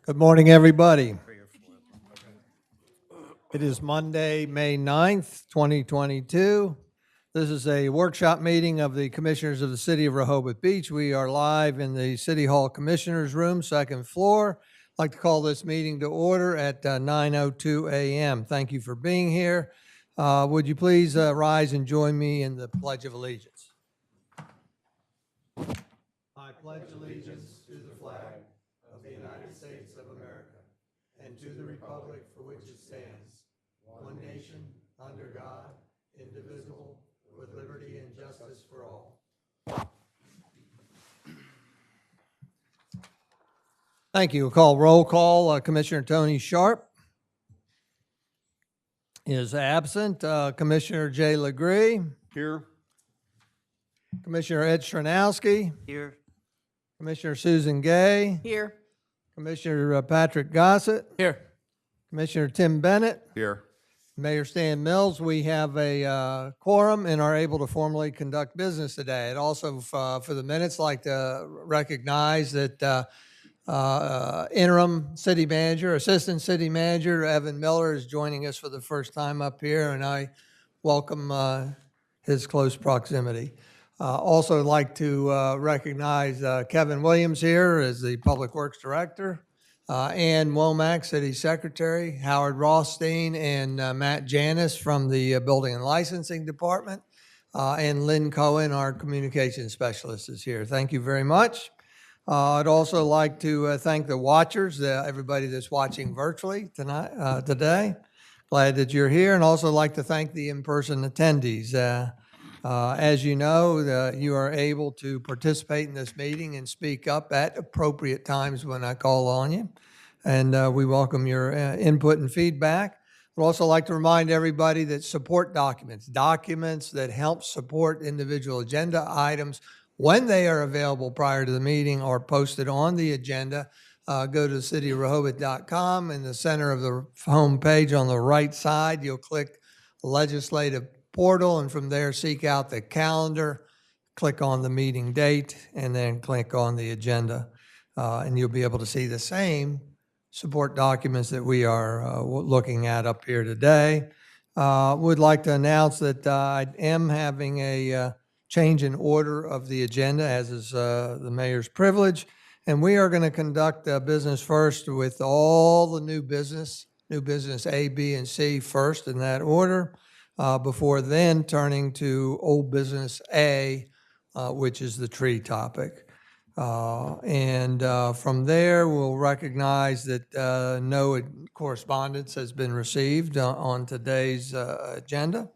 Good morning, everybody. It is Monday, May 9th, 2022. This is a workshop meeting of the Commissioners of the City of Rehoboth Beach. We are live in the City Hall Commissioners Room, second floor. I'd like to call this meeting to order at 9:02 a.m. Thank you for being here. Would you please rise and join me in the Pledge of Allegiance? I pledge allegiance to the flag of the United States of America and to the republic for which it stands, one nation, under God, indivisible, with liberty and justice for all. Thank you. We'll call roll call. Commissioner Tony Sharp is absent. Commissioner Jay Legree. Here. Commissioner Ed Stranowski. Here. Commissioner Susan Gay. Here. Commissioner Patrick Gossett. Here. Commissioner Tim Bennett. Here. Mayor Stan Mills. We have a quorum and are able to formally conduct business today. I'd also, for the minutes, like to recognize that interim city manager, assistant city manager Evan Miller is joining us for the first time up here, and I welcome his close proximity. Also like to recognize Kevin Williams here as the Public Works Director, Ann Womack, City Secretary, Howard Rothstein, and Matt Janis from the Building and Licensing Department, and Lynn Cohen, our Communications Specialist, is here. Thank you very much. I'd also like to thank the watchers, everybody that's watching virtually today. Glad that you're here, and also like to thank the in-person attendees. As you know, you are able to participate in this meeting and speak up at appropriate times when I call on you. And we welcome your input and feedback. I'd also like to remind everybody that support documents that help support individual agenda items when they are available prior to the meeting are posted on the agenda. Go to cityofrehoboth.com. In the center of the home page on the right side, you'll click Legislative Portal, and from there seek out the calendar, click on the meeting date, and then click on the agenda. And you'll be able to see the same support documents that we are looking at up here today. Would like to announce that I am having a change in order of the agenda, as is the mayor's privilege. And we are going to conduct business first with all the new business A, B, and C first in that order. Before then turning to old business A, which is the tree topic. And from there, we'll recognize that no correspondence has been received on today's agenda.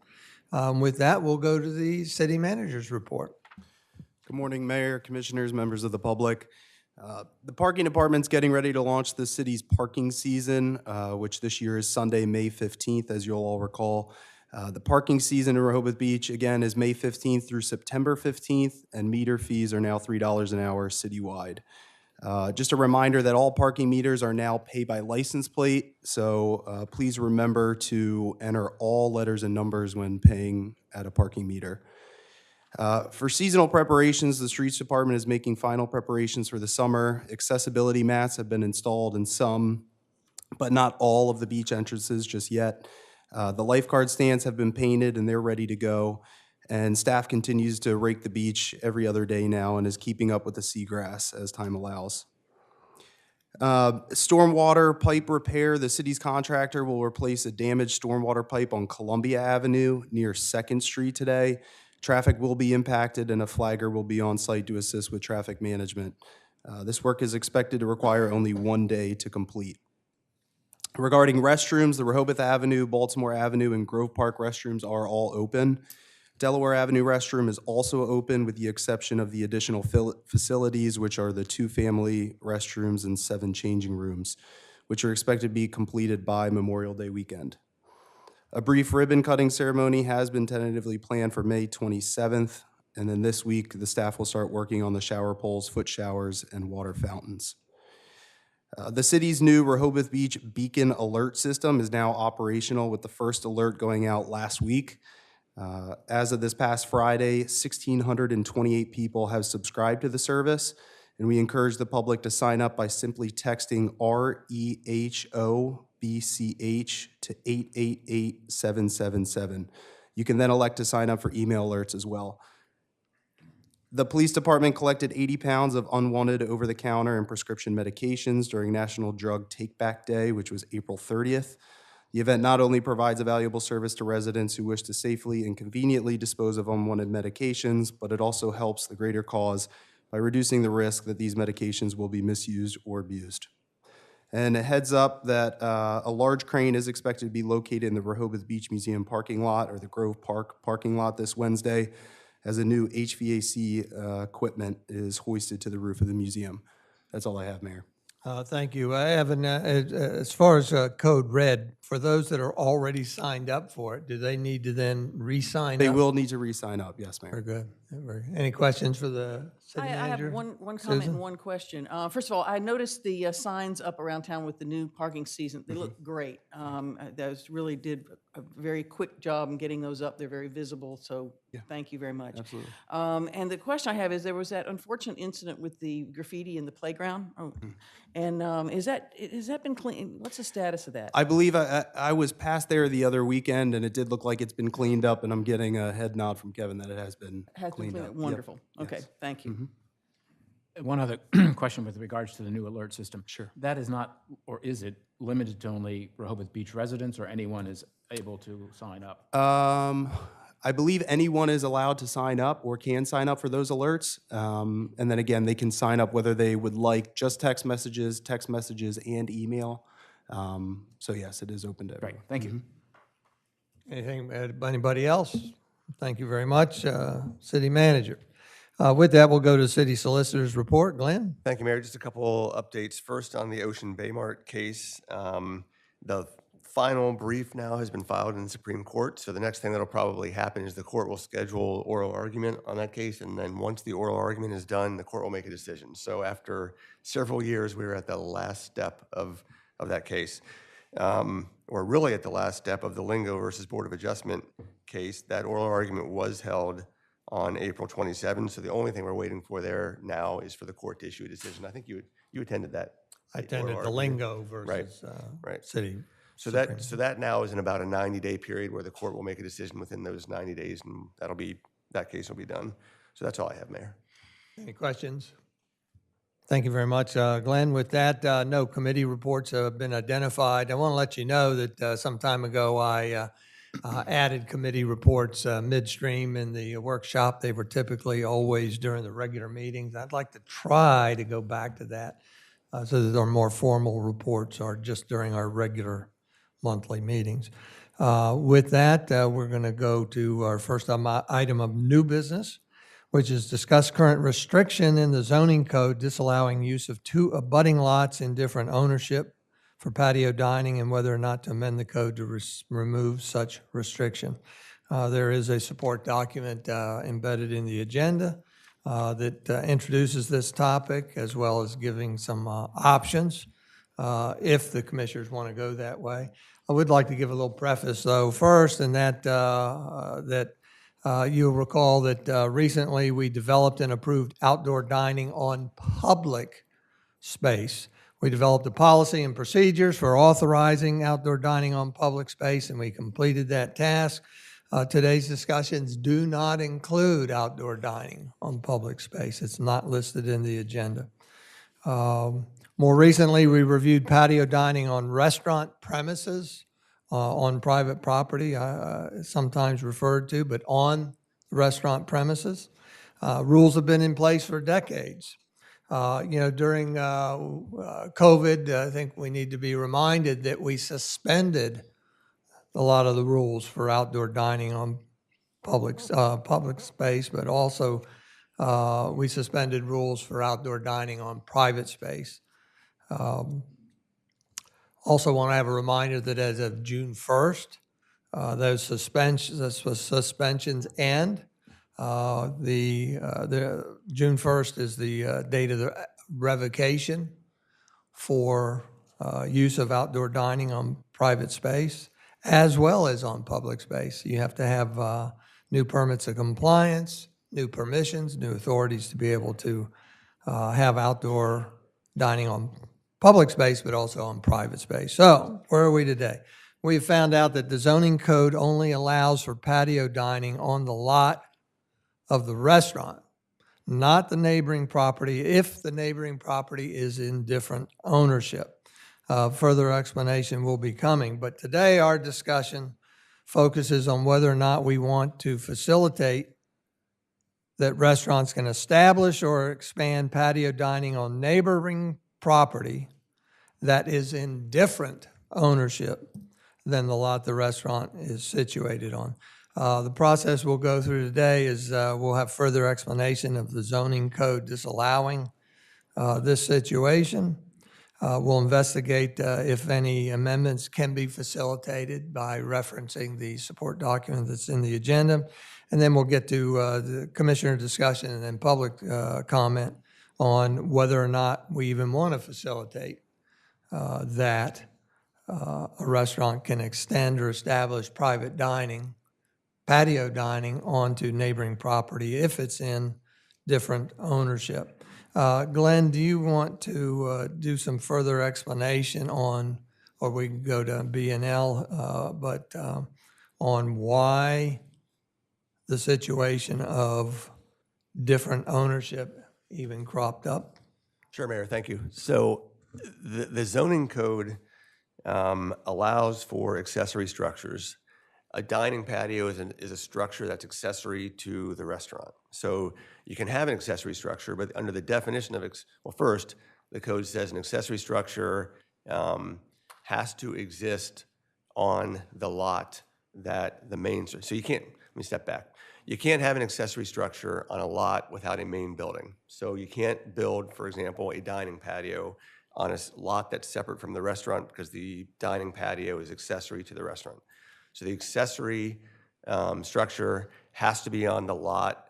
With that, we'll go to the city manager's report. Good morning, Mayor, Commissioners, members of the public. The parking department's getting ready to launch the city's parking season, which this year is Sunday, May 15th, as you'll all recall. The parking season in Rehoboth Beach, again, is May 15th through September 15th, and meter fees are now $3 an hour citywide. Just a reminder that all parking meters are now pay by license plate, so please remember to enter all letters and numbers when paying at a parking meter. For seasonal preparations, the Streets Department is making final preparations for the summer. Accessibility mats have been installed in some, but not all of the beach entrances just yet. The lifeguard stands have been painted and they're ready to go. And staff continues to rake the beach every other day now and is keeping up with the seagrass as time allows. Stormwater pipe repair. The city's contractor will replace a damaged stormwater pipe on Columbia Avenue near 2nd Street today. Traffic will be impacted and a flagger will be on site to assist with traffic management. This work is expected to require only 1 day to complete. Regarding restrooms, the Rehoboth Avenue, Baltimore Avenue, and Grove Park restrooms are all open. Delaware Avenue restroom is also open with the exception of the additional facilities, which are the 2 family restrooms and 7 changing rooms, which are expected to be completed by Memorial Day weekend. A brief ribbon cutting ceremony has been tentatively planned for May 27th, and then this week the staff will start working on the shower poles, foot showers, and water fountains. The city's new Rehoboth Beach Beacon Alert System is now operational, with the first alert going out last week. As of this past Friday, 1,628 people have subscribed to the service, and we encourage the public to sign up by simply texting REHOBCH to 888-777. You can then elect to sign up for email alerts as well. The police department collected 80 pounds of unwanted over-the-counter and prescription medications during National Drug Take-Back Day, which was April 30th. The event not only provides a valuable service to residents who wish to safely and conveniently dispose of unwanted medications, but it also helps the greater cause by reducing the risk that these medications will be misused or abused. And a heads up that a large crane is expected to be located in the Rehoboth Beach Museum parking lot, or the Grove Park parking lot, this Wednesday, as a new HVAC equipment is hoisted to the roof of the museum. That's all I have, Mayor. Thank you. I have as far as code red, for those that are already signed up for it, do they need to then re-sign up? They will need to re-sign up, yes, Mayor. Very good. Any questions for the city I manager? have one comment Susan? and one question. First of all, I noticed the signs up around town with the new parking season. They look great. Those really did a very quick job in getting those up. They're very visible, so thank you very much. Absolutely. And the question I have is, there was that unfortunate incident with the graffiti in the playground. And has that been clean? What's the status of that? I believe I was past there the other weekend, and it did look like it's been cleaned up, and I'm getting a head nod from Kevin that it has been cleaned up. Yep. Wonderful. Okay, thank you. One other question with regards to the new alert system. Sure. That is not, or is it limited to only Rehoboth Beach residents, or anyone is able to sign up? I believe anyone is allowed to sign up or can sign up for those alerts. And then again, they can sign up whether they would like just text messages, and email. So yes, it is open to everyone. Great, thank you. Anything, anybody else? Thank you very much, city manager. With that, we'll go to city solicitor's report. Glenn? Thank you, Mayor. Just a couple updates. First, on the Ocean Baymart case, the final brief now has been filed in the Supreme Court. So the next thing that'll probably happen is the court will schedule oral argument on that case. And then once the oral argument is done, the court will make a decision. So after several years, we're at the last step of that case. Or really at the last step of the Lingo versus Board of Adjustment case. That oral argument was held on April 27th. So the only thing we're waiting for there now is for the court to issue a decision. I think you attended that. I attended the Lingo versus Right. city. So that now is in about a 90-day period where the court will make a decision within those 90 days, and that case will be done. So that's all I have, Mayor. Any questions? Thank you very much, Glenn. With that, no committee reports have been identified. I want to let you know that some time ago I added committee reports midstream in the workshop. They were typically always during the regular meetings. I'd like to try to go back to that so that our more formal reports are just during our regular monthly meetings. With that, we're going to go to our first item of new business, which is discuss current restriction in the zoning code disallowing use of 2 abutting lots in different ownership for patio dining and whether or not to amend the code to remove such restriction. There is a support document embedded in the agenda that introduces this topic, as well as giving some options if the commissioners want to go that way. I would like to give a little preface, though, first, and that you'll recall that recently we developed and approved outdoor dining on public space. We developed a policy and procedures for authorizing outdoor dining on public space, and we completed that task. Today's discussions do not include outdoor dining on public space. It's not listed in the agenda. More recently, we reviewed patio dining on restaurant premises on private property, sometimes referred to, but on restaurant premises. Rules have been in place for decades. During COVID, I think we need to be reminded that we suspended a lot of the rules for outdoor dining on public space, but also we suspended rules for outdoor dining on private space. Also want to have a reminder that as of June 1st, those suspensions end. The June 1st is the date of the revocation for use of outdoor dining on private space, as well as on public space. You have to have new permits of compliance, new permissions, new authorities to be able to have outdoor dining on public space, but also on private space. So where are we today? We found out that the zoning code only allows for patio dining on the lot of the restaurant, not the neighboring property, if the neighboring property is in different ownership. Further explanation will be coming, but today our discussion focuses on whether or not we want to facilitate that restaurants can establish or expand patio dining on neighboring property that is in different ownership than the lot the restaurant is situated on. The process we'll go through today is we'll have further explanation of the zoning code disallowing this situation. We'll investigate if any amendments can be facilitated by referencing the support document that's in the agenda. And then we'll get to the commissioner discussion and then public comment on whether or not we even want to facilitate that a restaurant can extend or establish private dining, patio dining onto neighboring property if it's in different ownership. Glenn, do you want to do some further explanation on, or we can go to B&L, but on why the situation of different ownership even cropped up? Sure, Mayor, thank you. So the zoning code allows for accessory structures. A dining patio is a structure that's accessory to the restaurant. So you can have an accessory structure, but under the definition of, well, first, the code says an accessory structure has to exist on the lot that the main, so you can't, let me step back. You can't have an accessory structure on a lot without a main building. So you can't build, for example, a dining patio on a lot that's separate from the restaurant because the dining patio is accessory to the restaurant. So the accessory structure has to be on the lot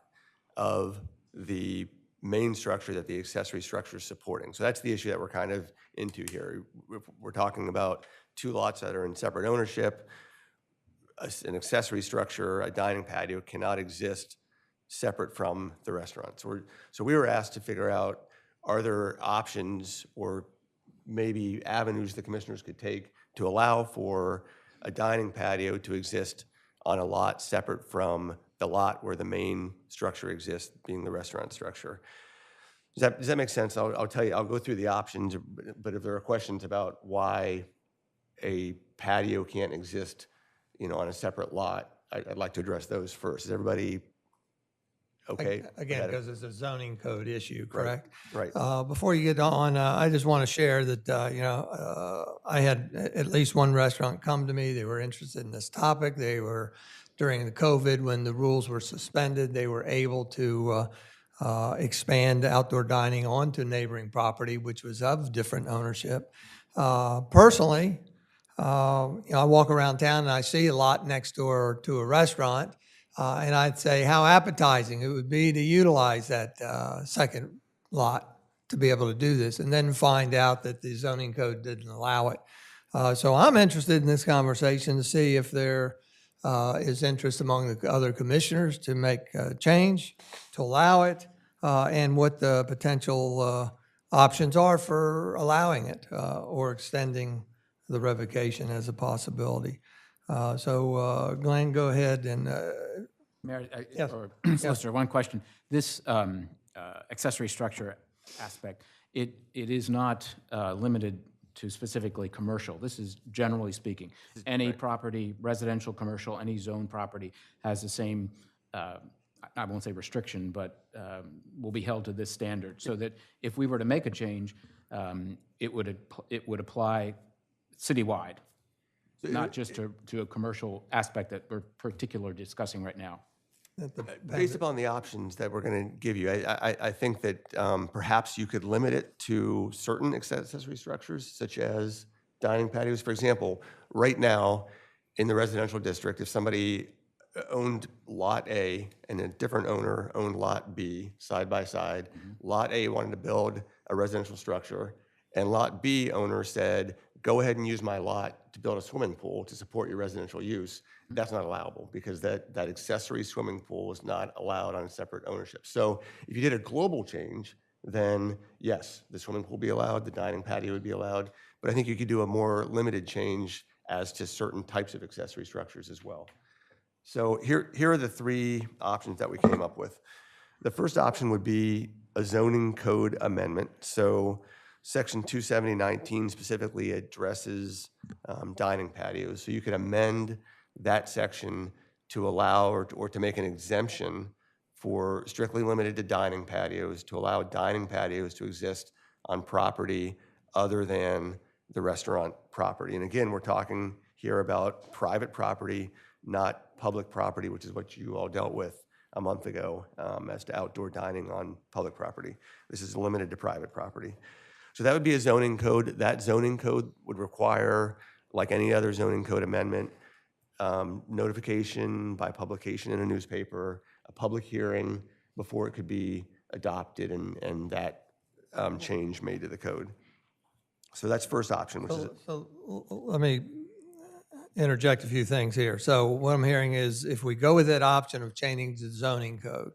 of the main structure that the accessory structure is supporting. So that's the issue that we're kind of into here. We're talking about two lots that are in separate ownership. An accessory structure, a dining patio, cannot exist separate from the restaurant. So we were asked to figure out, are there options or maybe avenues the commissioners could take to allow for a dining patio to exist on a lot separate from the lot where the main structure exists, being the restaurant structure. Does that make sense? I'll tell you, I'll go through the options, but if there are questions about why a patio can't exist, on a separate lot, I'd like to address those first. Is everybody okay? Again, because it's a zoning code issue, correct? Right. Before you get on, I just want to share that, I had at least one restaurant come to me. They were interested in this topic. They were, during the COVID, when the rules were suspended, they were able to expand outdoor dining onto neighboring property, which was of different ownership. Personally, I walk around town and I see a lot next door to a restaurant, and I'd say how appetizing it would be to utilize that second lot to be able to do this, and then find out that the zoning code didn't allow it. So I'm interested in this conversation to see if there is interest among the other commissioners to make a change, to allow it, and what the potential options are for allowing it or extending the revocation as a possibility. So Glenn, go ahead and. Mayor, Yes. or Solicitor, one question. This accessory structure aspect, it is not limited to specifically commercial. This is generally speaking. Any property, residential, commercial, any zone property has the same, I won't say restriction, but will be held to this standard. So that if we were to make a change, it would apply citywide, not just to a commercial aspect that we're particularly discussing right now. Based upon the options that we're going to give you, I think that perhaps you could limit it to certain accessory structures, such as dining patios. For example, right now in the residential district, if somebody owned Lot A and a different owner owned Lot B side by side, Lot A wanted to build a residential structure, and Lot B owner said, go ahead and use my lot to build a swimming pool to support your residential use. That's not allowable because that accessory swimming pool is not allowed on separate ownership. So if you did a global change then yes, the swimming pool would be allowed, the dining patio would be allowed. But I think you could do a more limited change as to certain types of accessory structures as well. So here are the three options that we came up with. The first option would be a zoning code amendment. So section 27019 specifically addresses dining patios. So you could amend that section to allow or to make an exemption for strictly limited to dining patios, to allow dining patios to exist on property other than the restaurant property. And again, we're talking here about private property, not public property, which is what you all dealt with a month ago as to outdoor dining on public property. This is limited to private property. So that would be a zoning code. That zoning code would require, like any other zoning code amendment, notification by publication in a newspaper, a public hearing before it could be adopted, and that change made to the code. So that's first option, which is So let me interject a few things here. So what I'm hearing is if we go with that option of changing the zoning code,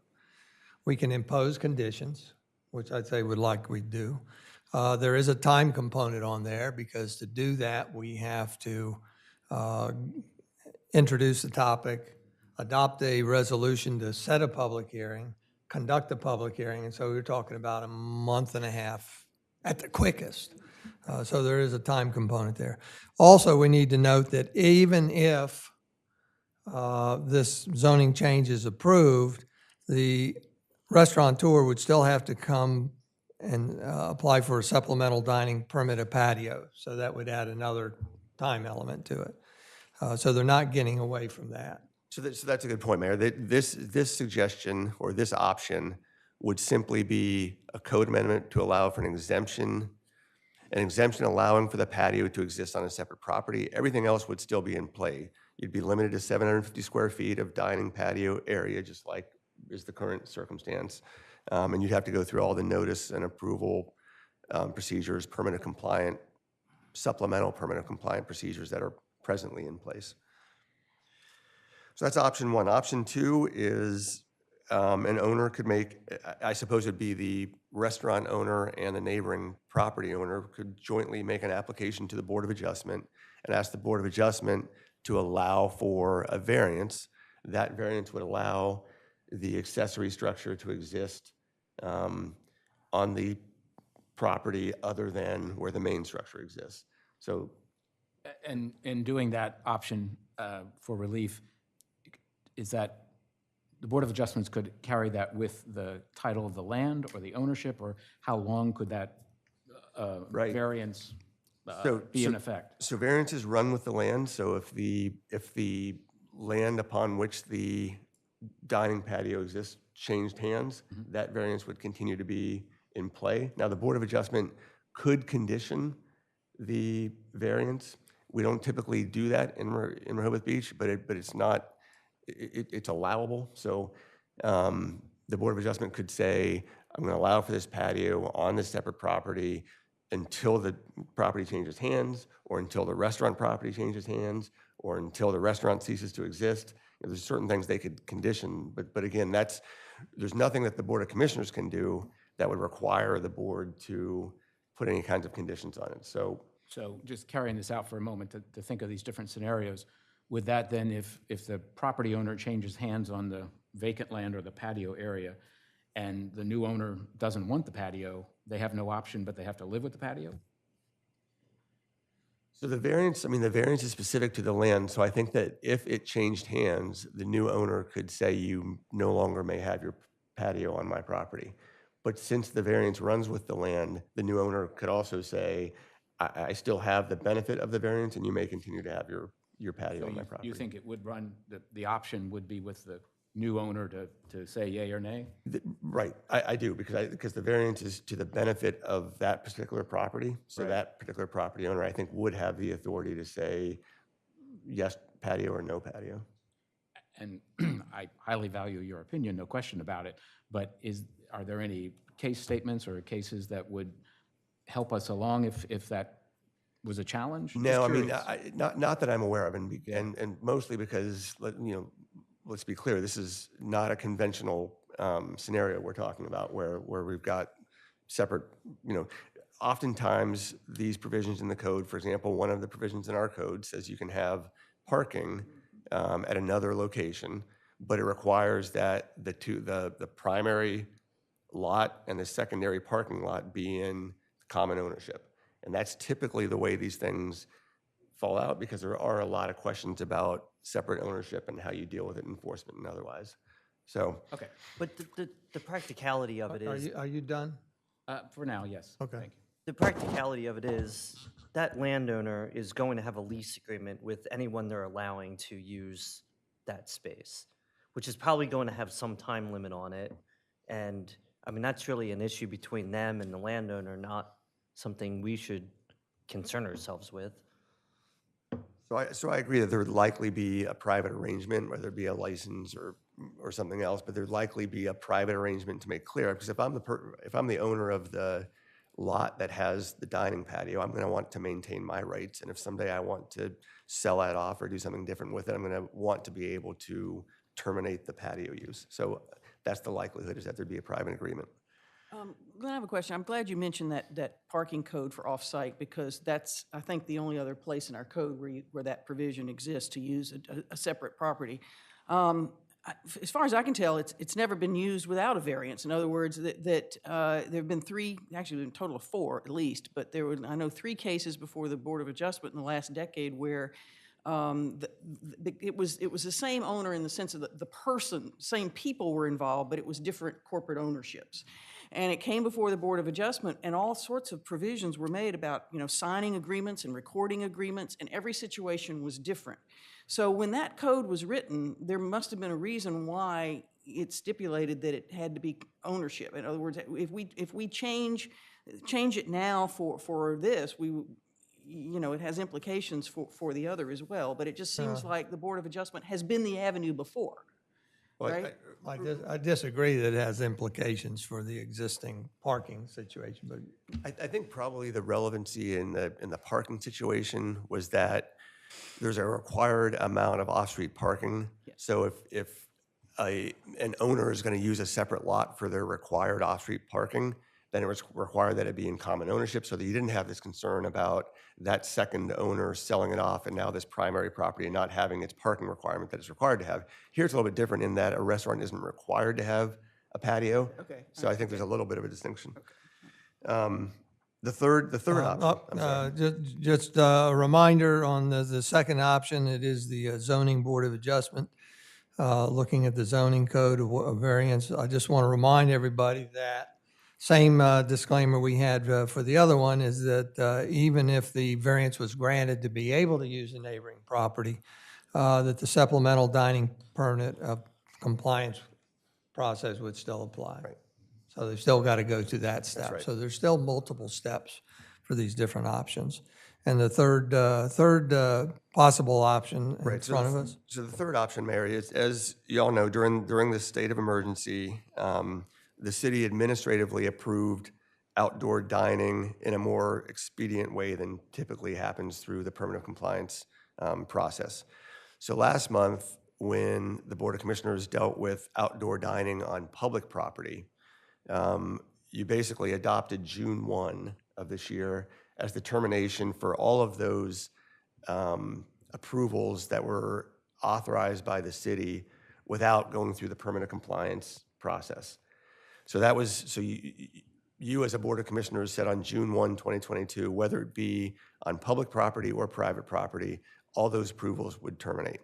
we can impose conditions, which I'd say we do. There is a time component on there because to do that, we have to introduce the topic, adopt a resolution to set a public hearing, conduct a public hearing, and so we're talking about a month and a half at the quickest. So there is a time component there. Also, we need to note that even if this zoning change is approved, the restaurateur would still have to come and apply for a supplemental dining permit of patio. So that would add another time element to it. So they're not getting away from that. So that's a good point, Mayor. This suggestion or this option would simply be a code amendment to allow for an exemption allowing for the patio to exist on a separate property. Everything else would still be in play. You'd be limited to 750 square feet of dining patio area, just like is the current circumstance. And you'd have to go through all the notice and approval procedures, permanent compliant, supplemental permanent compliant procedures that are presently in place. So that's option one. Option two is an owner could make, I suppose it'd be the restaurant owner and the neighboring property owner could jointly make an application to the Board of Adjustment and ask the Board of Adjustment to allow for a variance. That variance would allow the accessory structure to exist on the property other than where the main structure exists. So, And in doing that option for relief, is that the Board of Adjustments could carry that with the title of the land or the ownership, or how long could that Right. variance So- be in so- effect? So variances run with the land. So if the land upon which the dining patio exists changed hands, that variance would continue to be in play. Now, the Board of Adjustment could condition the variance. We don't typically do that in Rehoboth Beach, but it's not, it's allowable. So the Board of Adjustment could say, I'm going to allow for this patio on this separate property until the property changes hands, or until the restaurant property changes hands, or until the restaurant ceases to exist. You know, there's certain things they could condition, but again, there's nothing that the Board of Commissioners can do that would require the board to put any kinds of conditions on it. So just carrying this out for a moment to think of these different scenarios, would that then, if the property owner changes hands on the vacant land or the patio area, and the new owner doesn't want the patio, they have no option, but they have to live with the patio? So the variance is specific to the land. So I think that if it changed hands, the new owner could say, you no longer may have your patio on my property. But since the variance runs with the land, the new owner could also say, I still have the benefit of the variance, and you may continue to have your patio So on my property. you think it would run, the option would be with the new owner to say yay or nay? Right, I do, because the variance is to the benefit of that particular property. So Right. that particular property owner, I think, would have the authority to say yes patio or no patio. And I highly value your opinion, no question about it, but are there any case statements or cases that would help us along if that was a challenge? No, I mean, Just not that I'm aware of, and mostly because, let's be clear, this is not a conventional scenario we're talking about where we've got, separate, oftentimes these provisions in the code, for example, one of the provisions in our code says you can have parking at another location, but it requires that the primary lot and the secondary parking lot be in common ownership. And that's typically the way these things fall out, because there are a lot of questions about separate ownership and how you deal with it, enforcement and otherwise. So, Okay, But the practicality of it is, Are you done? for now, yes. Okay. Thank you. the practicality of it is that landowner is going to have a lease agreement with anyone they're allowing to use that space, which is probably going to have some time limit on it. And I mean, that's really an issue between them and the landowner, not something we should concern ourselves with. So I agree that there would likely be a private arrangement, whether it be a license or something else, but there'd likely be a private arrangement to make clear. Because if I'm the owner of the lot that has the dining patio, I'm going to want to maintain my rights. And if someday I want to sell that off or do something different with it, I'm going to want to be able to terminate the patio use. So that's the likelihood, is that there'd be a private agreement. Glenn, I have a question. I'm glad you mentioned that parking code for off-site, because that's, I think, the only other place in our code where that provision exists to use a separate property. As far as I can tell, it's never been used without a variance. In other words, there have been three, actually a total of four at least, but there were, I know, 3 cases before the Board of Adjustment in the last decade where it was the same owner in the sense of the person, same people were involved, but it was different corporate ownerships. And it came before the Board of Adjustment, and all sorts of provisions were made about, signing agreements and recording agreements, and every situation was different. So when that code was written, there must have been a reason why it stipulated that it had to be ownership. In other words, if we change it now for this, it has implications for the other as well. But it just seems like the Board of Adjustment has been the avenue before. Well, Right? I disagree that it has implications for the existing parking situation, but I think probably the relevancy in the parking situation was that there's a required amount of off-street parking. So if an owner is going to use a separate lot for their required off-street parking, then it was required that it be in common ownership, so that you didn't have this concern about that second owner selling it off and now this primary property not having its parking requirement that it's required to have. Here it's a little bit different in that a restaurant isn't required to have a patio. Okay. So I think there's a little bit of a distinction. The third option, I'm sorry. just a reminder on the second option, it is the zoning board of adjustment. Looking at the zoning code of variance, I just want to remind everybody that same disclaimer we had for the other one is that even if the variance was granted to be able to use a neighboring property, that the supplemental dining permit compliance process would still apply. Right. So they've still got to go through that step. right. So there's still multiple steps for these different options. And the third possible option in front of us. So the third option, Mary, is, as you all know, during this state of emergency, the city administratively approved outdoor dining in a more expedient way than typically happens through the permanent compliance process. So last month, when the Board of Commissioners dealt with outdoor dining on public property, you basically adopted June 1 of this year as the termination for all of those approvals that were authorized by the city without going through the permanent compliance process. So that was, so you as a Board of Commissioners said on June 1, 2022, whether it be on public property or private property, all those approvals would terminate.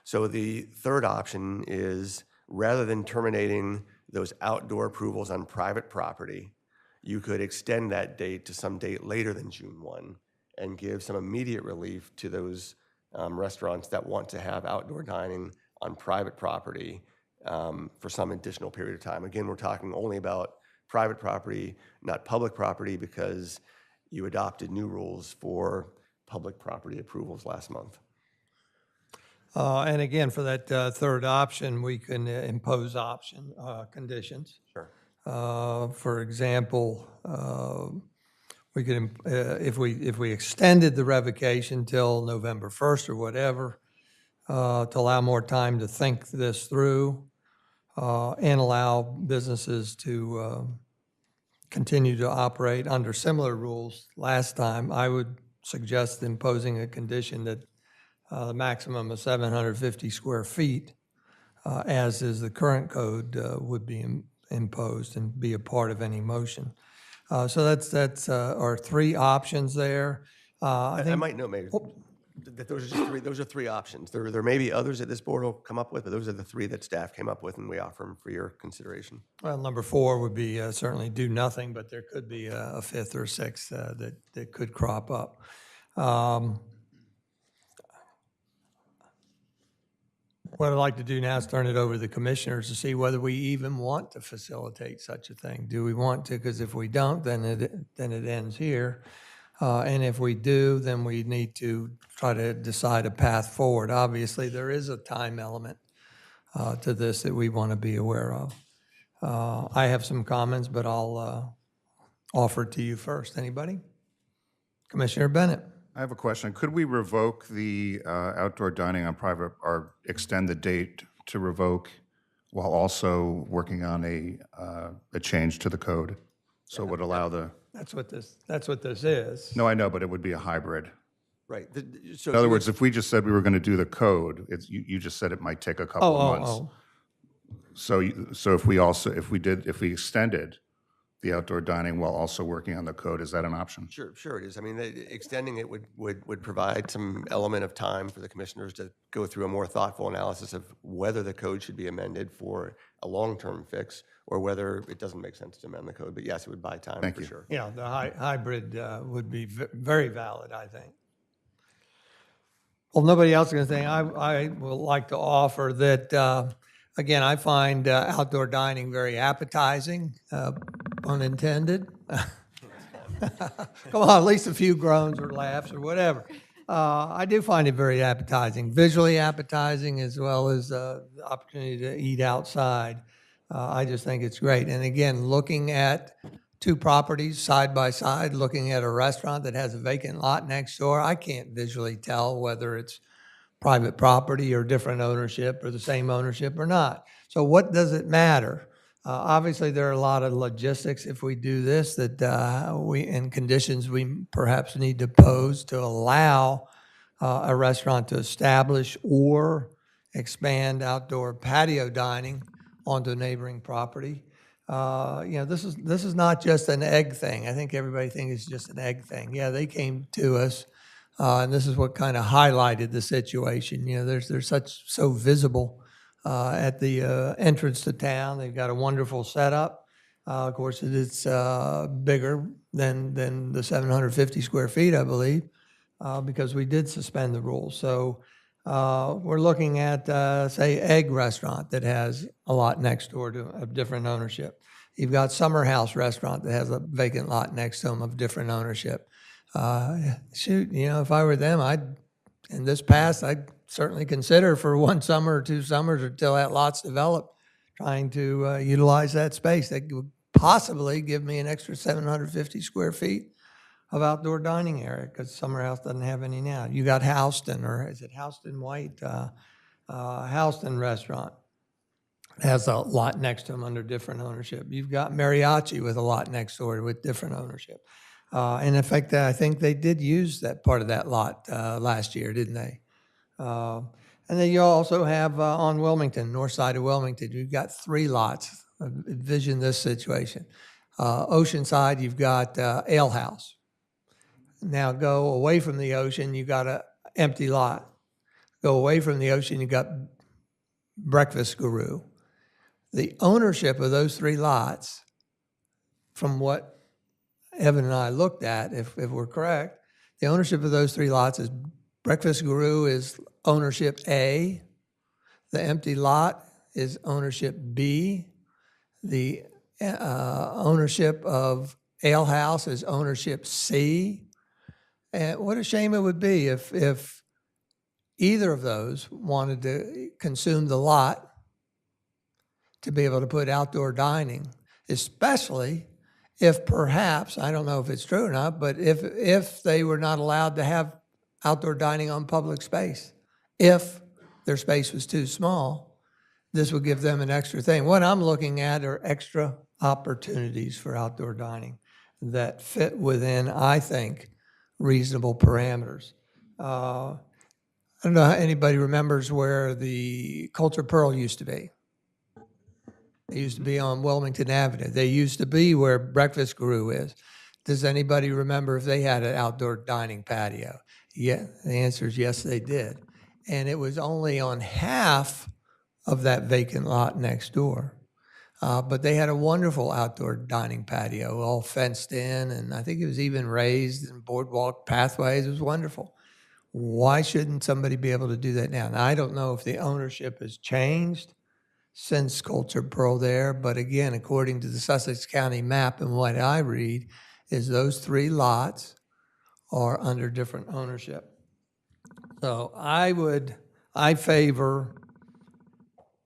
So the third option is, rather than terminating those outdoor approvals on private property, you could extend that date to some date later than June 1 and give some immediate relief to those restaurants that want to have outdoor dining on private property for some additional period of time. Again, we're talking only about private property, not public property, because you adopted new rules for public property approvals last month. And again, for that third option, we can impose conditions. Sure. For example, we could, if we extended the revocation till November 1st or whatever, to allow more time to think this through, and allow businesses to continue to operate under similar rules last time, I would suggest imposing a condition that the maximum of 750 square feet, as is the current code, would be imposed and be a part of any motion. So that's our three options there. I I think, might note, Mayor, that those are just three, those are three options. There may be others that this board will come up with, but those are the three that staff came up with, and we offer them for your consideration. well, number 4 would be certainly do nothing, but there could be a fifth or sixth that could crop up. What I'd like to do now is turn it over to the commissioners to see whether we even want to facilitate such a thing. Do we want to? Because if we don't, then it ends here. And if we do, then we need to try to decide a path forward. Obviously, there is a time element to this that we want to be aware of. I have some comments, but I'll offer it to you first. Anybody? Commissioner Bennett. I have a question. Could we revoke the outdoor dining on private, or extend the date to revoke while also working on a change to the code? So it would allow the, That's what this is. no, I know, but it would be a hybrid. Right. So In other words, if we just said we were going to do the code, you just said it might take a couple of months. So if we extended the outdoor dining while also working on the code, is that an option? Sure it is. I mean, extending it would provide some element of time for the commissioners to go through a more thoughtful analysis of whether the code should be amended for a long-term fix or whether it doesn't make sense to amend the code. But yes, it would buy time for sure. Yeah, the hybrid would be very valid, I think. Well, nobody else is going to think. I would like to offer that, again, I find outdoor dining very appetizing, pun intended. Come on, at least a few groans or laughs or whatever. I do find it very appetizing, visually appetizing, as well as the opportunity to eat outside. I just think it's great. And again, looking at two properties side by side, looking at a restaurant that has a vacant lot next door, I can't visually tell whether it's private property or different ownership or the same ownership or not. So what does it matter? Obviously, there are a lot of logistics if we do this that and conditions we perhaps need to pose to allow a restaurant to establish or expand outdoor patio dining onto a neighboring property. This is not just an egg thing. I think everybody thinks it's just an egg thing. Yeah, they came to us, and this is what kind of highlighted the situation. They're so visible at the entrance to town. They've got a wonderful setup. Of course, it's bigger than the 750 square feet, I believe, because we did suspend the rules. So we're looking at, say, Egg Restaurant that has a lot next door to a different ownership. You've got Summer House Restaurant that has a vacant lot next to them of different ownership. If I were them, in this past, I'd certainly consider for one summer or 2 summers until that lot's developed, trying to utilize that space. That would possibly give me an extra 750 square feet of outdoor dining area, because Summer House doesn't have any now. You got Houston, or is it Houston White? Houston Restaurant has a lot next to them under different ownership. You've got Mariachi with a lot next door with different ownership. And in fact, I think they did use that part of that lot last year, didn't they? And then you also have on Wilmington, north side of Wilmington, you've got 3 lots. Envision this situation. Oceanside, you've got Ale House. Now go away from the ocean, you got an empty lot. Go away from the ocean, you got Breakfast Guru. The ownership of those 3 lots, from what Evan and I looked at, if we're correct, the ownership of those 3 lots is Breakfast Guru is ownership A, the empty lot is ownership B, the ownership of Ale House is ownership C. And what a shame it would be if either of those wanted to consume the lot to be able to put outdoor dining, especially if perhaps, I don't know if it's true or not, but if they were not allowed to have outdoor dining on public space. If their space was too small, this would give them an extra thing. What I'm looking at are extra opportunities for outdoor dining that fit within, I think, reasonable parameters. I don't know how anybody remembers where the Culture Pearl used to be. It used to be on Wilmington Avenue. They used to be where Breakfast Guru is. Does anybody remember if they had an outdoor dining patio? Yeah, the answer is yes, they did. And it was only on half of that vacant lot next door. But they had a wonderful outdoor dining patio, all fenced in, and I think it was even raised and boardwalk pathways. It was wonderful. Why shouldn't somebody be able to do that now? Now, I don't know if the ownership has changed since Culture Pearl there, but again, according to the Sussex County map and what I read, is those 3 lots are under different ownership. So I favor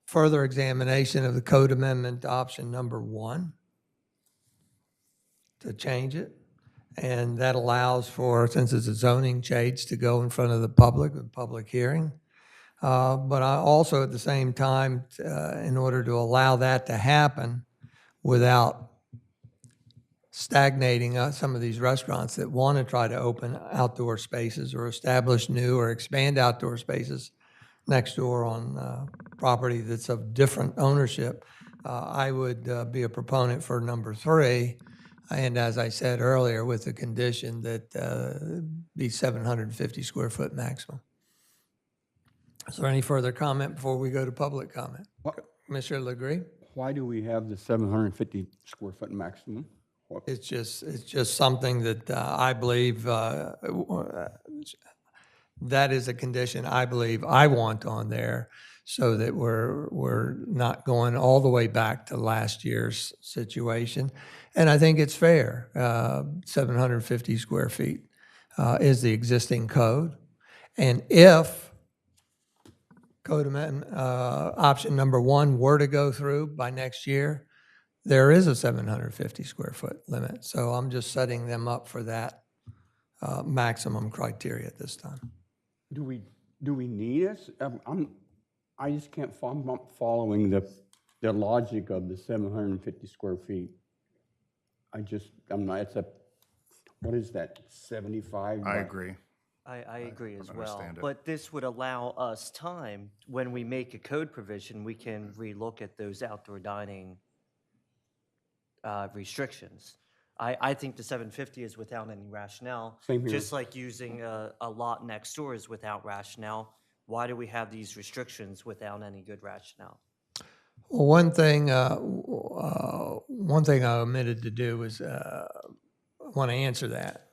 further examination of the code amendment option number 1 to change it. And that allows for, since it's a zoning change, to go in front of the public, with public hearing. But I also, at the same time, in order to allow that to happen without stagnating some of these restaurants that want to try to open outdoor spaces or establish new or expand outdoor spaces next door on property that's of different ownership, I would be a proponent for number 3. And as I said earlier, with the condition that be 750 square foot maximum. Is there any further comment before we go to public comment? Commissioner Legree? Why do we have the 750 square foot maximum? It's just something that I believe that is a condition I believe I want on there, so that we're not going all the way back to last year's situation. And I think it's fair. 750 square feet is the existing code. And if code amendment option number 1 were to go through by next year, there is a 750 square foot limit. So I'm just setting them up for that maximum criteria at this time. Do we need it? I just can't. I'm not following the logic of the 750 square feet. I'm not. It's a. What is that? 75. I agree. I agree as well. understand it. But this would allow us time, when we make a code provision, we can relook at those outdoor dining restrictions. I think the 750 is without any rationale. Same here. Just like using a lot next door is without rationale. Why do we have these restrictions without any good rationale? Well, one thing I omitted to do was want to answer that,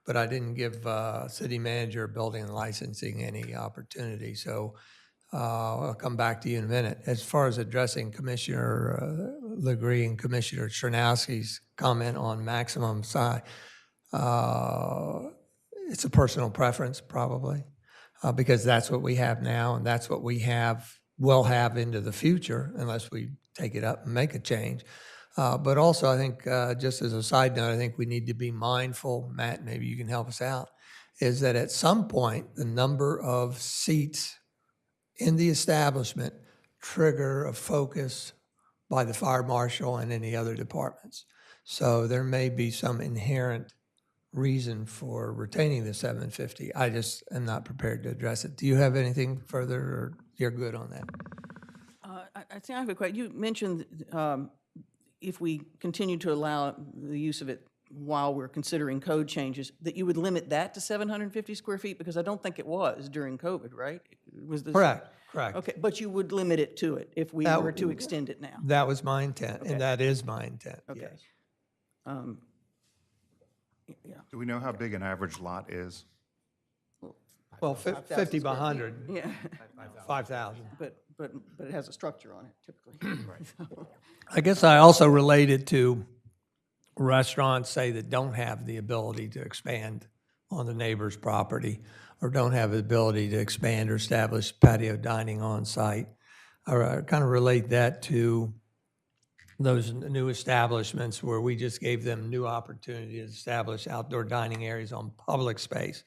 but I didn't give city manager, building and licensing any opportunity. So I'll come back to you in a minute. As far as addressing Commissioner Legree and Commissioner Chernowski's comment on maximum size, it's a personal preference probably, because that's what we have now and that's what we will have into the future unless we take it up and make a change. But also, I think, just as a side note, I think we need to be mindful, Matt, maybe you can help us out, is that at some point, the number of seats in the establishment trigger a focus by the fire marshal and any other departments. So there may be some inherent reason for retaining the 750. I just am not prepared to address it. Do you have anything further, or you're good on that? I think I have a question. You mentioned if we continue to allow the use of it while we're considering code changes, that you would limit that to 750 square feet, because I don't think it was during COVID, right? Was this? Correct. Okay, but you would limit it to it if we That were to extend it now? That was my intent, Okay. and that is my intent, Okay. yes. Yeah. Do we know how big an average lot is? Well, 50 by 100, Yeah, 5,000. but it has a structure on it typically. I guess I also related to restaurants, say, that don't have the ability to expand on the neighbor's property or don't have the ability to expand or establish patio dining on site. I kind of relate that to those new establishments where we just gave them new opportunity to establish outdoor dining areas on public space.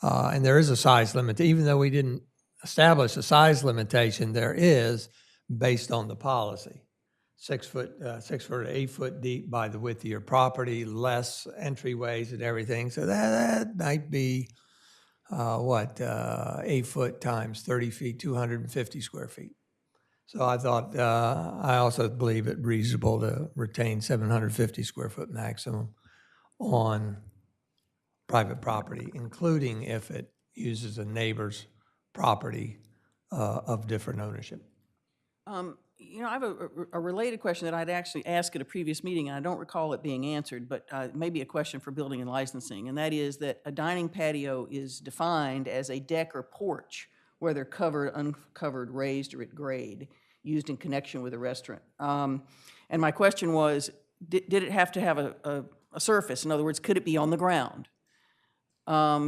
And there is a size limit. Even though we didn't establish a size limitation, there is based on the policy. 6 foot to 8 foot deep by the width of your property, less entryways and everything. So that might be, 8 foot times 30 feet, 250 square feet. So I thought, I also believe it reasonable to retain 750 square foot maximum on private property, including if it uses a neighbor's property of different ownership. You know, I have a related question that I'd actually asked at a previous meeting, and I don't recall it being answered, but maybe a question for building and licensing, and that is that a dining patio is defined as a deck or porch, whether covered, uncovered, raised, or at grade, used in connection with a restaurant. And my question was, did it have to have a surface? In other words, could it be on the ground?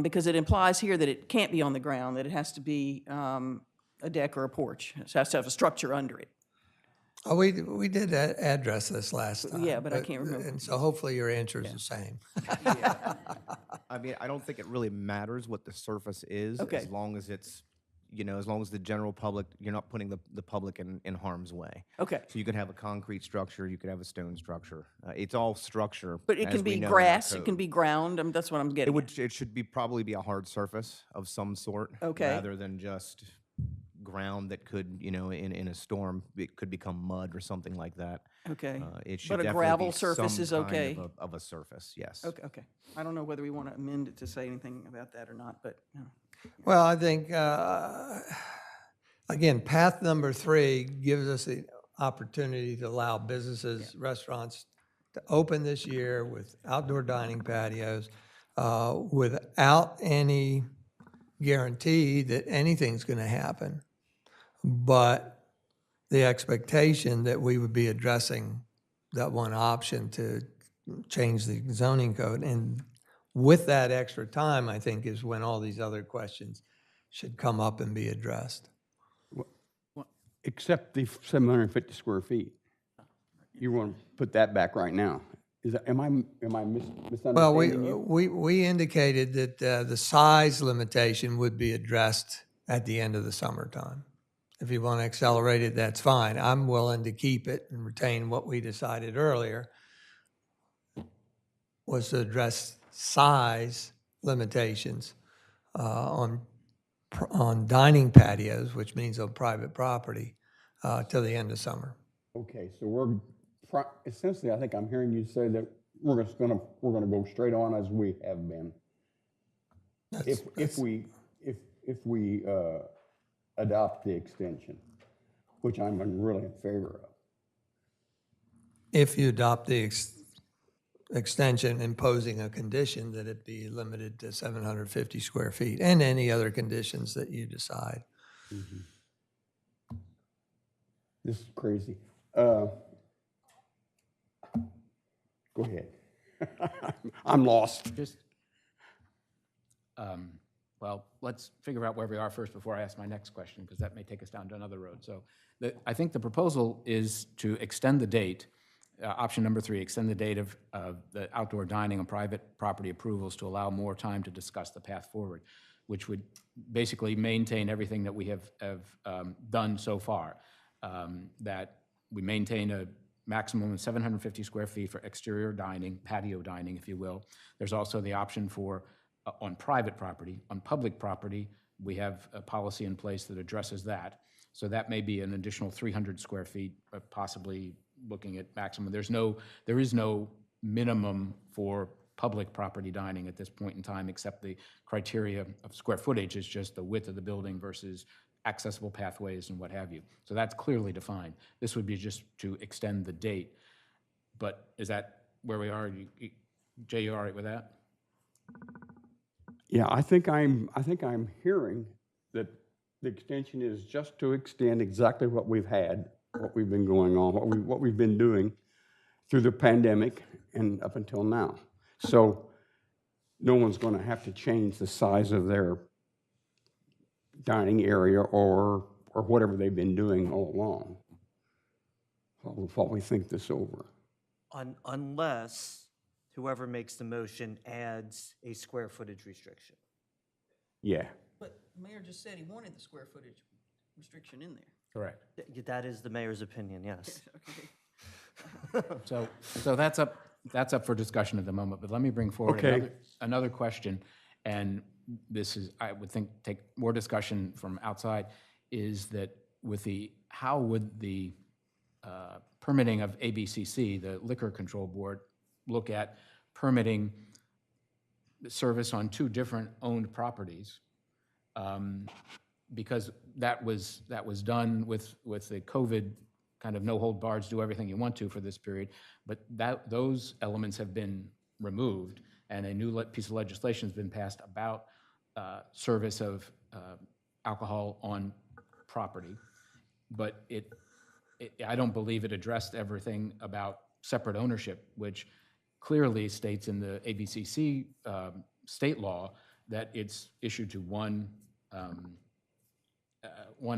Because it implies here that it can't be on the ground, that it has to be a deck or a porch. It has to have a structure under it. Oh, we did address this last time. Yeah, but I can't remember. And so hopefully your answer is the same. I mean, I don't think it really matters what the surface is, Okay. as long as it's, as long as the general public, you're not putting the public in harm's way. Okay. So you could have a concrete structure, you could have a stone structure. It's all structure. But it as can we be know in our grass, it code. can be ground, that's what I'm getting at. It should be probably be a hard surface of some sort. Okay. Rather than just ground that could, in a storm, it could become mud or something like that. Okay. It should But a definitely gravel be surface some is kind okay? of a surface, yes. Okay. I don't know whether we want to amend it to say anything about that or not, but, Well, I think, again, path number 3 gives us the opportunity to allow businesses, restaurants to open this year with outdoor dining patios without any guarantee that anything's going to happen. But the expectation that we would be addressing that one option to change the zoning code. And with that extra time, I think, is when all these other questions should come up and be addressed. Except the 750 square feet. You want to put that back right now. Am I misunderstanding Well, you? we indicated that the size limitation would be addressed at the end of the summertime. If you want to accelerate it, that's fine. I'm willing to keep it and retain what we decided earlier, was to address size limitations on dining patios, which means on private property, till the end of summer. Okay, so essentially, I think I'm hearing you say that we're gonna go straight on as we have been. If we adopt the extension, which I'm really in favor of. If you adopt the extension imposing a condition that it be limited to 750 square feet and any other conditions that you decide. This is crazy. Go ahead. I'm lost. Just, well, let's figure out where we are first before I ask my next question, because that may take us down to another road. So I think the proposal is to extend the date, option number 3, extend the date of the outdoor dining and private property approvals to allow more time to discuss the path forward, which would basically maintain everything that we have done so far, that we maintain a maximum of 750 square feet for exterior dining, patio dining, if you will. There's also the option for, on private property. On public property, we have a policy in place that addresses that. So that may be an additional 300 square feet, possibly looking at maximum. There is no minimum for public property dining at this point in time, except the criteria of square footage is just the width of the building versus accessible pathways and what have you. So that's clearly defined. This would be just to extend the date. But is that where we are? Jay, you all right with that? Yeah, I think I'm hearing that the extension is just to extend exactly what we've had, what we've been going on, what we've been doing through the pandemic and up until now. So no one's going to have to change the size of their dining area or whatever they've been doing all along while we think this over. Unless whoever makes the motion adds a square footage restriction. Yeah. But the mayor just said he wanted the square footage restriction in there. Correct. That is the mayor's opinion, yes. Okay. So that's up for discussion at the moment, but let me bring forward Okay. another question, and this is, I would think, take more discussion from outside, is that how would the permitting of ABCC, the Liquor Control Board, look at permitting the service on two different owned properties? Because that was done with the COVID kind of no hold bars, do everything you want to for this period, but those elements have been removed, and a new piece of legislation has been passed about service of alcohol on property. But I don't believe it addressed everything about separate ownership, which clearly states in the ABCC state law that it's issued to one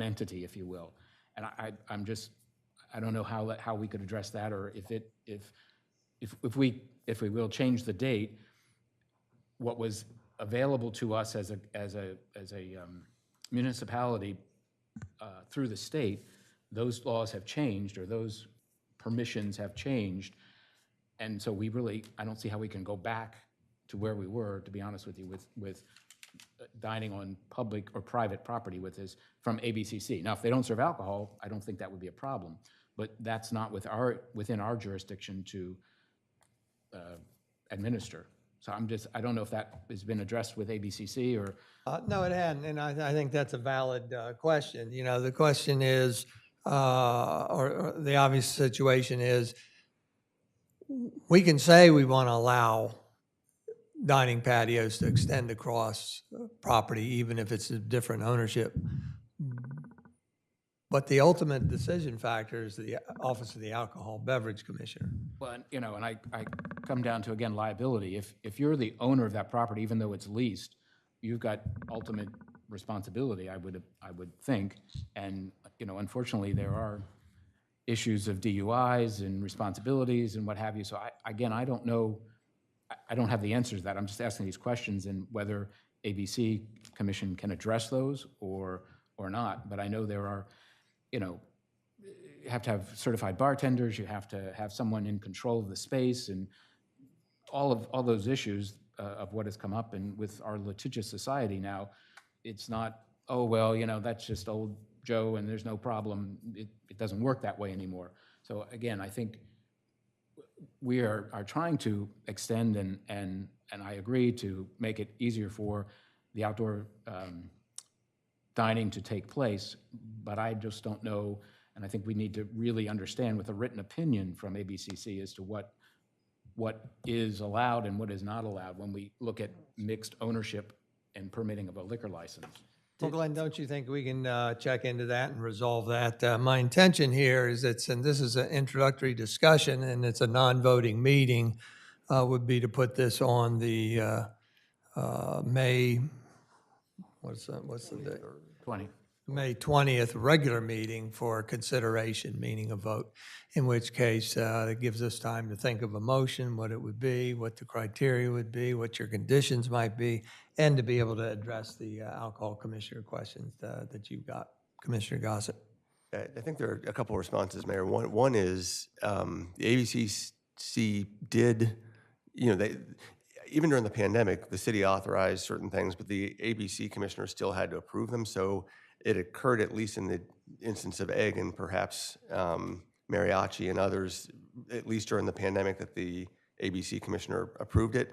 entity, if you will. And I don't know how we could address that, or if we will change the date, what was available to us as a municipality through the state, those laws have changed, or those permissions have changed. And so I don't see how we can go back to where we were, to be honest with you, with dining on public or private property with this from ABCC. Now, if they don't serve alcohol, I don't think that would be a problem, but that's not within our jurisdiction to administer. So I don't know if that has been addressed with ABCC or. No, it hadn't, and I think that's a valid question. You know, the question is, or the obvious situation is, we can say we want to allow dining patios to extend across property, even if it's a different ownership. But the ultimate decision factor is the Office of the Alcohol Beverage Commissioner. Well, and I come down to, again, liability. If you're the owner of that property, even though it's leased, you've got ultimate responsibility, I would think. And, unfortunately, there are issues of DUIs and responsibilities and what have you. So I don't know. I don't have the answers to that. I'm just asking these questions, and whether ABC Commission can address those or not. But I know there are, you have to have certified bartenders, you have to have someone in control of the space, and all those issues of what has come up. And with our litigious society now, it's not, oh, well, that's just old Joe and there's no problem. It doesn't work that way anymore. So again, I think we are trying to extend and I agree to make it easier for the outdoor dining to take place, but I just don't know, and I think we need to really understand with a written opinion from ABCC as to what is allowed and what is not allowed when we look at mixed ownership and permitting of a liquor license. Well, Glenn, don't you think we can check into that and resolve that? My intention here is and this is an introductory discussion and it's a non-voting meeting, would be to put this on the May, what's the date? 20. May 20th regular meeting for consideration, meaning a vote, in which case it gives us time to think of a motion, what it would be, what the criteria would be, what your conditions might be, and to be able to address the alcohol commissioner questions that you've got, Commissioner Gossett. I think there are a couple of responses, Mayor. One is the ABCC did, even during the pandemic, the city authorized certain things, but the ABC commissioner still had to approve them. So it occurred, at least in the instance of egg and perhaps mariachi and others, at least during the pandemic, that the ABC commissioner approved it.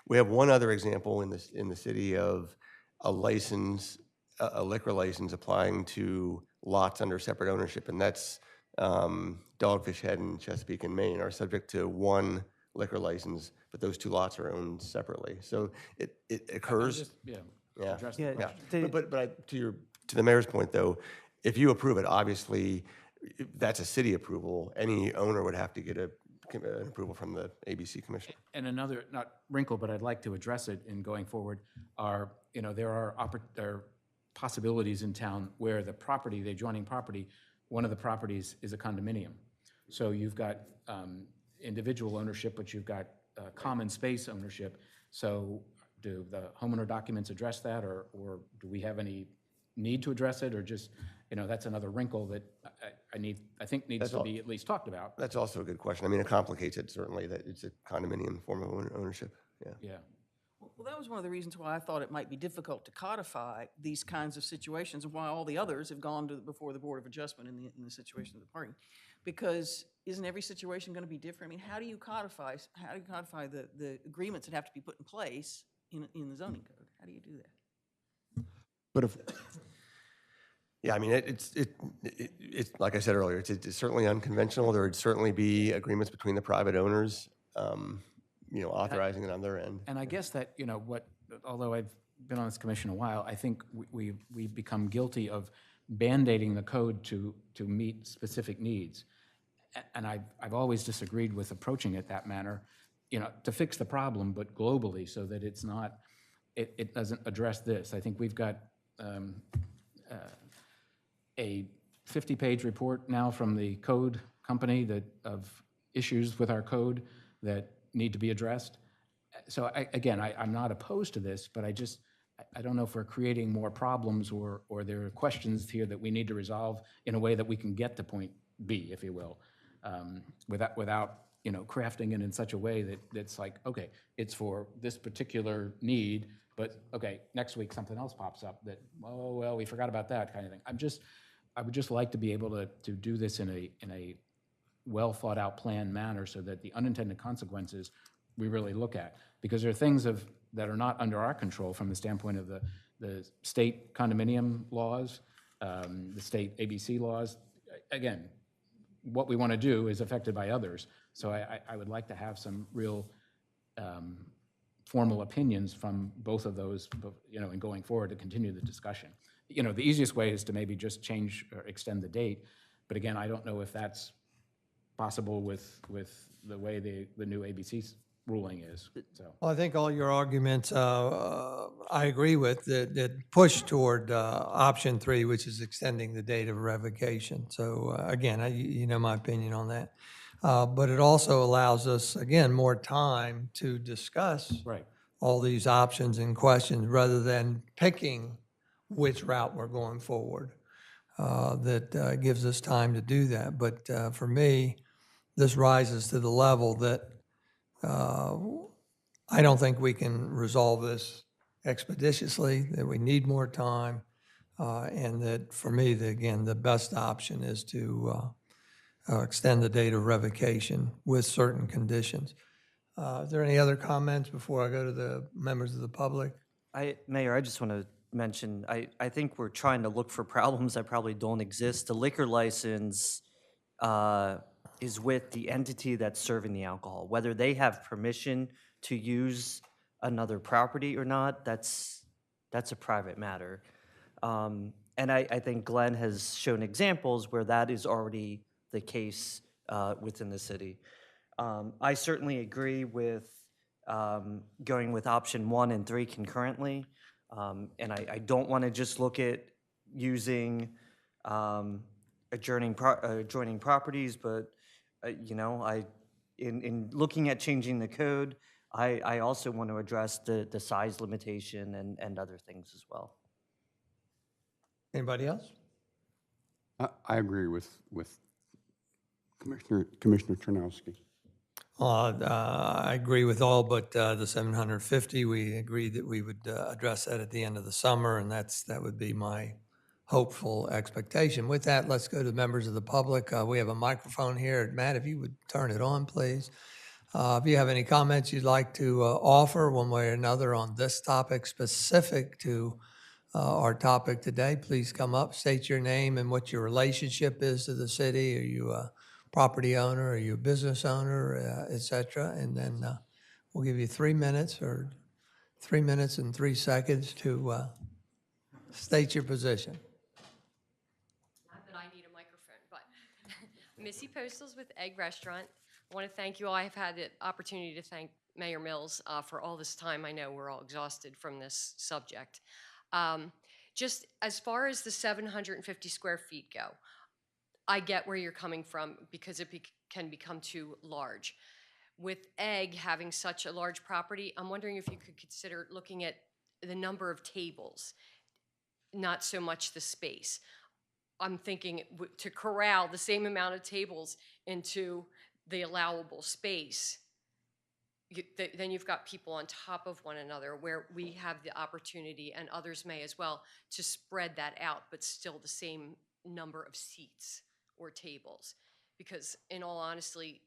We have one other example in the city of a liquor license applying to lots under separate ownership, and that's Dogfish Head and Chesapeake and Maine are subject to one liquor license, but those two lots are owned separately. So it occurs. Address the question. But to the mayor's point, though, if you approve it, obviously that's a city approval. Any owner would have to get an approval from the ABC commissioner. And another, not wrinkle, but I'd like to address it in going forward, are, there are possibilities in town where the adjoining property, one of the properties is a condominium. So you've got individual ownership, but you've got common space ownership. So do the homeowner documents address that, or do we have any need to address it, or just, that's another wrinkle that I think needs That's to all. be at least talked about. That's also a good question. I mean, it complicates it certainly that it's a condominium form of ownership. Yeah. Yeah. Well, that was one of the reasons why I thought it might be difficult to codify these kinds of situations and why all the others have gone to, before the Board of Adjustment in the situation of the parking. Because isn't every situation going to be different? I mean, how do you codify the agreements that have to be put in place in the zoning code? How do you do that? But if, Yeah, I mean, it's like I said earlier, it's certainly unconventional. There would certainly be agreements between the private owners, authorizing it on their end. And I guess that, although I've been on this commission a while, I think we've become guilty of band-aiding the code to meet specific needs. And I've always disagreed with approaching it that manner, to fix the problem, but globally, so that it's not, it doesn't address this. I think we've got a 50-page report now from the code company of issues with our code that need to be addressed. So I'm not opposed to this, but I don't know if we're creating more problems or there are questions here that we need to resolve in a way that we can get to point B, if you will, without crafting it in such a way that it's like, okay, it's for this particular need, but okay, next week something else pops up that, oh, well, we forgot about that kind of thing. I would just like to be able to do this in a well thought out planned manner so that the unintended consequences we really look at. Because there are things that are not under our control from the standpoint of the state condominium laws, the state ABC laws. Again, what we want to do is affected by others. So I would like to have some real formal opinions from both of those, and going forward to continue the discussion. The easiest way is to maybe just change or extend the date. But again, I don't know if that's possible with the way the new ABC ruling is, so. Well, I think all your arguments, I agree with, that push toward option 3, which is extending the date of revocation. So again, you know my opinion on that. But it also allows us, again, more time to discuss Right. all these options and questions rather than picking which route we're going forward. That gives us time to do that. But for me, this rises to the level that I don't think we can resolve this expeditiously, that we need more time, and that for me, again, the best option is to extend the date of revocation with certain conditions. Is there any other comments before I go to the members of the public? Mayor, I just want to mention, I think we're trying to look for problems that probably don't exist. The liquor license is with the entity that's serving the alcohol. Whether they have permission to use another property or not, that's a private matter. And I think Glenn has shown examples where that is already the case within the city. I certainly agree with going with option 1 and 3 concurrently. And I don't want to just look at using adjoining properties, but in looking at changing the code, I also want to address the size limitation and other things as well. Anybody else? I agree with Commissioner Ternowski. I agree with all but the 750. We agreed that we would address that at the end of the summer, and that would be my hopeful expectation. With that, let's go to members of the public. We have a microphone here. Matt, if you would turn it on, please. If you have any comments you'd like to offer one way or another on this topic specific to our topic today, please come up, state your name and what your relationship is to the city. Are you a property owner? Are you a business owner, et cetera? And then we'll give you 3 minutes or 3 minutes and 3 seconds to state your position. Not that I need a microphone, but Missy Postals with Egg Restaurant. I want to thank you all. I've had the opportunity to thank Mayor Mills for all this time. I know we're all exhausted from this subject. Just as far as the 750 square feet go, I get where you're coming from because it can become too large. With Egg having such a large property, I'm wondering if you could consider looking at the number of tables, not so much the space. I'm thinking to corral the same amount of tables into the allowable space, then you've got people on top of one another where we have the opportunity, and others may as well, to spread that out, but still the same number of seats or tables. Because in all honesty,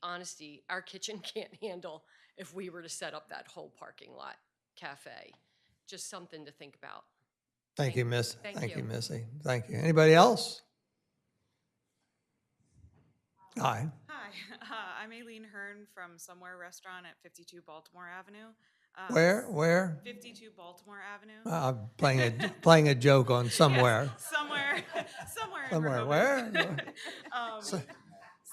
our kitchen can't handle if we were to set up that whole parking lot cafe. Just something to think about. Thank you, Miss. Thank Thank you, you. Missy. Thank you. Anybody else? Hi. Hi, I'm Aileen Hearn from Somewhere Restaurant at 52 Baltimore Avenue. Where? 52 Baltimore Avenue. I'm playing a joke on somewhere. Yes, somewhere in Somewhere. Rehoboth. Where?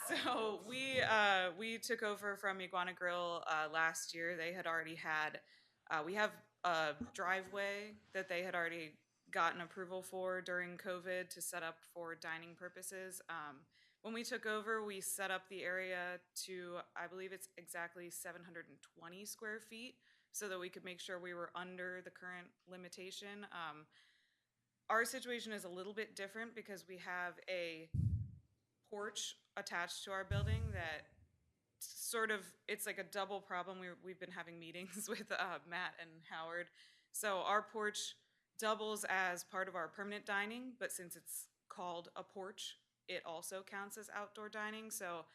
So we took over from Iguana Grill last year. They had already had, we have a driveway that they had already gotten approval for during COVID to set up for dining purposes. When we took over, we set up the area to, I believe it's exactly 720 square feet, so that we could make sure we were under the current limitation. Our situation is a little bit different because we have a porch attached to our building that sort of, it's like a double problem. We've been having meetings with Matt and Howard. So our porch doubles as part of our permanent dining, but since it's called a porch, it also counts as outdoor dining. So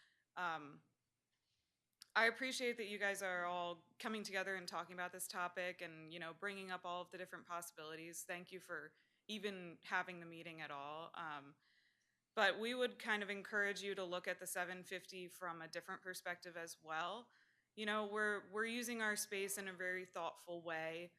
I appreciate that you guys are all coming together and talking about this topic and, you know, bringing up all of the different possibilities. Thank you for even having the meeting at all. But we would kind of encourage you to look at the 750 from a different perspective as well. You know, we're using our space in a very thoughtful way,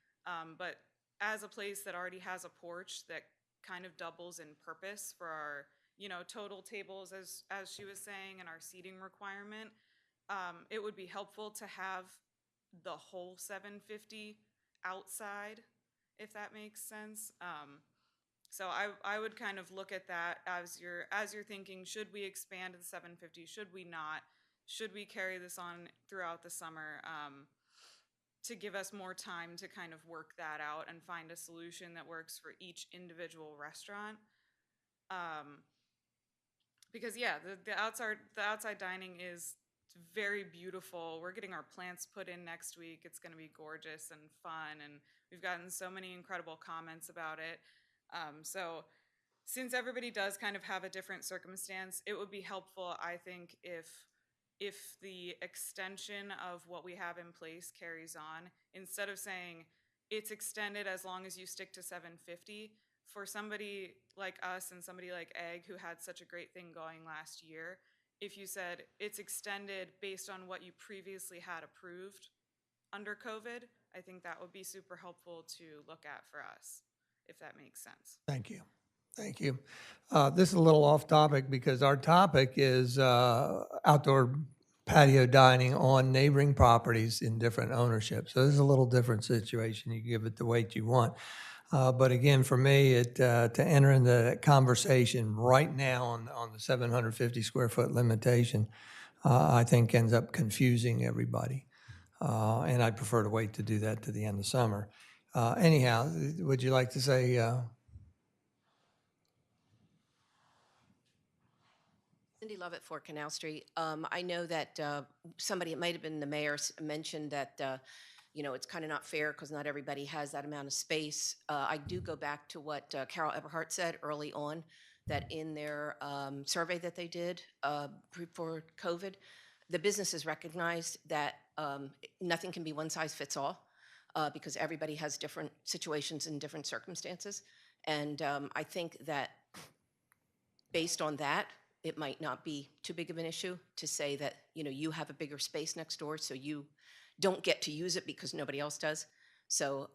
but as a place that already has a porch that kind of doubles in purpose for our, you know, total tables, as she was saying, and our seating requirement, it would be helpful to have the whole 750 outside, if that makes sense. So I would kind of look at that as you're thinking, should we expand the 750? Should we not? Should we carry this on throughout the summer to give us more time to kind of work that out and find a solution that works for each individual restaurant? Because yeah, the outside dining is very beautiful. We're getting our plants put in next week. It's going to be gorgeous and fun, and we've gotten so many incredible comments about it. So since everybody does kind of have a different circumstance, it would be helpful, I think, if the extension of what we have in place carries on, instead of saying it's extended as long as you stick to 750, for somebody like us and somebody like Egg who had such a great thing going last year, if you said it's extended based on what you previously had approved under COVID, I think that would be super helpful to look at for us, if that makes sense. Thank you. Thank you. This is a little off topic because our topic is outdoor patio dining on neighboring properties in different ownership. So this is a little different situation. You give it the weight you want. But again, for me, to enter into that conversation right now on the 750 square foot limitation, I think ends up confusing everybody. And I'd prefer to wait to do that to the end of summer. Anyhow, would you like to say? Cindy Lovett for Canal Street. I know that somebody, it might have been the mayor, mentioned that, you know, it's kind of not fair because not everybody has that amount of space. I do go back to what Carol Eberhardt said early on, that in their survey that they did before COVID, the businesses recognized that nothing can be one size fits all because everybody has different situations and different circumstances. And I think that based on that, it might not be too big of an issue to say that, you know, you have a bigger space next door, so you don't get to use it because nobody else does. So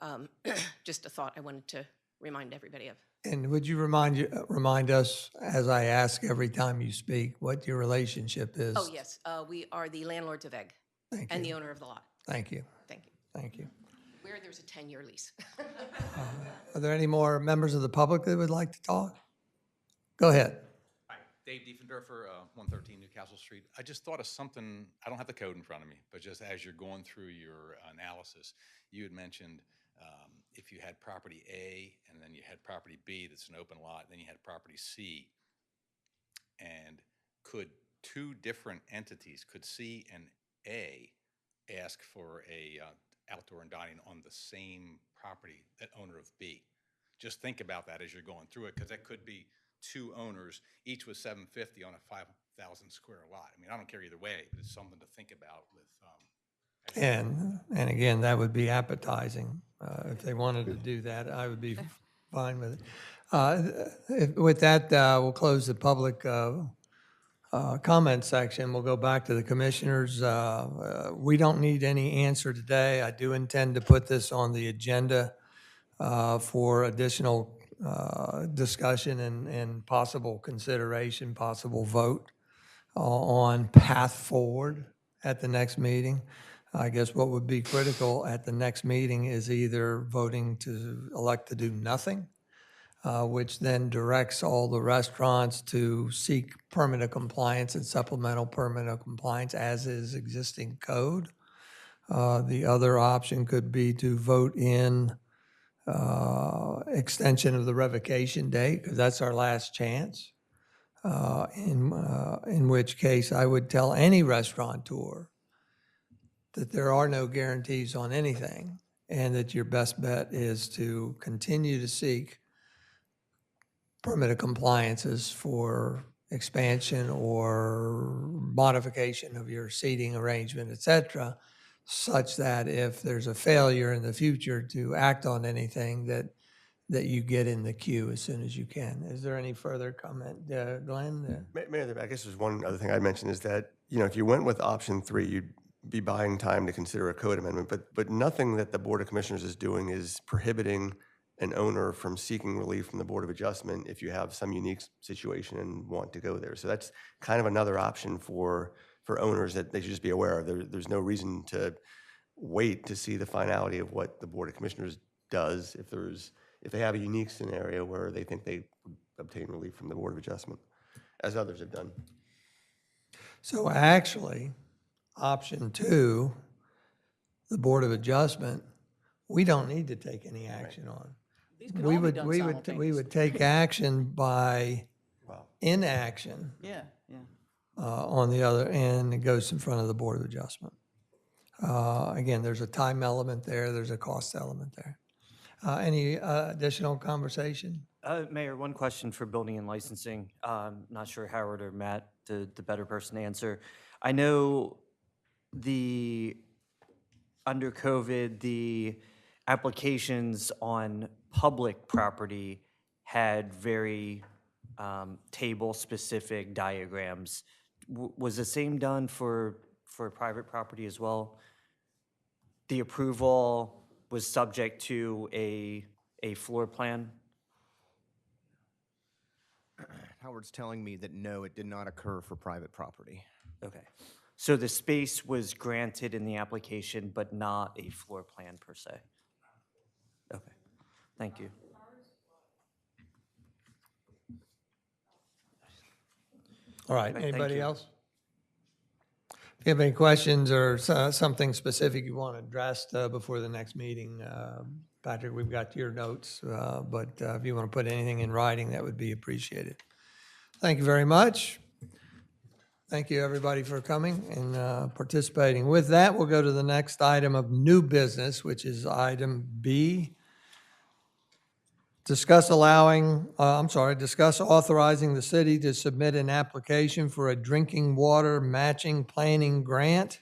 just a thought I wanted to remind everybody of. And would you remind us, as I ask every time you speak, what your relationship is? Oh, yes, we are the landlords of Egg Thank and you. the owner of the lot. Thank you. Thank you. Thank you. Where there's a 10-year lease. Are there any more members of the public that would like to talk? Go ahead. Hi, Dave Diefendorfer, 113 Newcastle Street. I just thought of something, I don't have the code in front of me, but just as you're going through your analysis, you had mentioned if you had property A and then you had property B that's an open lot, then you had property C And could two different entities, could C and A ask for a outdoor and dining on the same property, that owner of B? Just think about that as you're going through it, because that could be two owners, each with 750 on a 5,000 square lot. I mean, I don't care either way, but it's something to think about with. And again, that would be appetizing. If they wanted to do that, I would be fine with it. With that, we'll close the public comment section. We'll go back to the commissioners. We don't need any answer today. I do intend to put this on the agenda for additional discussion and possible consideration, possible vote on path forward at the next meeting. I guess what would be critical at the next meeting is either voting to elect to do nothing, which then directs all the restaurants to seek permit of compliance and supplemental permit of compliance as is existing code. The other option could be to vote in extension of the revocation date, because that's our last chance. In which case I would tell any restaurateur that there are no guarantees on anything, and that your best bet is to continue to seek permit of compliances for expansion or modification of your seating arrangement, et cetera, such that if there's a failure in the future to act on anything, that you get in the queue as soon as you can. Is there any further comment, Glenn? Mayor, I guess there's one other thing I'd mention is that, if you went with option 3, you'd be buying time to consider a code amendment, but nothing that the Board of Commissioners is doing is prohibiting an owner from seeking relief from the Board of Adjustment if you have some unique situation and want to go there. So that's kind of another option for owners that they should just be aware of. There's no reason to wait to see the finality of what the Board of Commissioners does if they have a unique scenario where they think they obtain relief from the Board of Adjustment, as others have done. So actually, option 2, the Board of Adjustment, we don't need to take any action on. These could all be done We simultaneously. would take action by inaction Yeah, yeah. on the other end. It goes in front of the Board of Adjustment. Again, there's a time element there, there's a cost element there. Any additional conversation? Mayor, one question for building and licensing. Not sure Howard or Matt, the better person to answer. I know under COVID, the applications on public property had very table-specific diagrams. Was the same done for private property as well? The approval was subject to a floor plan? Howard's telling me that no, it did not occur for private property. Okay. So the space was granted in the application, but not a floor plan per se? Okay. Thank you. All right, Thank anybody you. else? If you have any questions or something specific you want addressed before the next meeting, Patrick, we've got your notes, but if you want to put anything in writing, that would be appreciated. Thank you very much. Thank you, everybody, for coming and participating. With that, we'll go to the next item of new business, which is item B. Discuss authorizing the city to submit an application for a drinking water matching planning grant,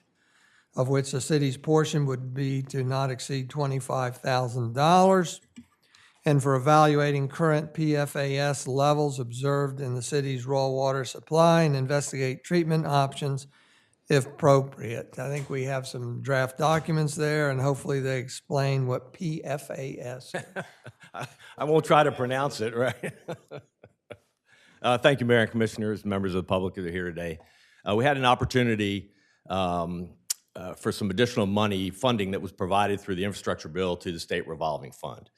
of which the city's portion would be to not exceed $25,000, and for evaluating current PFAS levels observed in the city's raw water supply and investigate treatment options if appropriate. I think we have some draft documents there, and hopefully they explain what PFAS is. I won't try to pronounce it, right? Thank you, Mayor and Commissioners, members of the public that are here today. We had an opportunity for some additional money funding that was provided through the infrastructure bill to the state revolving fund.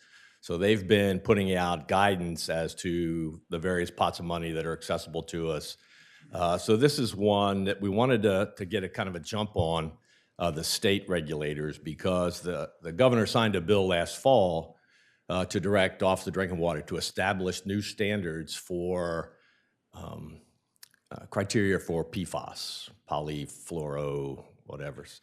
So they've been putting out guidance as to the various pots of money that are accessible to us. So this is one that we wanted to get a kind of a jump on the state regulators, because the governor signed a bill last fall to direct Office of Drinking Water to establish new standards for criteria for PFAS, polyfluoro, whatever's.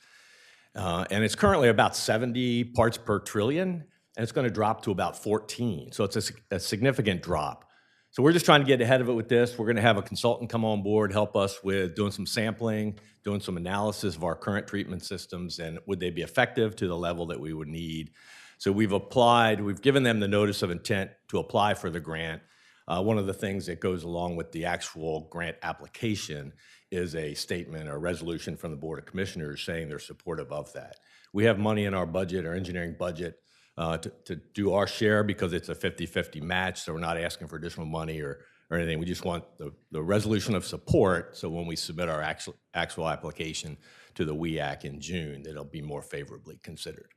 And it's currently about 70 parts per trillion, and it's going to drop to about 14. So it's a significant drop. So we're just trying to get ahead of it with this. We're going to have a consultant come on board, help us with doing some sampling, doing some analysis of our current treatment systems, and would they be effective to the level that we would need. So we've given them the notice of intent to apply for the grant. One of the things that goes along with the actual grant application is a statement or a resolution from the Board of Commissioners saying they're supportive of that. We have money in our budget, our engineering budget, to do our share because it's a 50-50 match, so we're not asking for additional money or anything. We just want the resolution of support, so when we submit our actual application to the WEAC in June, that it'll be more favorably considered.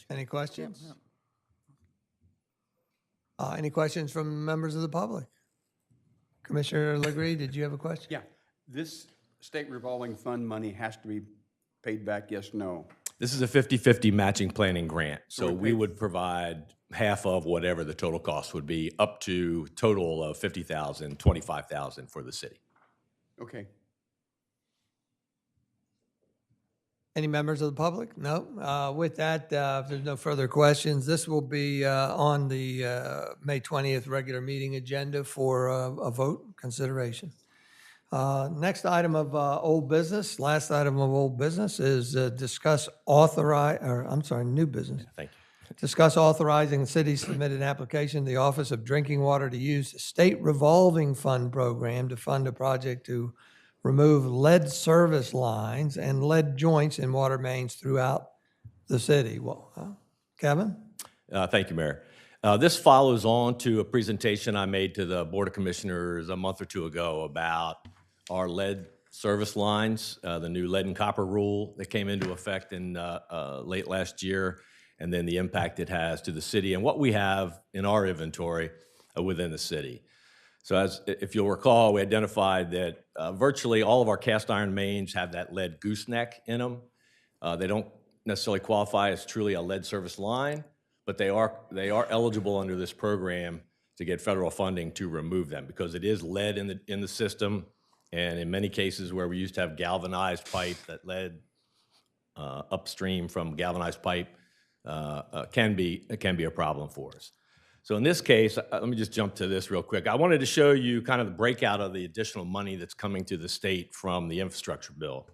Any questions? Any questions from members of the public? Commissioner Legree, did you have a question? Yeah, this state revolving fund money has to be paid back, yes, no? This is a 50-50 matching planning grant, so we we pay- would provide half of whatever the total cost would be, up to total of $50,000, $25,000 for the city. Okay. Any members of the public? No. With that, if there's no further questions, this will be on the May 20th regular meeting agenda for a vote consideration. Next item of old business, last item of old business is new business. Thank you. Discuss authorizing the city's submitted application to the Office of Drinking Water to use the state revolving fund program to fund a project to remove lead service lines and lead joints in water mains throughout the city. Well, Kevin? Thank you, Mayor. This follows on to a presentation I made to the Board of Commissioners a month or two ago about our lead service lines, the new lead and copper rule that came into effect in late last year, and then the impact it has to the city and what we have in our inventory within the city. So if you'll recall, we identified that virtually all of our cast iron mains have that lead gooseneck in them. They don't necessarily qualify as truly a lead service line, but they are eligible under this program to get federal funding to remove them because it is lead in the system, and in many cases where we used to have galvanized pipe, that lead upstream from galvanized pipe can be a problem for us. So in this case, let me just jump to this real quick. I wanted to show you kind of the breakout of the additional money that's coming to the state from the infrastructure bill.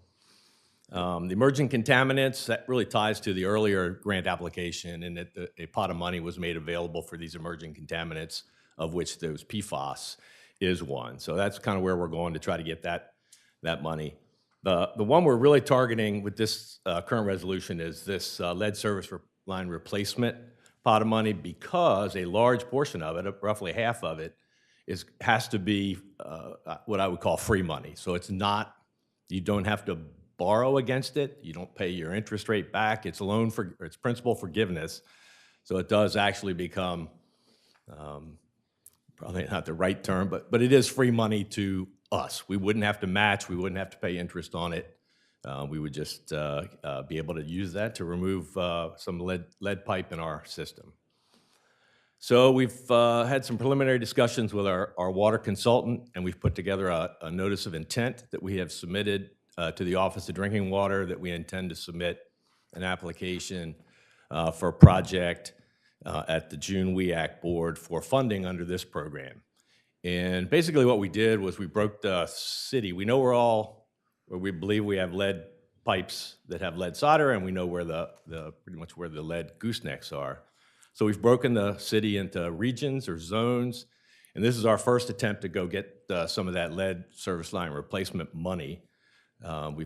The emerging contaminants, that really ties to the earlier grant application, and that a pot of money was made available for these emerging contaminants, of which those PFAS is one. So that's kind of where we're going to try to get that money. The one we're really targeting with this current resolution is this lead service line replacement pot of money, because a large portion of it, roughly half of it, has to be what I would call free money. So it's not, you don't have to borrow against it. You don't pay your interest rate back. It's it's principal forgiveness. So it does actually become, probably not the right term, but it is free money to us. We wouldn't have to match. We wouldn't have to pay interest on it. We would just be able to use that to remove some lead pipe in our system. So we've had some preliminary discussions with our water consultant, and we've put together a notice of intent that we have submitted to the Office of Drinking Water, that we intend to submit an application for a project at the June WEAC board for funding under this program. And basically what we did was we broke the city. We know where we believe we have lead pipes that have lead solder, and we know where pretty much where the lead goosenecks are. So we've broken the city into regions or zones, and this is our first attempt to go get some of that lead service line replacement money. We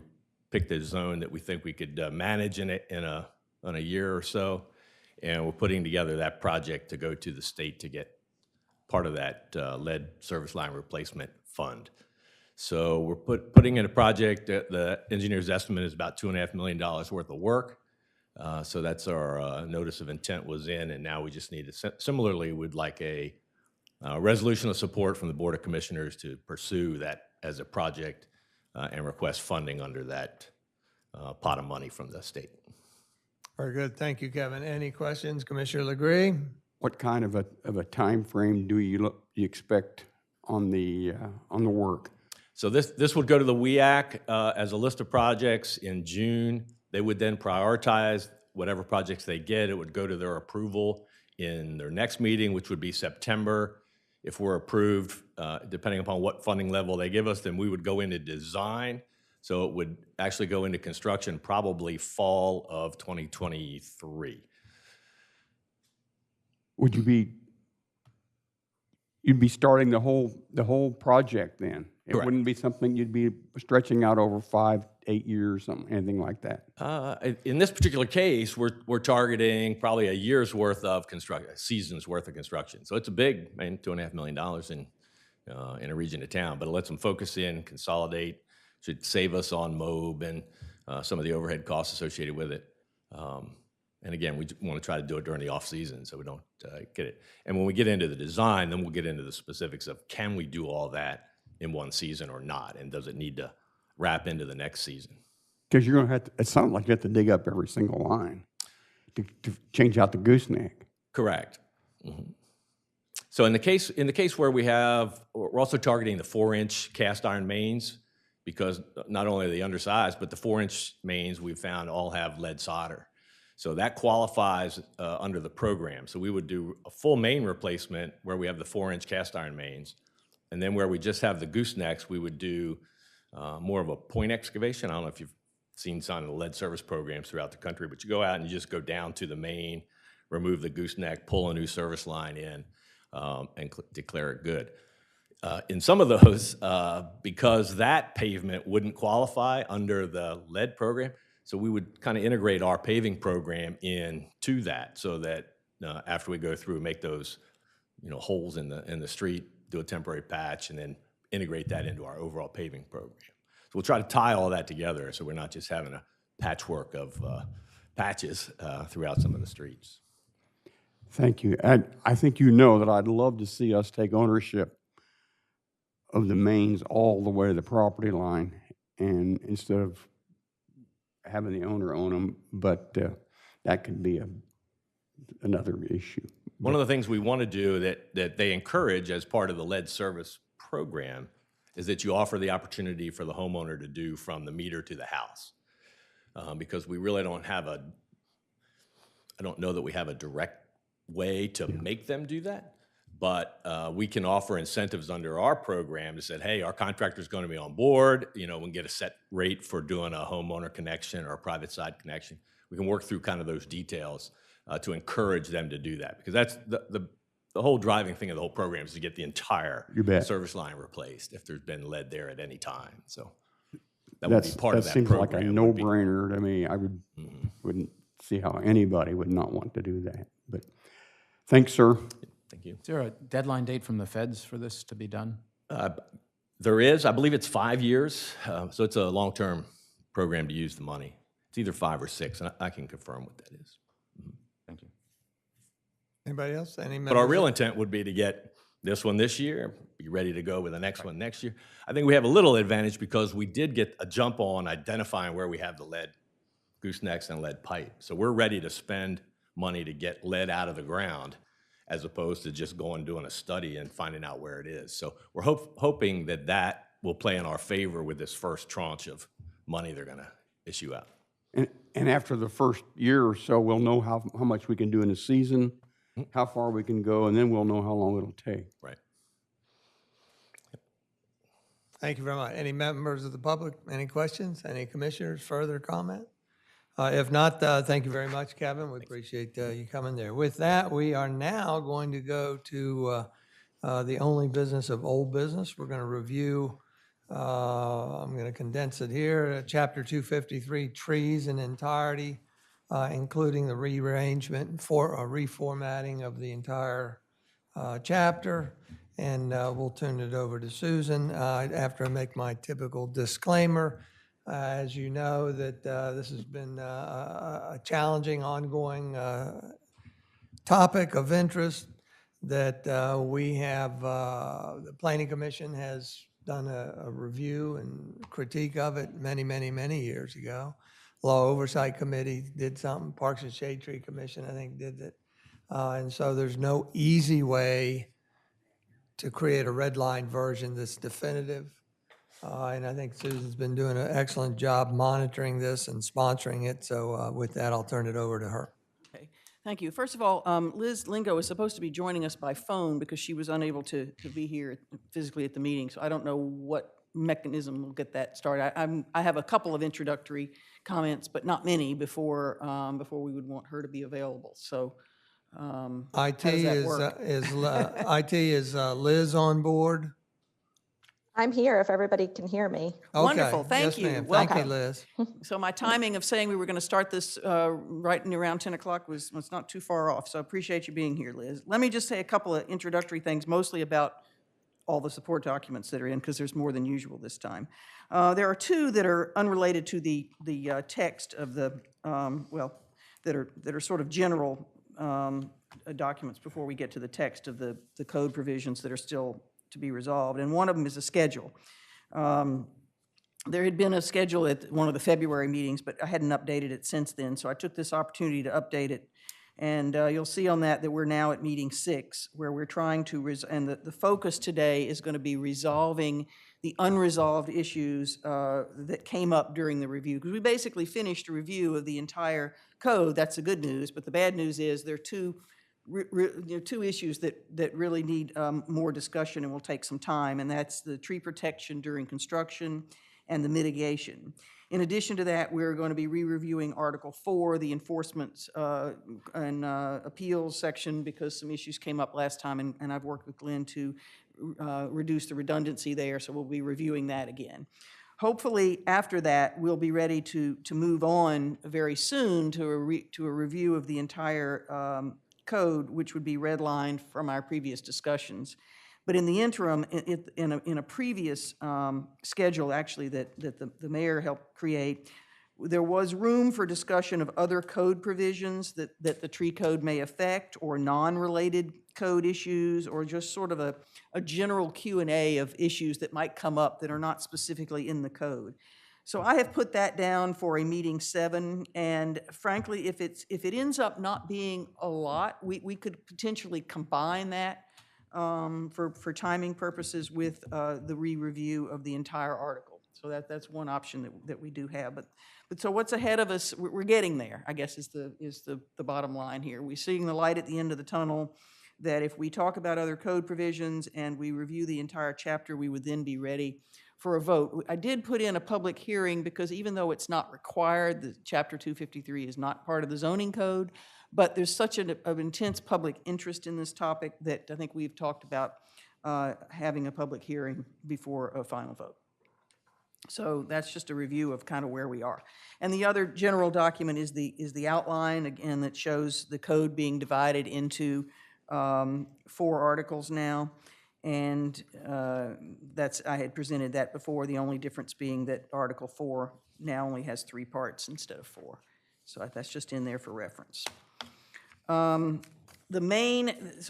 picked a zone that we think we could manage in a year or so, and we're putting together that project to go to the state to get part of that lead service line replacement fund. So we're putting in a project that the engineer's estimate is about $2.5 million worth of work. So that's our notice of intent was in, and now we just need to, similarly, we'd like a resolution of support from the Board of Commissioners to pursue that as a project and request funding under that pot of money from the state. Very good. Thank you, Kevin. Any questions? Commissioner Legree? What kind of a time frame do you expect on the work? So this would go to the WEAC as a list of projects in June. They would then prioritize whatever projects they get. It would go to their approval in their next meeting, which would be September. If we're approved, depending upon what funding level they give us, then we would go into design. So it would actually go into construction probably fall of 2023. Would you'd be starting the whole project then? It Correct. wouldn't be something you'd be stretching out over 5, 8 years, anything like that? In this particular case, we're targeting probably a year's worth of construction, a season's worth of construction. So it's a big, $2.5 million in a region of town, but it lets them focus in, consolidate, should save us on MOB and some of the overhead costs associated with it. And again, we want to try to do it during the off season so we don't get it. And when we get into the design, then we'll get into the specifics of can we do all that in one season or not, and does it need to wrap into the next season? Because you're going to have to, it sounds like you have to dig up every single line to change out the gooseneck. Correct. Mm-hmm. So in the case where we're also targeting the 4-inch cast iron mains, because not only are they undersized, but the 4-inch mains we've found all have lead solder. So that qualifies under the program. So we would do a full main replacement where we have the 4-inch cast iron mains. And then where we just have the goosenecks, we would do more of a point excavation. I don't know if you've seen some of the lead service programs throughout the country, but you go out and you just go down to the main, remove the gooseneck, pull a new service line in, and declare it good. In some of those, because that pavement wouldn't qualify under the lead program, so we would kind of integrate our paving program into that, so that after we go through, make those holes in the street, do a temporary patch, and then integrate that into our overall paving program. So we'll try to tie all that together, so we're not just having a patchwork of patches throughout some of the streets. Thank you. I think you know that I'd love to see us take ownership of the mains all the way to the property line, and instead of having the owner own them, but that could be another issue. One of the things we want to do that they encourage as part of the lead service program is that you offer the opportunity for the homeowner to do from the meter to the house. Because we really don't have I don't know that we have a direct way to make them do that, but we can offer incentives under our program to say, hey, our contractor's going to be on board, we can get a set rate for doing a homeowner connection or a private side connection. We can work through kind of those details to encourage them to do that, because that's the whole driving thing of the whole program is to get the entire service line replaced if there's been lead there at any time. So that would be part of that seems program. like a no-brainer to me. I wouldn't see how anybody would not want to do that. But thanks, sir. Thank you. Is there a deadline date from the feds for this to be done? There is. I believe it's 5 years. So it's a long-term program to use the money. It's either 5 or 6, and I can confirm what that is. Thank you. Anybody else? Any But our members real of- intent would be to get this one this year, be ready to go with the next one next year. I think we have a little advantage because we did get a jump on identifying where we have the lead goosenecks and lead pipe. So we're ready to spend money to get lead out of the ground as opposed to just going doing a study and finding out where it is. So we're hoping that will play in our favor with this first tranche of money they're going to issue out. And after the first year or so, we'll know how much we can do in a season, how far we can go, and then we'll know how long it'll take. Right. Thank you very much. Any members of the public, any questions? Any commissioners, further comment? If not, thank you very much, Kevin. We appreciate you coming there. With that, we are now going to go to the only business of old business. We're going to review, I'm going to condense it here, Chapter 253, trees in entirety, including the rearrangement for reformatting of the entire chapter. And we'll turn it over to Susan after I make my typical disclaimer. As you know, that this has been a challenging, ongoing topic of interest that we have, the Planning Commission has done a review and critique of it many, many, many years ago. Law Oversight Committee did something, Parks and Shade Tree Commission, I think, did it. And so there's no easy way to create a red line version that's definitive. And I think Susan's been doing an excellent job monitoring this and sponsoring it. So with that, I'll turn it over to her. Okay, thank you. First of all, Liz Lingo is supposed to be joining us by phone because she was unable to be here physically at the meeting, so I don't know what mechanism will get that started. I have a couple of introductory comments, but not many before we would want her to be available, so how IT does that is, work? IT is Liz on board? I'm here if everybody can hear me. Okay. Wonderful, thank Yes, you. ma'am. Thank you, Welcome. Liz. So my timing of saying we were going to start this right in around 10 o'clock was not too far off, so I appreciate you being here, Liz. Let me just say a couple of introductory things, mostly about all the support documents that are in, because there's more than usual this time. There are two that are unrelated to the text of the, that are sort of general documents before we get to the text of the code provisions that are still to be resolved, and one of them is a schedule. There had been a schedule at one of the February meetings, but I hadn't updated it since then, so I took this opportunity to update it. And you'll see on that we're now at meeting 6, where we're trying to, and the focus today is going to be resolving the unresolved issues that came up during the review. Because we basically finished a review of the entire code. That's the good news, but the bad news is there are two issues that really need more discussion and will take some time, and that's the tree protection during construction and the mitigation. In addition to that, we're going to be re-reviewing Article 4, the enforcement and appeals section, because some issues came up last time, and I've worked with Glenn to reduce the redundancy there, so we'll be reviewing that again. Hopefully, after that, we'll be ready to move on very soon to a review of the entire code, which would be redlined from our previous discussions. But in the interim, in a previous schedule, actually, that the mayor helped create, there was room for discussion of other code provisions that the tree code may affect, or non-related code issues, or just sort of a general Q&A of issues that might come up that are not specifically in the code. So I have put that down for a meeting 7, and frankly, if it ends up not being a lot, we could potentially combine that for timing purposes with the re-review of the entire article. So that's one option that we do have. But so what's ahead of us? We're getting there, I guess, is the bottom line here. We're seeing the light at the end of the tunnel, that if we talk about other code provisions and we review the entire chapter, we would then be ready for a vote. I did put in a public hearing because even though it's not required, the Chapter 253 is not part of the zoning code, but there's such an intense public interest in this topic that I think we've talked about having a public hearing before a final vote. So that's just a review of kind of where we are. And the other general document is the outline, again, that shows the code being divided into 4 articles now. And I had presented that before, the only difference being that Article 4 now only has 3 parts instead of 4. So that's just in there for reference. So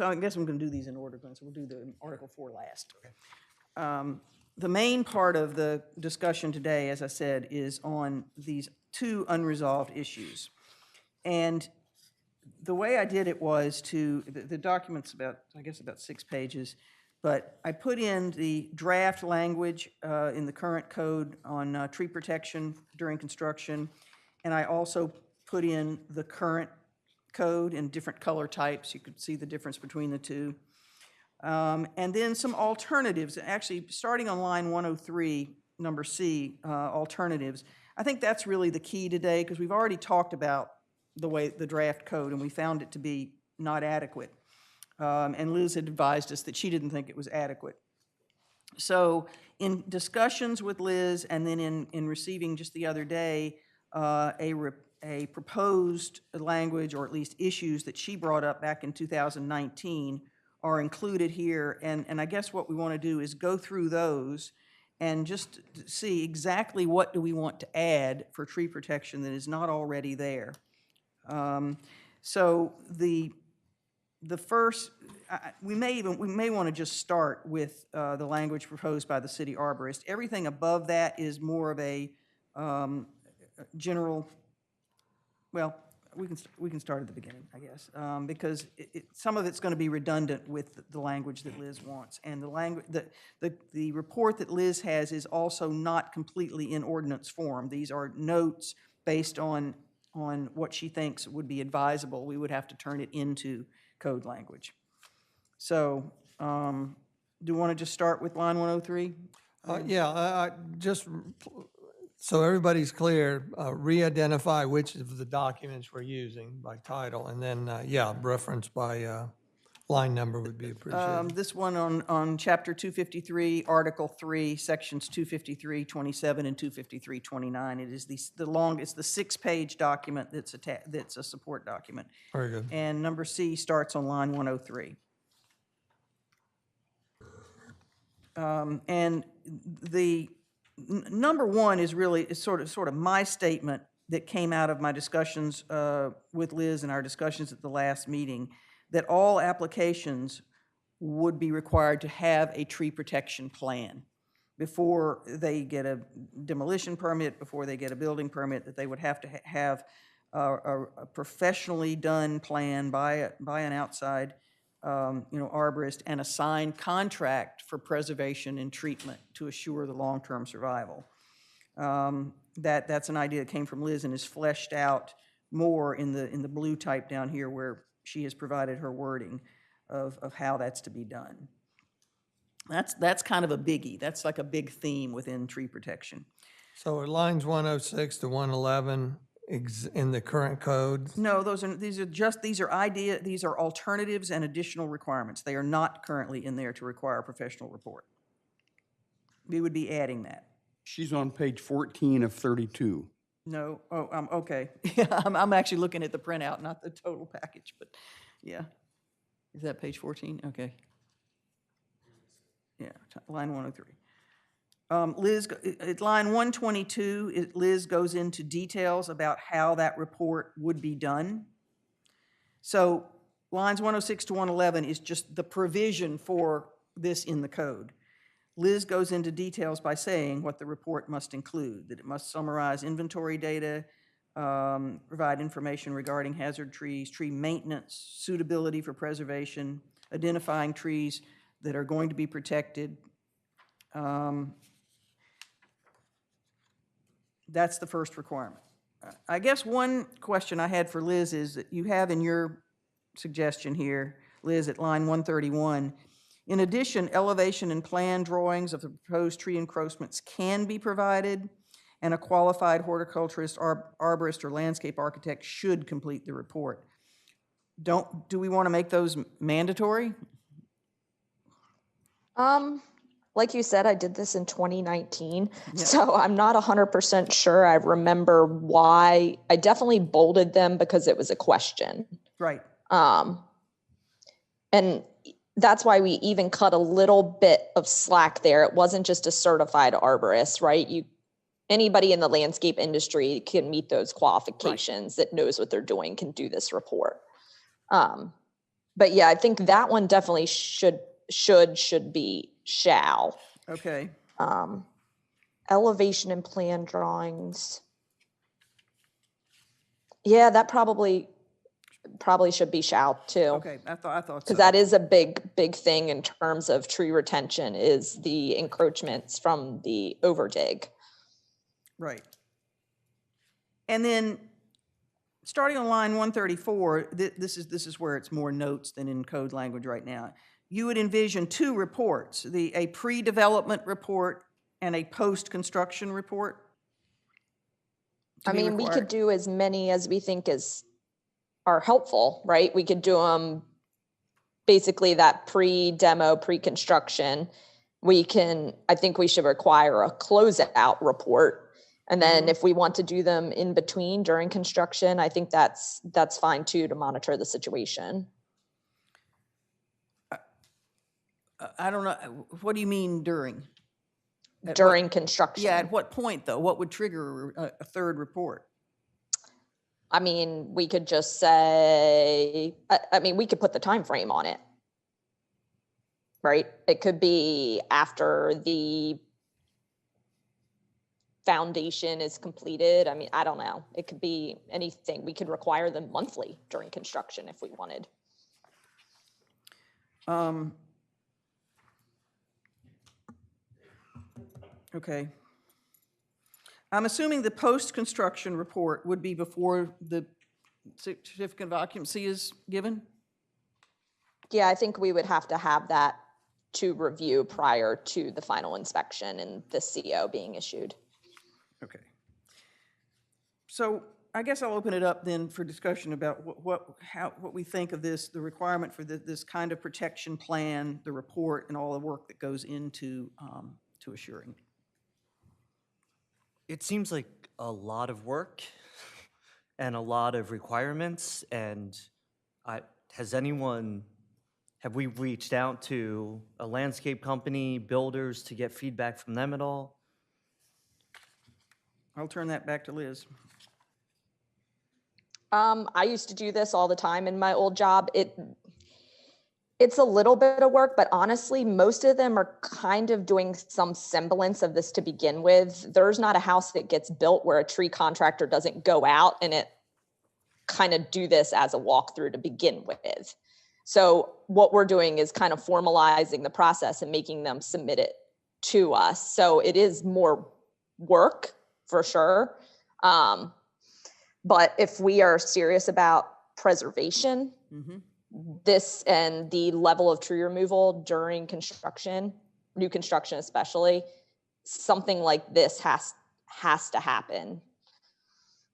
I guess I'm going to do these in order, so we'll do the Article 4 last. The main part of the discussion today, as I said, is on these 2 unresolved issues. And the way I did it was the document's about 6 pages, but I put in the draft language in the current code on tree protection during construction, and I also put in the current code in different color types. You could see the difference between the two. And then some alternatives, actually starting on line 103, number C, alternatives. I think that's really the key today, because we've already talked about the draft code, and we found it to be not adequate. And Liz had advised us that she didn't think it was adequate. So in discussions with Liz, and then in receiving just the other day a proposed language, or at least issues that she brought up back in 2019, are included here. And I guess what we want to do is go through those and just see exactly what do we want to add for tree protection that is not already there. So the first, we may want to just start with the language proposed by the city arborist. Everything above that is more of a general, we can start at the beginning, I guess, because some of it's going to be redundant with the language that Liz wants. And the report that Liz has is also not completely in ordinance form. These are notes based on what she thinks would be advisable. We would have to turn it into code language. So, do you want to just start with line 103? Just so everybody's clear, re-identify which of the documents we're using by title, and then, reference by line number would be appreciated. This one on Chapter 253, Article 3, Sections 253.27 and 253.29. It is it's the 6-page document that's a support document. Very good. And number C starts on line 103. And the number one is really sort of my statement that came out of my discussions with Liz and our discussions at the last meeting, that all applications would be required to have a tree protection plan before they get a demolition permit, before they get a building permit, that they would have to have a professionally done plan by an outside arborist, and a signed contract for preservation and treatment to assure the long-term survival. That's an idea that came from Liz and is fleshed out more in the blue type down here, where she has provided her wording of how that's to be done. That's kind of a biggie. That's like a big theme within tree protection. So are lines 106 to 111 in the current code? No, these are alternatives and additional requirements. They are not currently in there to require a professional report. We would be adding that. She's on page 14 of 32. No, okay. Yeah, I'm actually looking at the printout, not the total package, but yeah. Is that page 14? Okay. Yeah, line 103. Liz, at line 122, Liz goes into details about how that report would be done. So lines 106 to 111 is just the provision for this in the code. Liz goes into details by saying what the report must include, that it must summarize inventory data, provide information regarding hazard trees, tree maintenance, suitability for preservation, identifying trees that are going to be protected. That's the first requirement. I guess one question I had for Liz is that you have in your suggestion here, Liz, at line 131, in addition, elevation and plan drawings of the proposed tree encroachments can be provided, and a qualified horticulturist, arborist, or landscape architect should complete the report. Do we want to make those mandatory? Like you said, I did this in 2019, so I'm not 100% sure I remember why. I definitely bolded them because it was a question. Right. And that's why we even cut a little bit of slack there. It wasn't just a certified arborist, right? Anybody in the landscape industry can meet those qualifications, that knows what they're doing, can do this report. But yeah, I think that one definitely should be shall. Okay. Elevation and plan drawings. Yeah, that probably should be shall too. Okay, I thought so. Because that is a big thing in terms of tree retention, is the encroachments from the overdig. Right. And then starting on line 134, this is where it's more notes than in code language right now. You would envision two reports, a pre-development report and a post-construction report? I mean, we could do as many as we think are helpful, right? We could do them basically that pre-demo, pre-construction. I think we should require a closeout report. And then if we want to do them in between during construction, I think that's fine too, to monitor the situation. I don't know. What do you mean during? During construction. Yeah, at what point though? What would trigger a third report? I mean, we could just say, we could put the time frame on it, right? It could be after the foundation is completed. I mean, I don't know. It could be anything. We could require them monthly during construction if we wanted. Okay. I'm assuming the post-construction report would be before the certificate of occupancy is given? Yeah, I think we would have to have that to review prior to the final inspection and the CO being issued. Okay. So I guess I'll open it up then for discussion about what we think of this, the requirement for this kind of protection plan, the report, and all the work that goes into to assuring. It seems like a lot of work and a lot of requirements, and have we reached out to a landscape company, builders, to get feedback from them at all? I'll turn that back to Liz. I used to do this all the time in my old job. It's a little bit of work, but honestly, most of them are kind of doing some semblance of this to begin with. There's not a house that gets built where a tree contractor doesn't go out and it kind of do this as a walkthrough to begin with. So what we're doing is kind of formalizing the process and making them submit it to us. So it is more work for sure. But if we are serious about preservation, this and the level of tree removal during construction, new construction especially, something like this has to happen.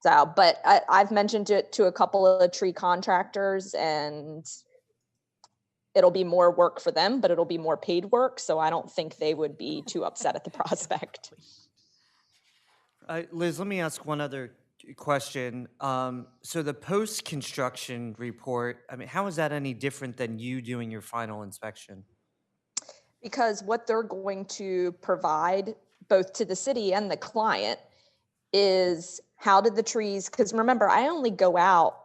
So, but I've mentioned it to a couple of tree contractors, and it'll be more work for them, but it'll be more paid work. So I don't think they would be too upset at the prospect. Liz, let me ask one other question. So the post-construction report, I mean, how is that any different than you doing your final inspection? Because what they're going to provide both to the city and the client is how did the trees, because remember, I go out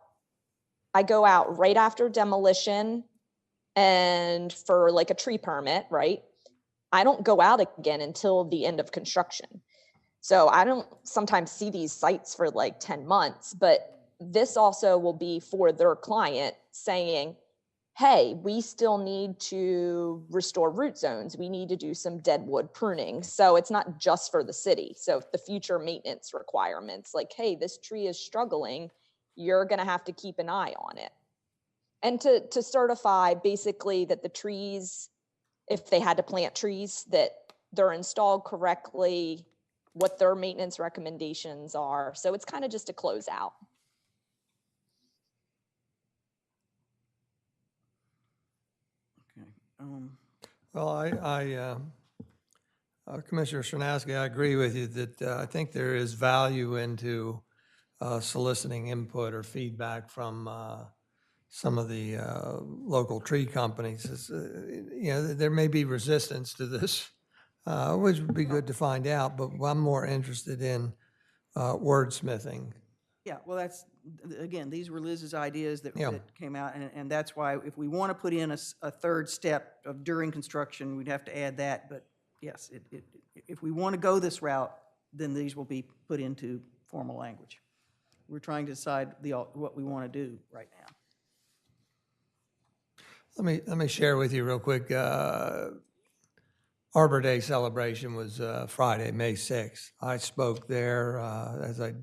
right after demolition and for like a tree permit, right? I don't go out again until the end of construction. So I don't sometimes see these sites for like 10 months, but this also will be for their client saying, hey, we still need to restore root zones. We need to do some deadwood pruning. So it's not just for the city. So the future maintenance requirements, like, hey, this tree is struggling, you're going to have to keep an eye on it. And to certify basically that the trees, if they had to plant trees, that they're installed correctly, what their maintenance recommendations are. So it's kind of just a closeout. Okay. Well, Commissioner Srinaski, I agree with you that I think there is value into soliciting input or feedback from some of the local tree companies. There may be resistance to this, which would be good to find out, but I'm more interested in wordsmithing. Yeah, well, that's, again, these were Liz's ideas that came out, and that's why if we want to put in a third step of during construction, we'd have to add that. But yes, if we want to go this route, then these will be put into formal language. We're trying to decide what we want to do right now. Let me share with you real quick. Arbor Day Celebration was Friday, May 6th. I spoke there, as I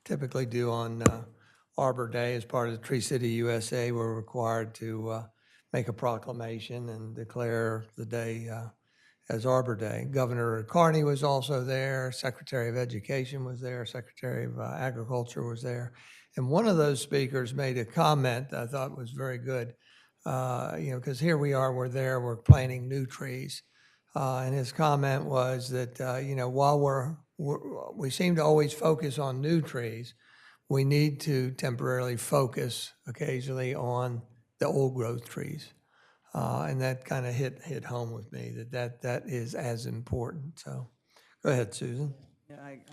typically do on Arbor Day. As part of the Tree City USA, we're required to make a proclamation and declare the day as Arbor Day. Governor Carney was also there, Secretary of Education was there, Secretary of Agriculture was there. And one of those speakers made a comment I thought was very good, because here we are, we're planting new trees. And his comment was that, while we seem to always focus on new trees, we need to temporarily focus occasionally on the old growth trees. And that kind of hit home with me, that is as important. So go ahead, Susan. Yeah, I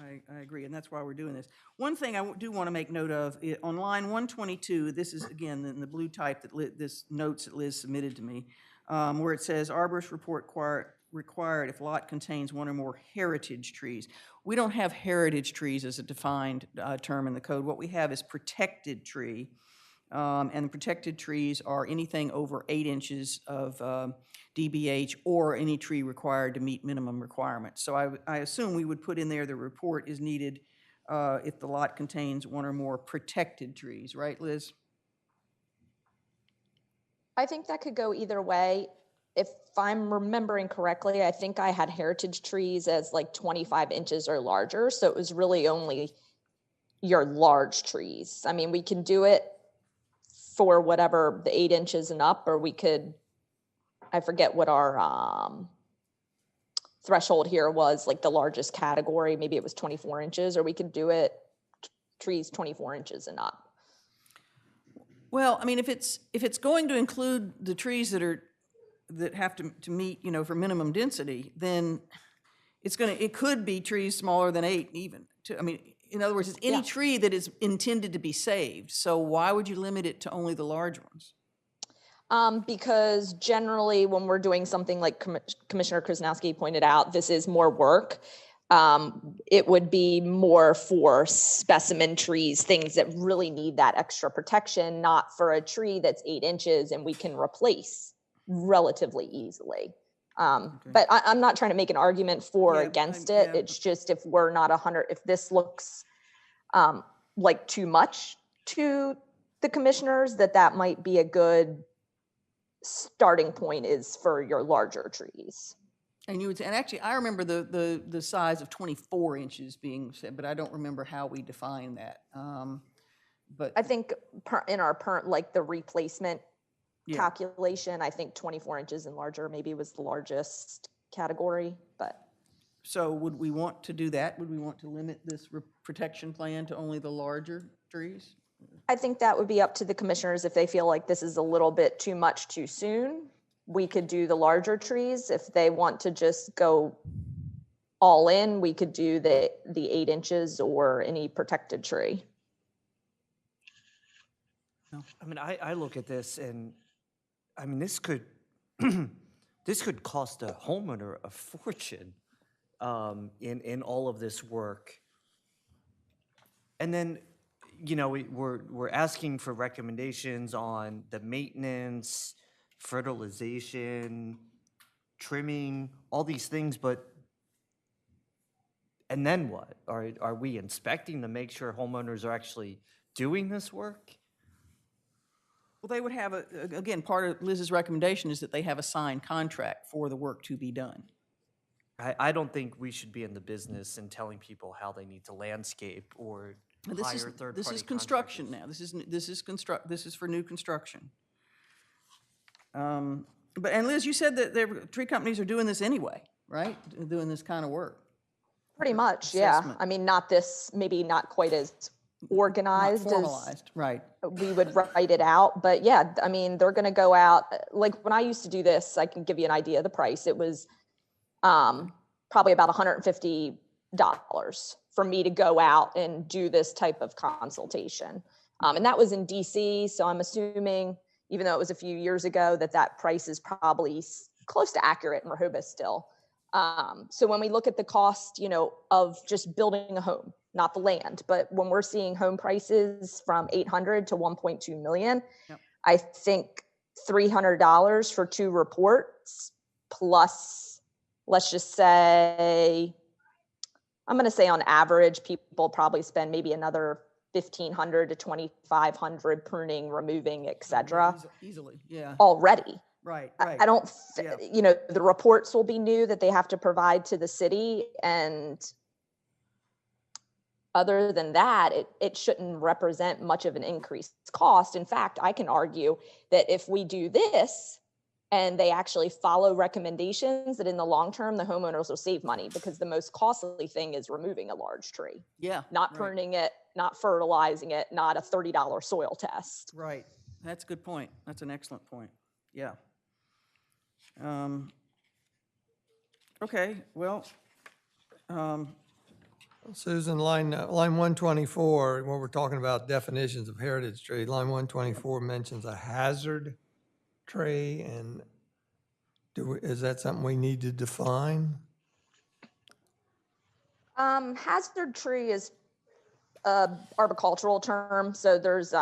agree, and that's why we're doing this. One thing I do want to make note of, on line 122, this is, again, in the blue type, this notes that Liz submitted to me, where it says, Arborist report required if lot contains one or more heritage trees. We don't have heritage trees as a defined term in the code. What we have is protected tree. And protected trees are anything over 8 inches of DBH or any tree required to meet minimum requirements. So I assume we would put in there the report is needed if the lot contains one or more protected trees, right, Liz? I think that could go either way. If I'm remembering correctly, I think I had heritage trees as like 25 inches or larger. So it was really only your large trees. I mean, we can do it for whatever the 8 inches and up, or we could, I forget what our threshold here was, like the largest category, maybe it was 24 inches, or we could do it trees 24 inches and up. Well, I mean, if it's going to include the trees that have to meet, you know, for minimum density, then it could be trees smaller than 8 even. I mean, in other words, it's any tree that is intended to be saved. So why would you limit it to only the large ones? Because generally when we're doing something like Commissioner Krasnowski pointed out, this is more work. It would be more for specimen trees, things that really need that extra protection, not for a tree that's 8 inches and we can replace relatively easily. But I'm not trying to make an argument for or against it. It's just if we're not 100, if this looks like too much to the commissioners, that might be a good starting point is for your larger trees. And you would say, and actually, I remember the size of 24 inches being said, but I don't remember how we define that. But I think in our like the replacement calculation, I think 24 inches and larger maybe was the largest category, but. So would we want to do that? Would we want to limit this protection plan to only the larger trees? I think that would be up to the commissioners if they feel like this is a little bit too much too soon. We could do the larger trees. If they want to just go all in, we could do the 8 inches or any protected tree. I mean, I look at this and, I mean, this could this could cost a homeowner a fortune in all of this work. And then, you know, we're asking for recommendations on the maintenance, fertilization, trimming, all these things, but and then what? Are we inspecting to make sure homeowners are actually doing this work? Well, they would have again, part of Liz's recommendation is that they have a signed contract for the work to be done. I don't think we should be in the business in telling people how they need to landscape or hire third party. This is construction now. This is for new construction. But and Liz, you said that tree companies are doing this anyway, right? Doing this kind of work. Pretty much, yeah. I mean, not this, maybe not quite as organized, not formalized, right? We would write it out, but yeah, I mean, they're going to go out. Like when I used to do this, I can give you an idea of the price. It was probably about $150 for me to go out and do this type of consultation, and that was in DC. So I'm assuming, even though it was a few years ago, that price is probably close to accurate in Rehoboth still. So when we look at the cost, you know, of just building a home, not the land, but when we're seeing home prices from 800 to 1.2 million, I think $300 for 2 reports plus, let's just say, I'm going to say on average, people probably spend maybe another $1,500 to $2,500 pruning, removing, etc. Easily, yeah. Already. Right. I don't, you know, the reports will be new that they have to provide to the city. And other than that, it shouldn't represent much of an increased cost. In fact, I can argue that if we do this and they actually follow recommendations, that in the long term, the homeowners will save money, because the most costly thing is removing a large tree. Yeah. Not pruning it, not fertilizing it, not a $30 soil test. Right. That's a good point. That's an excellent point. Yeah. Okay, well, Susan, line 124, when we're talking about definitions of heritage tree, line 124 mentions a hazard tree, and Is that something we need to define? Hazard tree is a arboricultural term, so there's,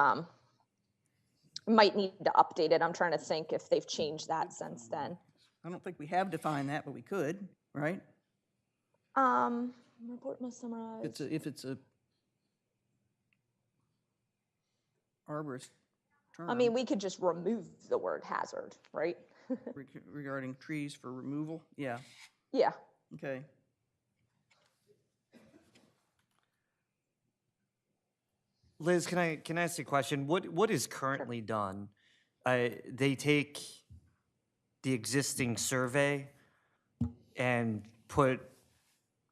might need to update it. I'm trying to think if they've changed that since then. I don't think we have defined that, but we could, right? Report must summarize. If it's a arborist term. I mean, we could just remove the word hazard, right? Regarding trees for removal, yeah, Yeah. okay. Liz, can I ask you a question? What is currently done? They take the existing survey and put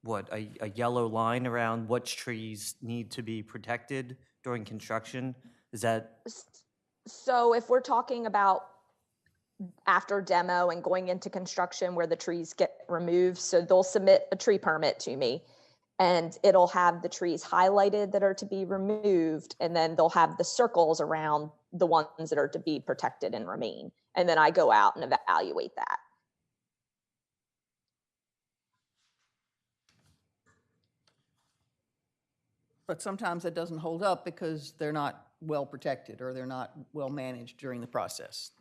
a yellow line around which trees need to be protected during construction? Is that So if we're talking about after demo and going into construction where the trees get removed, so they'll submit a tree permit to me and it'll have the trees highlighted that are to be removed, and then they'll have the circles around the ones that are to be protected and remain. And then I go out and evaluate that. But sometimes that doesn't hold up because they're not well protected or they're not well managed during the process.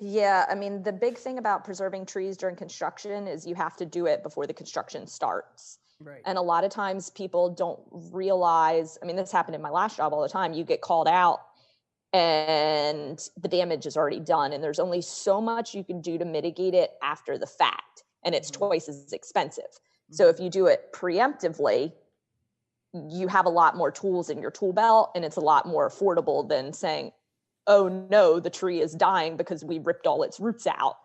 Yeah, I mean, the big thing about preserving trees during construction is you have to do it before the construction starts. Right. And a lot of times people don't realize, I mean, this happened in my last job all the time. You get called out and the damage is already done, and there's only so much you can do to mitigate it after the fact, and it's twice as expensive. So if you do it preemptively, you have a lot more tools in your tool belt, and it's a lot more affordable than saying, oh no, the tree is dying because we ripped all its roots out.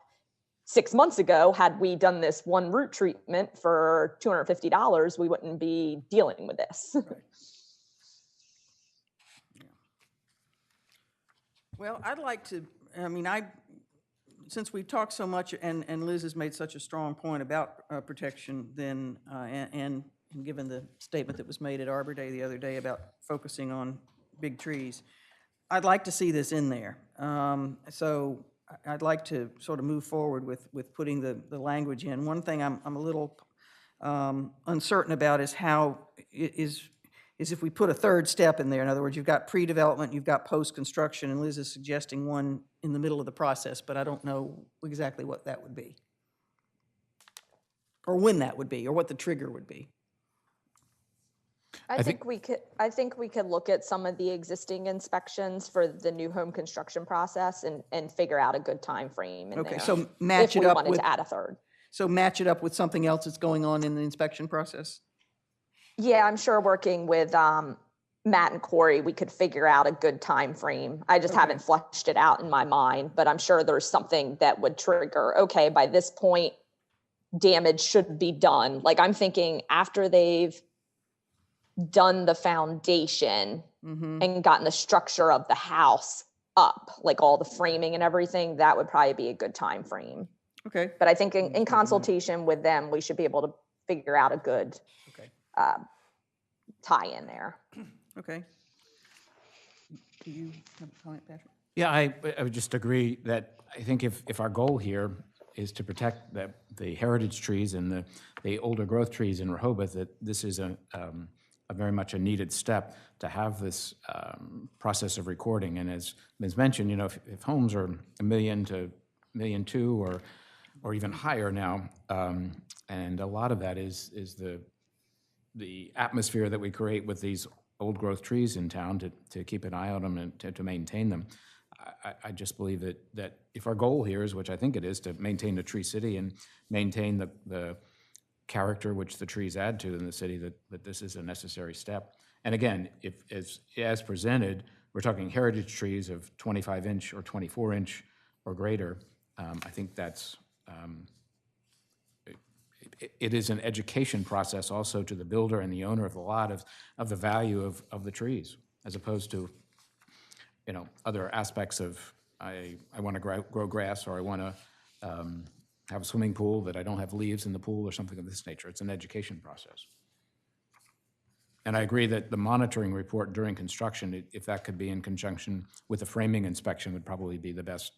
6 months ago, had we done this one root treatment for $250, we wouldn't be dealing with this. Right. Yeah. Well, I'd like to, I mean, since we've talked so much and Liz has made such a strong point about protection, then, and given the statement that was made at Arbor Day the other day about focusing on big trees, I'd like to see this in there. So I'd like to sort of move forward with putting the language in. One thing I'm a little uncertain about is how, is if we put a third step in there. In other words, you've got pre-development, you've got post-construction, and Liz is suggesting one in the middle of the process, but I don't know exactly what that would be. Or when that would be, or what the trigger would be. I think we could look at some of the existing inspections for the new home construction process and figure out a good time frame in Okay, there. so match it if we up wanted with, to add a third. so match it up with something else that's going on in the inspection process? Yeah, I'm sure working with Matt and Corey, we could figure out a good time frame. I just haven't fleshed it out in my mind, but I'm sure there's something that would trigger, okay, by this point, damage should be done. Like I'm thinking after they've done the foundation and gotten the structure of the house up, like all the framing and everything, that would probably be a good time frame. Okay. But I think in consultation with them, we should be able to figure out a good tie in there. Okay. Do you have a comment, Patrick? Yeah, I would just agree that I think if our goal here is to protect the heritage trees and the older growth trees in Rehoboth, that this is a very much a needed step to have this process of recording. And as Ms. mentioned, you know, if homes are $1 million to $1.2 million or even higher now, and a lot of that is the atmosphere that we create with these old growth trees in town to keep an eye on them and to maintain them. I just believe that if our goal here is, which I think it is, to maintain the tree city and maintain the character which the trees add to in the city, that this is a necessary step. And again, if as presented, we're talking heritage trees of 25-inch or 24-inch or greater, I think that's, it is an education process also to the builder and the owner of the lot of the value of the trees, as opposed to, you know, other aspects of, I want to grow grass, or I want to have a swimming pool that I don't have leaves in the pool or something of this nature. It's an education process. And I agree that the monitoring report during construction, if that could be in conjunction with the framing inspection, would probably be the best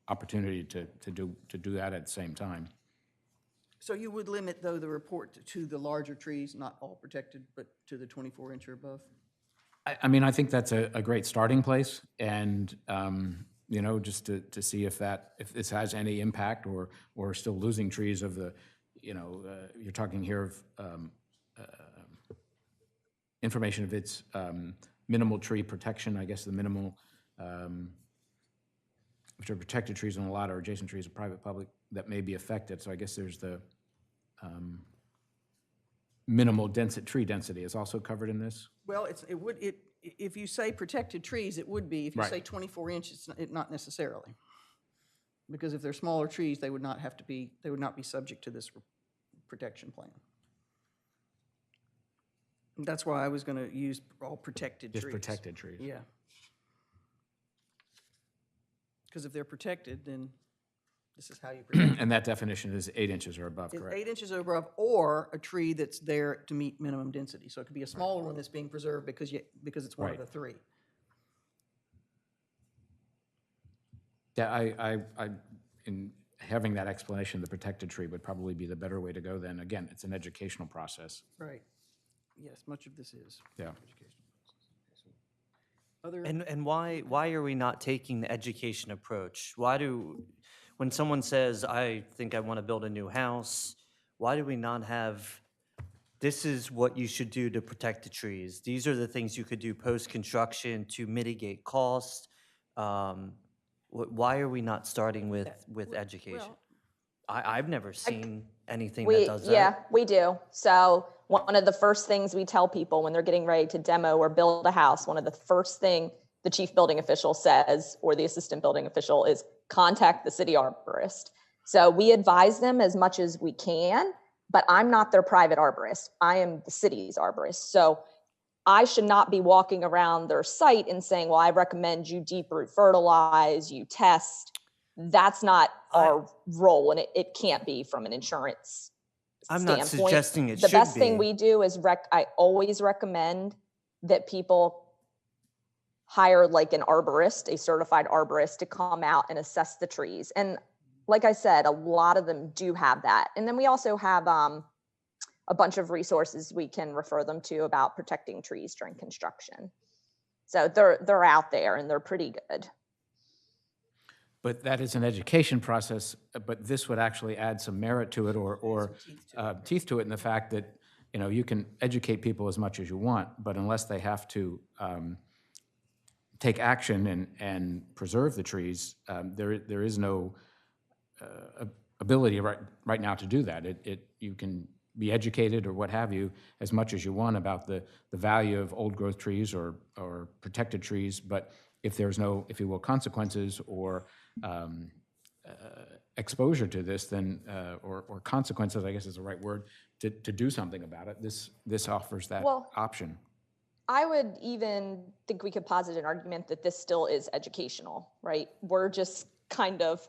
opportunity to do that at the same time. So you would limit, though, the report to the larger trees, not all protected, but to the 24-inch or above? I mean, I think that's a great starting place, and, you know, just to see if this has any impact, or still losing trees of the, you know, you're talking here of information of its minimal tree protection, I guess the minimal, which are protected trees on a lot or adjacent trees of private, public, that may be affected. So I guess there's the minimal tree density is also covered in this. Well, if you say protected trees, it would be. If you Right. say 24 inches, not necessarily. Because if they're smaller trees, they would not be subject to this protection plan. That's why I was going to use all protected trees. Just protected trees. Yeah. Because if they're protected, then this is how you protect them. And that definition is 8 inches or above, It's correct? 8 inches or above, or a tree that's there to meet minimum density. So it could be a smaller one that's being preserved because it's one of Right. the three. Yeah, in having that explanation, the protected tree would probably be the better way to go then. Again, it's an educational process. Right. Yes, much of this is. Yeah. Other, And why are we not taking the education approach? When someone says, I think I want to build a new house, why do we not have, this is what you should do to protect the trees? These are the things you could do post-construction to mitigate costs. Why are we not starting with education? well- I've never seen anything that We, does that. yeah, we do. So one of the first things we tell people when they're getting ready to demo or build a house, one of the first thing the chief building official says, or the assistant building official, is contact the city arborist. So we advise them as much as we can, but I'm not their private arborist. I am the city's arborist. So I should not be walking around their site and saying, well, I recommend you deep root fertilize, you test. That's not our role, and it can't be from an insurance I'm not standpoint. suggesting it The should best thing be. we do is I always recommend that people hire like an arborist, a certified arborist, to come out and assess the trees. And like I said, a lot of them do have that. And then we also have a bunch of resources we can refer them to about protecting trees during construction. So they're out there and they're pretty good. But that is an education process, but this would actually add some merit to it, or teeth to it, in the fact that, you know, you can educate people as much as you want, but unless they have to take action and preserve the trees, there is no ability right now to do that. You can be educated or what have you as much as you want about the value of old growth trees or protected trees, but if there's no, if you will, consequences or exposure to this, then or consequences, I guess is the right word, to do something about it, this offers that option. I would even think we could posit an argument that this still is educational, right? We're just kind of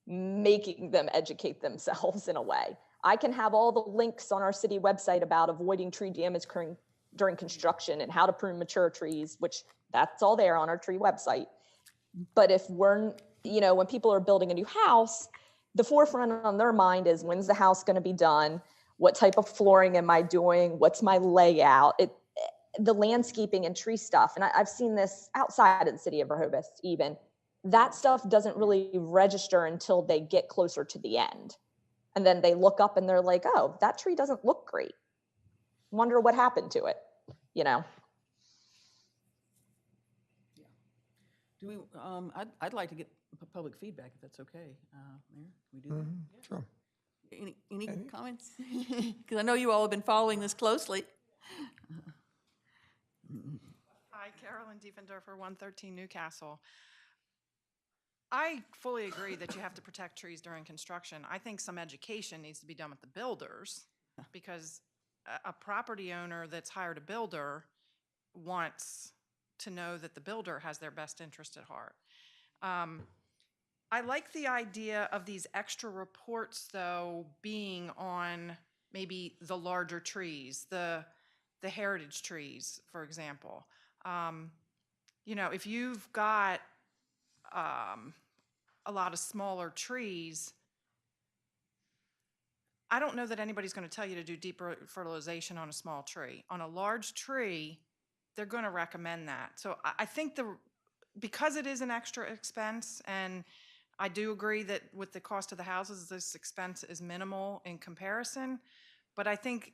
making them educate themselves in a way. I can have all the links on our city website about avoiding tree damage during construction and how to prune mature trees, which that's all there on our tree website. But if we're, you know, when people are building a new house, the forefront on their mind is, when's the house going to be done? What type of flooring am I doing? What's my layout? The landscaping and tree stuff. And I've seen this outside of the city of Rehoboth even. That stuff doesn't really register until they get closer to the end. And then they look up and they're like, oh, that tree doesn't look great. Wonder what happened to it, you know? do we, I'd like to get public feedback if that's okay. Mayor, can we do that? Sure. Any comments? Because I know you all have been following this closely. Hi, Carolyn Diefendorfer, 113 Newcastle. I fully agree that you have to protect trees during construction. I think some education needs to be done with the builders, because a property owner that's hired a builder wants to know that the builder has their best interest at heart. I like the idea of these extra reports, though, being on maybe the larger trees, the heritage trees, for example. You know, if you've got a lot of smaller trees, I don't know that anybody's going to tell you to do deep fertilization on a small tree. On a large tree, they're going to recommend that. So I think because it is an extra expense, and I do agree that with the cost of the houses, this expense is minimal in comparison. But I think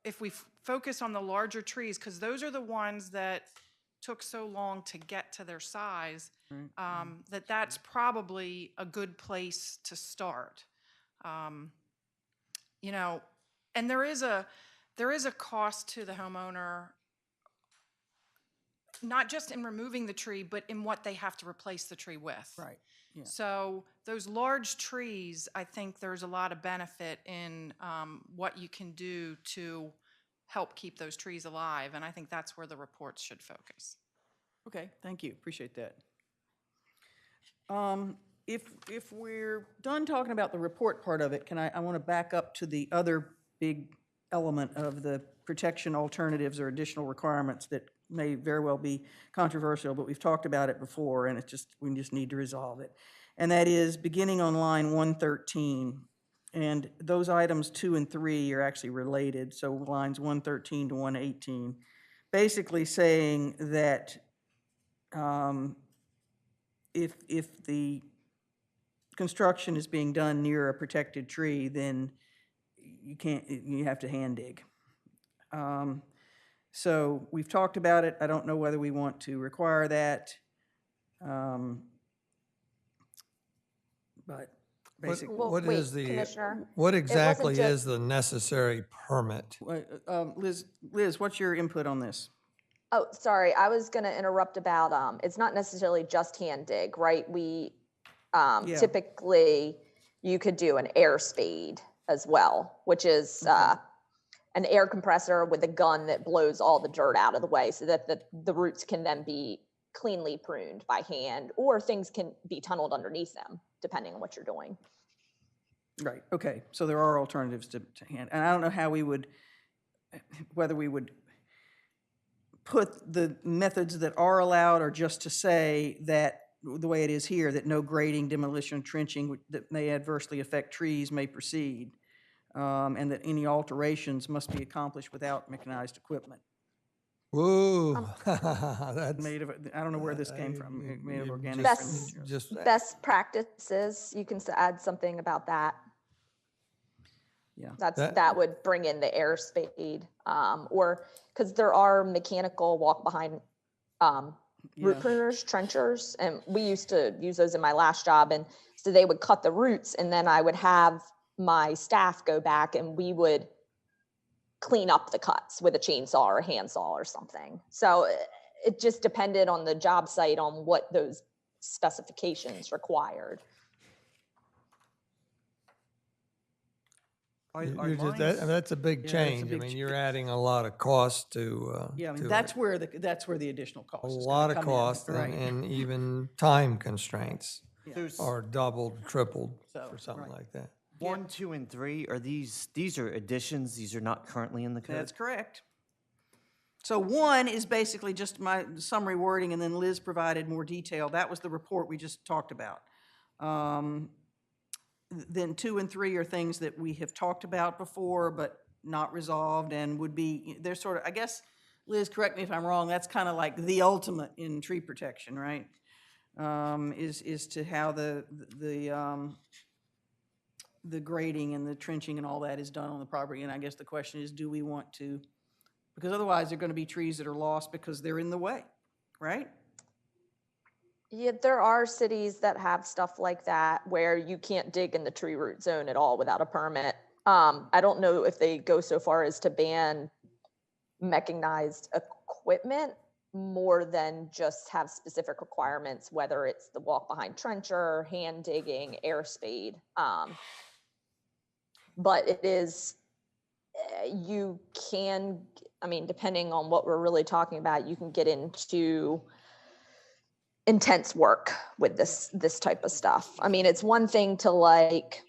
if we focus on the larger trees, because those are the ones that took so long to get to their size, that's probably a good place to start. You know, and there is a cost to the homeowner, not just in removing the tree, but in what they have to replace the tree with. Right, yeah. So those large trees, I think there's a lot of benefit in what you can do to help keep those trees alive, and I think that's where the reports should focus. Okay, thank you, appreciate that. If we're done talking about the report part of it, I want to back up to the other big element of the protection alternatives or additional requirements that may very well be controversial, but we've talked about it before, and we just need to resolve it. And that is beginning on line 113. And those items 2 and 3 are actually related, so lines 113 to 118. Basically saying that if the construction is being done near a protected tree, then you have to hand dig. So we've talked about it. I don't know whether we want to require that. But basically. What wait, is the, Commissioner, what exactly just- is the necessary permit? Liz, what's your input on this? Oh, sorry, I was going to interrupt about, it's not necessarily just hand dig, right? We typically, you could do an air spade as well, which is an air compressor with a gun that blows all the dirt out of the way so that the roots can then be cleanly pruned by hand, or things can be tunneled underneath them, depending on what you're doing. Right, okay, so there are alternatives to hand, and I don't know whether we would put the methods that are allowed, or just to say that the way it is here, that no grading, demolition, trenching that may adversely affect trees may proceed, and that any alterations must be accomplished without mechanized equipment. Whoa, that's. Made of, I don't know where this came from, made of organic. Best practices, you can add something about that. Yeah. That would bring in the air spade, or, because there are mechanical walk behind root pruners, trenchers, and we used to use those in my last job. And so they would cut the roots, and then I would have my staff go back and we would clean up the cuts with a chainsaw or a handsaw or something. So it just depended on the job site on what those specifications required. That's a big change. I mean, you're adding a lot of cost to. Yeah, I mean, to that's it. where the additional cost A is lot gonna of come in, cost right? and even time constraints There's are doubled, tripled So, for something right. like that. 1, 2, and 3. Are these are additions? These are not currently in the code? That's correct. So 1 is basically just my summary wording, and then Liz provided more detail. That was the report we just talked about. Then 2 and 3 are things that we have talked about before, but not resolved, and would be, they're sort of, I guess, Liz, correct me if I'm wrong, that's kind of like the ultimate in tree protection, right? Is to how the grading and the trenching and all that is done on the property. And I guess the question is, do we want to, because otherwise there are going to be trees that are lost because they're in the way, right? Yeah, there are cities that have stuff like that where you can't dig in the tree root zone at all without a permit. I don't know if they go so far as to ban mechanized equipment more than just have specific requirements, whether it's the walk behind trencher, hand digging, air spade. But it is, you can, I mean, depending on what we're really talking about, you can get into intense work with this type of stuff. I mean, it's one thing to like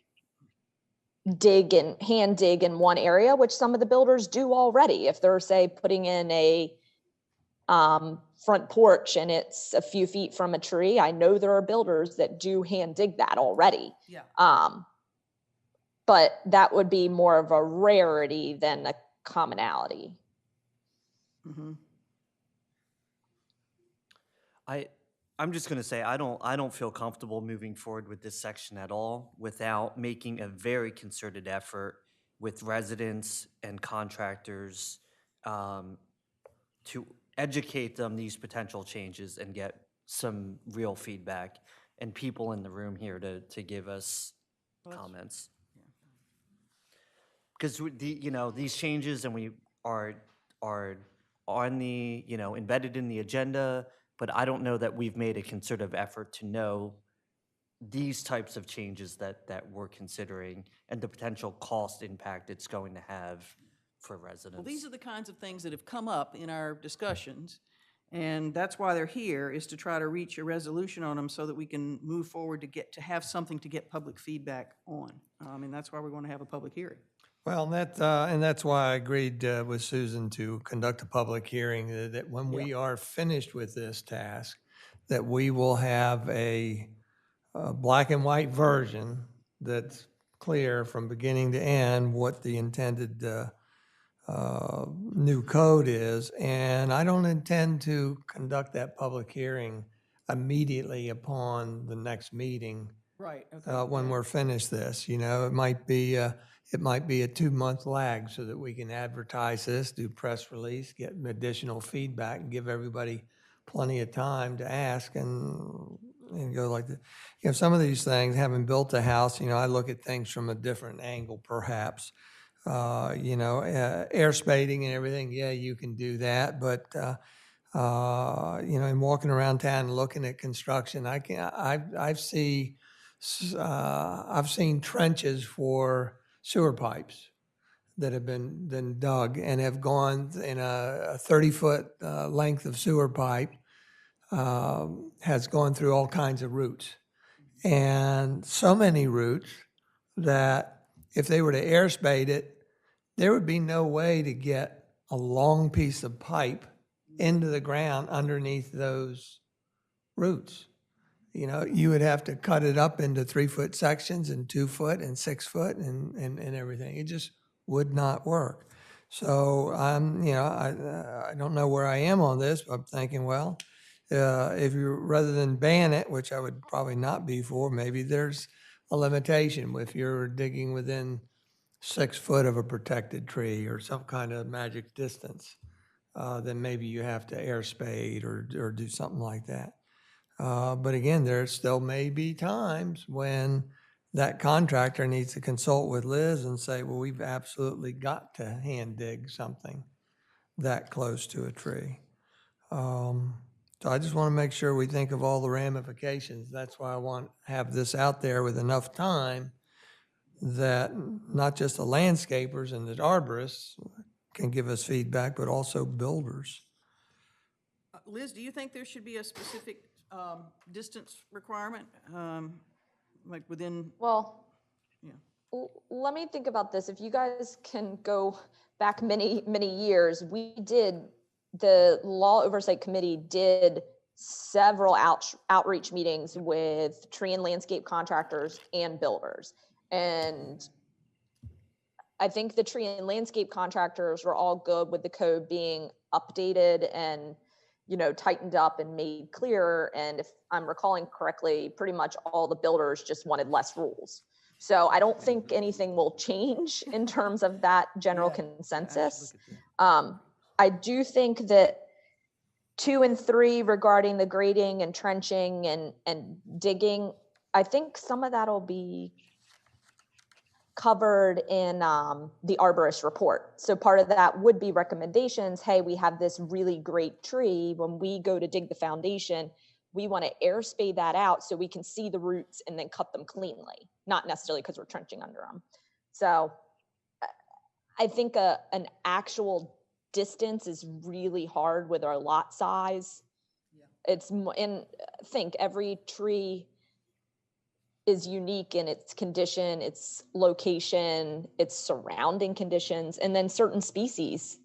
dig and hand dig in one area, which some of the builders do already. If they're, say, putting in a front porch and it's a few feet from a tree, I know there are builders that do hand dig that already. Yeah. But that would be more of a rarity than a commonality. Mm-hmm. I'm just gonna say, I don't feel comfortable moving forward with this section at all without making a very concerted effort with residents and contractors to educate them these potential changes and get some real feedback and people in the room here to give us comments. Because these changes and we are on the, embedded in the agenda, but I don't know that we've made a concerted effort to know these types of changes that we're considering and the potential cost impact it's going to have for residents. Well, these are the kinds of things that have come up in our discussions, and that's why they're here, is to try to reach a resolution on them so that we can move forward to have something to get public feedback on. And that's why we're going to have a public hearing. Well, and that's why I agreed with Susan to conduct a public hearing, that when we are finished with this task, that we will have a black and white version that's clear from beginning to end what the intended new code is. And I don't intend to conduct that public hearing immediately upon the next meeting. Right. Okay. When we're finished this, it might be a 2-month lag so that we can advertise this, do press release, get additional feedback, and give everybody plenty of time to ask and go like that. Some of these things, having built a house, I look at things from a different angle, perhaps. Air spading and everything, yeah, you can do that, but in walking around town and looking at construction, I've seen trenches for sewer pipes that have been dug and have gone in a 30-foot length of sewer pipe, has gone through all kinds of roots. And so many roots that if they were to air spade it, there would be no way to get a long piece of pipe into the ground underneath those roots. You would have to cut it up into 3-foot sections and 2-foot and 6-foot and everything. It just would not work. So I don't know where I am on this, but I'm thinking, well, if you, rather than ban it, which I would probably not be for, maybe there's a limitation. If you're digging within 6 foot of a protected tree or some kind of magic distance, then maybe you have to air spade or do something like that. But again, there still may be times when that contractor needs to consult with Liz and say, well, we've absolutely got to hand dig something that close to a tree. So I just want to make sure we think of all the ramifications. That's why I want to have this out there with enough time that not just the landscapers and the arborists can give us feedback, but also builders. Liz, do you think there should be a specific distance requirement, like within? Well, yeah. Let me think about this. If you guys can go back many, many years, the Law Oversight Committee did several outreach meetings with tree and landscape contractors and builders. And I think the tree and landscape contractors were all good with the code being updated and, tightened up and made clearer. And if I'm recalling correctly, pretty much all the builders just wanted less rules. So I don't think anything will change in terms of that general consensus. I do think that 2 and 3 regarding the grading and trenching and digging, I think some of that'll be covered in the arborist report. So part of that would be recommendations. Hey, we have this really great tree. When we go to dig the foundation, we want to air spade that out so we can see the roots and then cut them cleanly, not necessarily because we're trenching under them. So I think an actual distance is really hard with our lot size. And think every tree is unique in its condition, its location, its surrounding conditions, and then certain species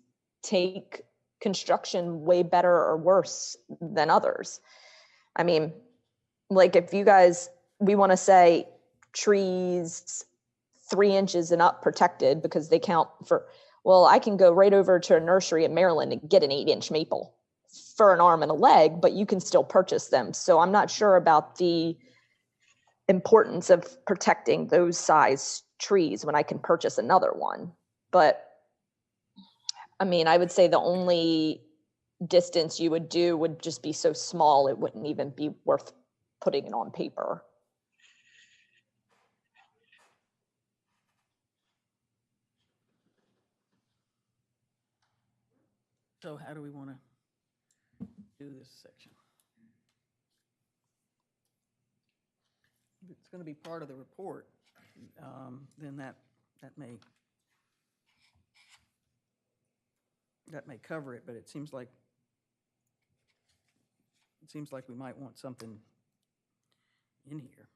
take construction way better or worse than others. I mean, like if you guys, we want to say trees 3 inches and up protected because they count for, well, I can go right over to a nursery in Maryland and get an 8-inch maple for an arm and a leg, but you can still purchase them. So I'm not sure about the importance of protecting those size trees when I can purchase another one. But I mean, I would say the only distance you would do would just be so small it wouldn't even be worth putting it on paper. So how do we want to do this section? If it's going to be part of the report, then that may cover it, but it seems like we might want something in here.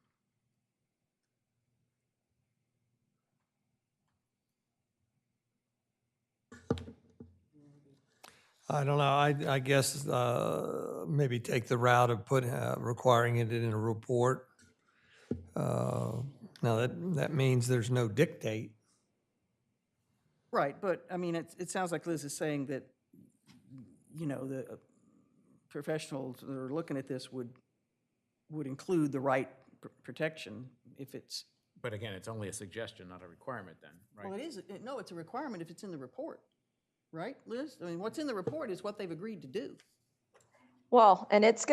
I don't know. I guess maybe take the route of requiring it in a report. Now that means there's no dictate. Right, but I mean, it sounds like Liz is saying that, you know, the professionals that are looking at this would include the right protection if it's. But again, it's only a suggestion, not a requirement then, right? Well, it is, no, it's a requirement if it's in the report, right, Liz? I mean, what's in the report is what they've agreed to do. Well, and that's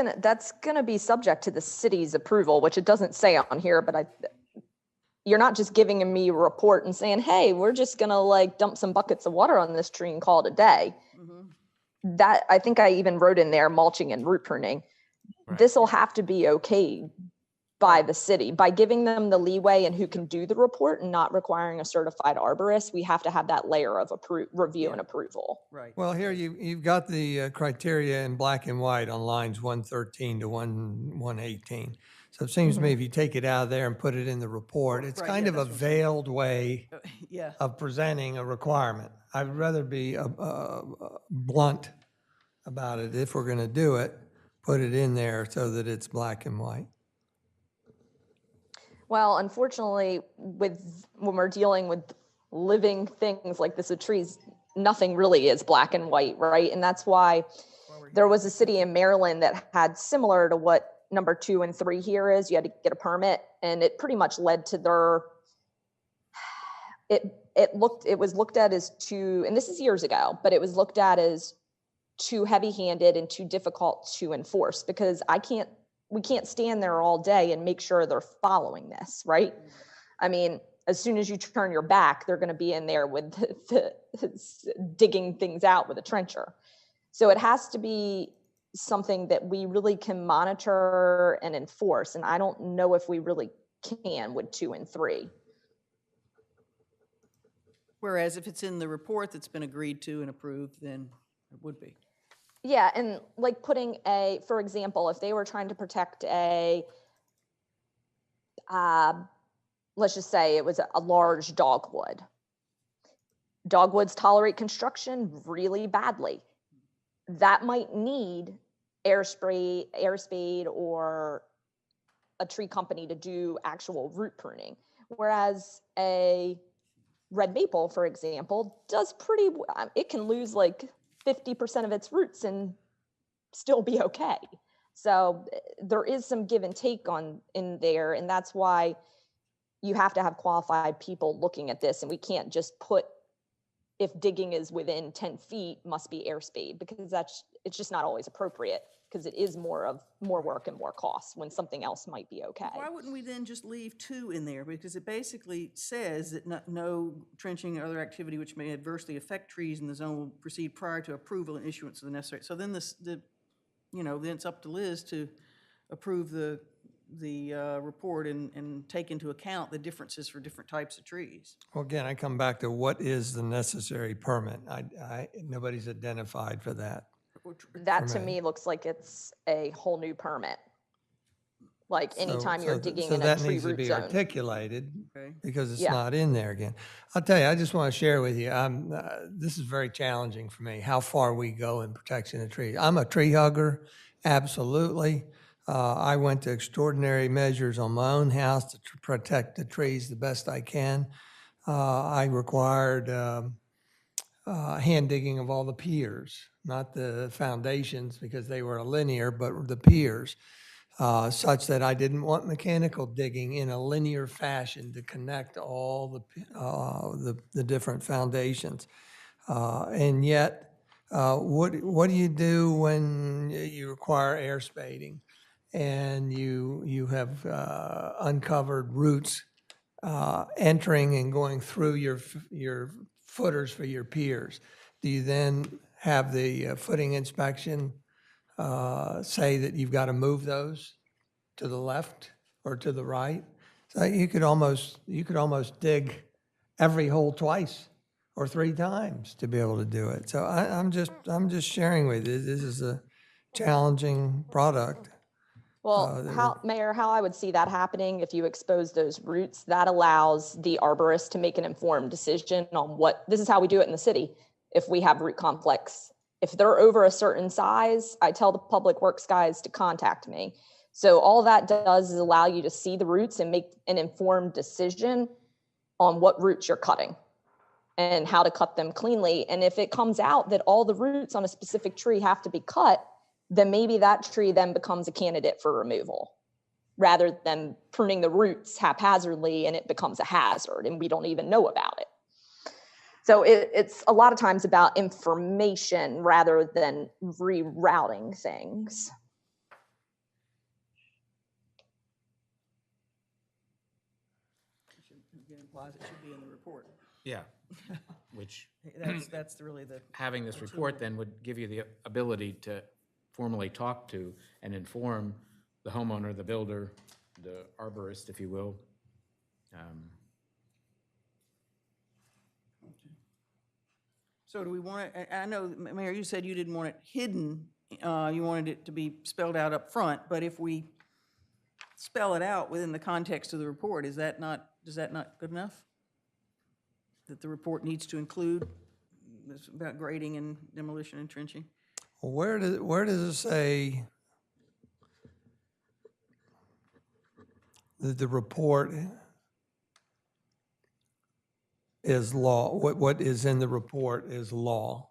gonna be subject to the city's approval, which it doesn't say on here, but you're not just giving me a report and saying, hey, we're just gonna like dump some buckets of water on this tree and call it a day. Mm-hmm. That, I think I even wrote in there mulching and root pruning. Right. This will have to be okay by the city. By giving them the leeway and who can do the report and not requiring a certified arborist, we have to have that layer of review and approval. Right. Well, here you've got the criteria in black and white on lines 113 to 118. So it seems to me if you take it out of there and put it in the report, it's Right, kind yeah, of a that's what I'm saying. veiled way Yeah. of presenting a requirement. I'd rather be blunt about it. If we're going to do it, put it in there so that it's black and white. Well, unfortunately, when we're dealing with living things like this with trees, nothing really is black and white, right? And that's why there was a city in Maryland that had similar to what number 2 and 3 here is. You had to get a permit, and it pretty much led to their. It was looked at as too, and this is years ago, but it was looked at as too heavy-handed and too difficult to enforce because we can't stand there all day and make sure they're following this, right? I mean, as soon as you turn your back, they're going to be in there with digging things out with a trencher. So it has to be something that we really can monitor and enforce. And I don't know if we really can with 2 and 3. Whereas if it's in the report that's been agreed to and approved, then it would be. Yeah, and like putting for example, if they were trying to protect let's just say it was a large dogwood. Dogwoods tolerate construction really badly. That might need air spade or a tree company to do actual root pruning. Whereas a red maple, for example, does it can lose like 50% of its roots and still be okay. So there is some give and take in there. And that's why you have to have qualified people looking at this. And we can't just put, if digging is within 10 feet, must be air spade, because it's just not always appropriate, because it is more work and more costs when something else might be okay. Why wouldn't we then just leave 2 in there? Because it basically says that no trenching or other activity which may adversely affect trees in the zone will proceed prior to approval and issuance of the necessary. So then then it's up to Liz to approve the report and take into account the differences for different types of trees. Well, again, I come back to what is the necessary permit. Nobody's identified for that. That to me looks like it's a whole new permit. Like anytime you're digging So in a that tree needs to root be zone. articulated Okay. because it's Yeah. not in there again. I'll tell you, I just want to share with you, this is very challenging for me, how far we go in protection of trees. I'm a tree hugger, absolutely. I went to extraordinary measures on my own house to protect the trees the best I can. I required hand digging of all the piers, not the foundations because they were linear, but the piers. Such that I didn't want mechanical digging in a linear fashion to connect all the different foundations. And yet, what do you do when you require air spading and you have uncovered roots entering and going through your footers for your piers? Do you then have the footing inspection say that you've got to move those to the left or to the right? So you could almost dig every hole twice or 3 times to be able to do it. So I'm just sharing with you, this is a challenging product. Well, Mayor, how I would see that happening if you expose those roots, that allows the arborist to make an informed decision on this is how we do it in the city. If we have root conflicts, if they're over a certain size, I tell the public works guys to contact me. So all that does is allow you to see the roots and make an informed decision on what roots you're cutting and how to cut them cleanly. And if it comes out that all the roots on a specific tree have to be cut, then maybe that tree then becomes a candidate for removal rather than pruning the roots haphazardly and it becomes a hazard and we don't even know about it. So it's a lot of times about information rather than rerouting things. It implies it should be in the report. Yeah, which That's really the. having this report then would give you the ability to formally talk to and inform the homeowner, the builder, the arborist, if you will. So do we want it, I know, Mayor, you said you didn't want it hidden, you wanted it to be spelled out up front, but if we spell it out within the context of the report, is that not good enough? That the report needs to include this about grading and demolition and trenching? Well, where does it say that the report is law? What is in the report is law?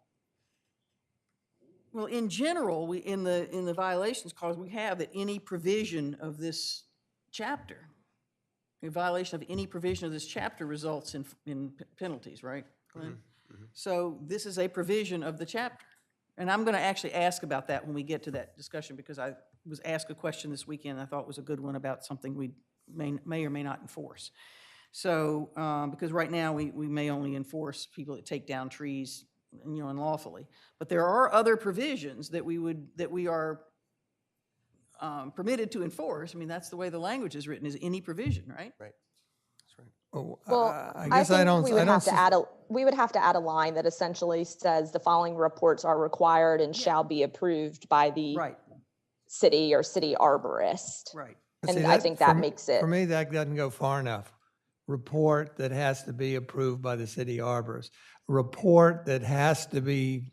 Well, in general, in the violations clause, we have that any provision of this chapter, a violation of any provision of this chapter results in penalties, right, Glenn? So this is a provision of the chapter. And I'm going to actually ask about that when we get to that discussion because I was asked a question this weekend I thought was a good one about something we may or may not enforce. So, because right now we may only enforce people that take down trees, unlawfully. But there are other provisions that we are permitted to enforce. I mean, that's the way the language is written, is any provision, right? Right. That's right. Well, I guess I think don't. we would have see- to add a line that essentially says the following reports are required and shall be approved by the Right, city or city arborist. right. And See, I think that makes it. For me, that doesn't go far enough. Report that has to be approved by the city arborist. Report that has to be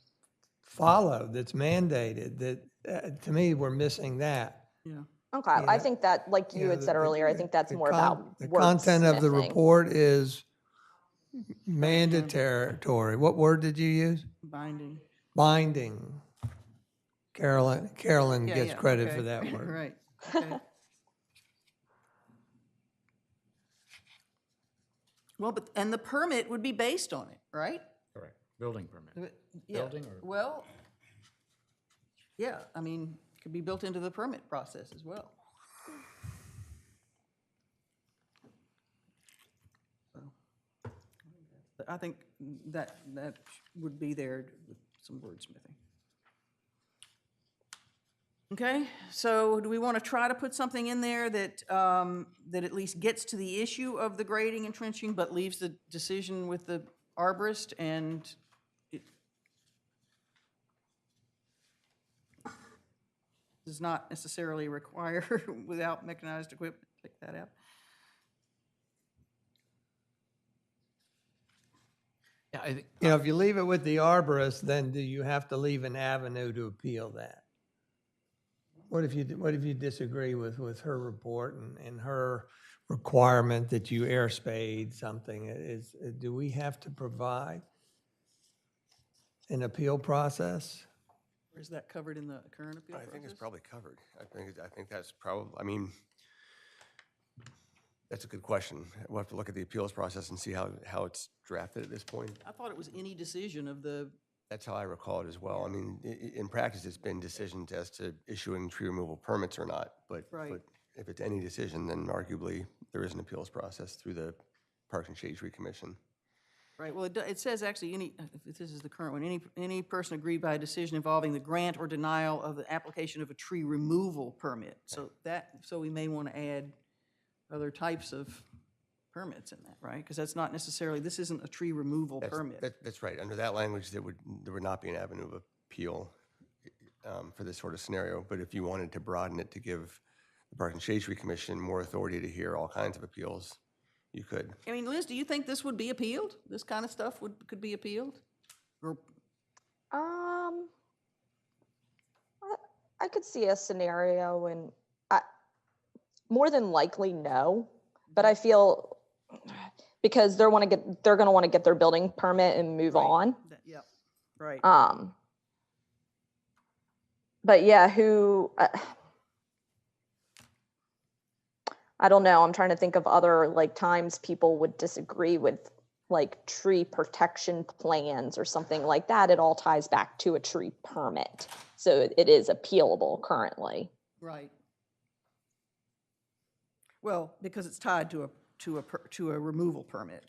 followed, that's mandated, that, to me, we're missing that. Yeah. Okay, I think that, like you had said earlier, I think that's more about The content of the wordsmithing. report is mandatory. What word did you use? Binding. Binding. Carolyn Yeah, gets yeah, credit okay. for that word. Right. Okay. Well, and the permit would be based on it, right? Correct. Building permit. Yeah. Building or? Well, yeah, I mean, it could be built into the permit process as well. So, I think that would be there with some wordsmithing. Okay, so do we want to try to put something in there that, that at least gets to the issue of the grading and trenching, but leaves the decision with the arborist and does not necessarily require without mechanized equipment. Take that out. Yeah, I think, You know, if you leave it with the arborist, then do you have to leave an avenue to appeal that? What if you disagree with her report and her requirement that you airspade something? Do we have to provide an appeal process? Or is that covered in the current appeal I process? think it's probably covered. I think that's probably, I mean, that's a good question. We'll have to look at the appeals process and see how it's drafted at this point. I thought it was any decision of the, That's how I recall it as well. I mean, in practice, it's been decisions as to issuing tree removal permits or not. But if it's any decision, then arguably there is an appeals process through the Parks and Shade Tree Commission. right, well, it says actually any, if this is the current one, any person aggrieved by a decision involving the grant or denial of the application of a tree removal permit. So we may want to add other types of permits in that, right? Because that's not necessarily, this isn't a tree removal permit. That's right. Under that language, there would not be an avenue of appeal for this sort of scenario. But if you wanted to broaden it to give the Park and Shade Tree Commission more authority to hear all kinds of appeals, you could. I mean, Liz, do you think this would be appealed? This kind of stuff could be appealed? Or I could see a scenario, and more than likely no, but I feel because they're going to want to get their building permit and move on. Yep, right. But yeah, I don't know. I'm trying to think of other like times people would disagree with like tree protection plans or something like that. It all ties back to a tree permit. So it is appealable currently. Right. Well, because it's tied to a removal permit.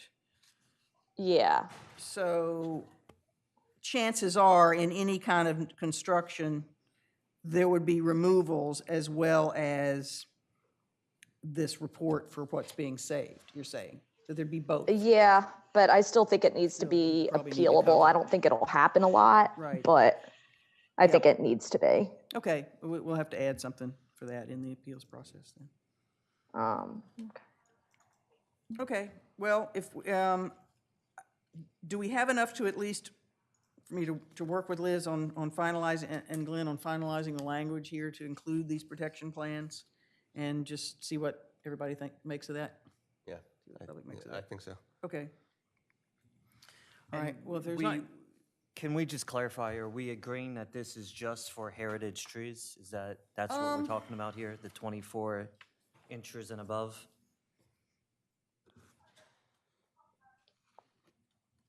Yeah. So chances are in any kind of construction, there would be removals as well as this report for what's being saved, you're saying? So there'd be both? Yeah, but I still think it needs to be probably need to appealable. cover I don't think it'll happen a lot, Right. but I think it needs to be. Okay, we'll have to add something for that in the appeals process then. Okay, well, if, do we have enough to at least, for me to work with Liz on finalizing, and Glenn on finalizing the language here to include these protection plans? And just see what everybody makes of that? Yeah, The public makes of I that? think so. Okay. All right, well, if there's not, Can we just clarify, are we agreeing that this is just for heritage trees? That's what we're talking about here, the 24 inches and above?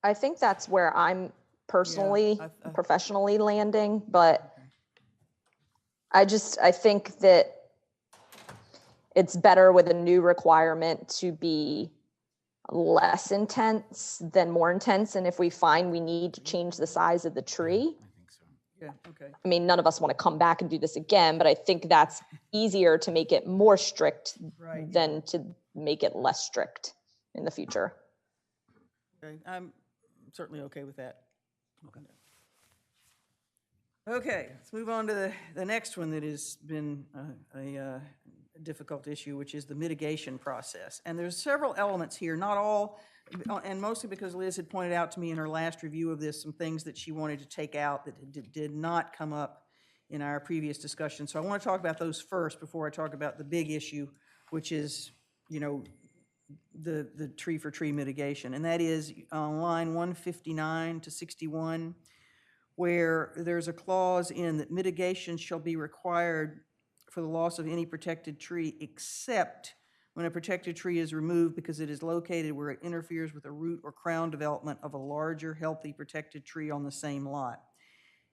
I think that's where I'm personally, I- professionally landing, but I think that it's better with a new requirement to be less intense than more intense. And if we find we need to change the size of the tree, yeah, okay. I mean, none of us want to come back and do this again, but I think that's easier to make it more strict Right. than to make it less strict in the future. Okay, I'm certainly okay with that. Okay, let's move on to the next one that has been a difficult issue, which is the mitigation process. And there's several elements here, not all, and mostly because Liz had pointed out to me in her last review of this, some things that she wanted to take out that did not come up in our previous discussion. So I want to talk about those first before I talk about the big issue, which is, you know, the tree for tree mitigation. And that is on line 159 to 61, where there's a clause in that mitigation shall be required for the loss of any protected tree except when a protected tree is removed because it is located where it interferes with the root or crown development of a larger, healthy, protected tree on the same lot.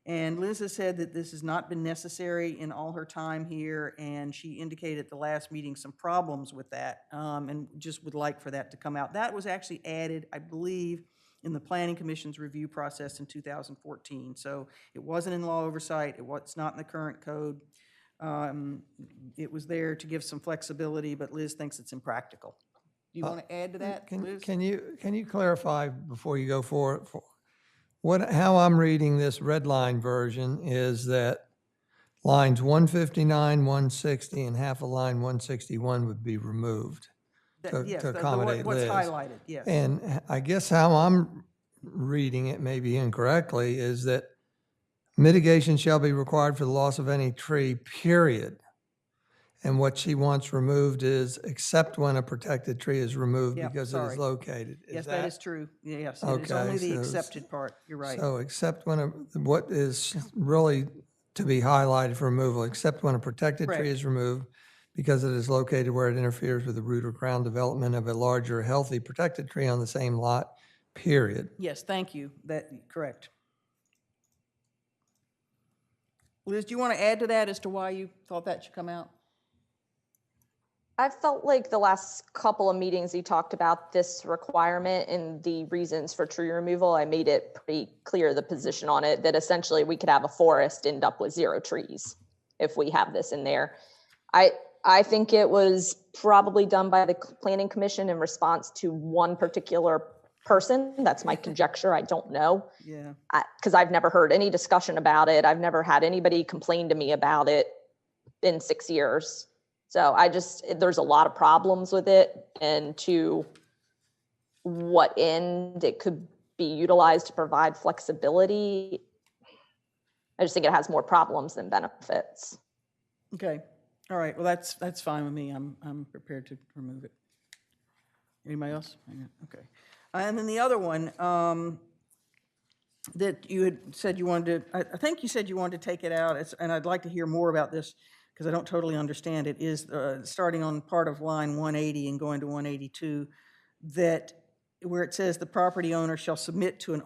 And Liz has said that this has not been necessary in all her time here, and she indicated at the last meeting some problems with that, and just would like for that to come out. That was actually added, I believe, in the Planning Commission's review process in 2014. So it wasn't in law oversight, it's not in the current code. It was there to give some flexibility, but Liz thinks it's impractical. Do you want to add to that, Liz? Can you clarify before you go forward? How I'm reading this red line version is that lines 159, 160, and half a line 161 would be removed Yes, to the accommodate what's Liz. highlighted, yes. And I guess how I'm reading it, maybe incorrectly, is that mitigation shall be required for the loss of any tree, period. And what she wants removed is except when a protected tree is removed Yep, because it sorry. is located. Yes, that is true. Yes, it is Okay, only the so- accepted part. You're right. So except when, what is really to be highlighted for removal, except when a protected Correct. tree is removed because it is located where it interferes with the root or crown development of a larger, healthy, protected tree on the same lot, period. Yes, thank you. Correct. Liz, do you want to add to that as to why you thought that should come out? I felt like the last couple of meetings you talked about this requirement and the reasons for tree removal. I made it pretty clear the position on it that essentially we could have a forest end up with 0 trees if we have this in there. I think it was probably done by the Planning Commission in response to one particular person. That's my conjecture. I don't know. Yeah. Because I've never heard any discussion about it. I've never had anybody complain to me about it in 6 years. So there's a lot of problems with it, and to what end it could be utilized to provide flexibility. I just think it has more problems than benefits. Okay. All right. Well, that's fine with me. I'm prepared to remove it. Anybody else? Okay. And then the other one that you had said you wanted to, I think you said you wanted to take it out, and I'd like to hear more about this because I don't totally understand it, is starting on part of line 180 and going to 182, that where it says the property owner shall submit to an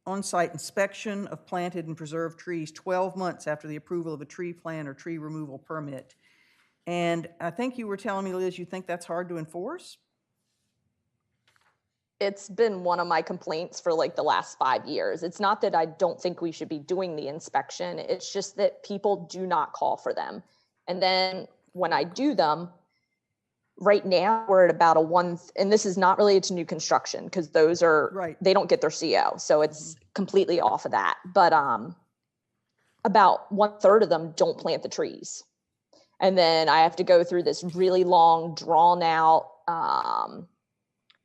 on-site inspection of planted and preserved trees 12 months after the approval of a tree plan or tree removal permit. And I think you were telling me, Liz, you think that's hard to enforce? It's been one of my complaints for like the last 5 years. It's not that I don't think we should be doing the inspection. It's just that people do not call for them. And then when I do them, right now we're at about and this is not related to new construction because those are, Right. They don't get their CO. So it's completely off of that. But about 1/3 of them don't plant the trees. And then I have to go through this really long, drawn out,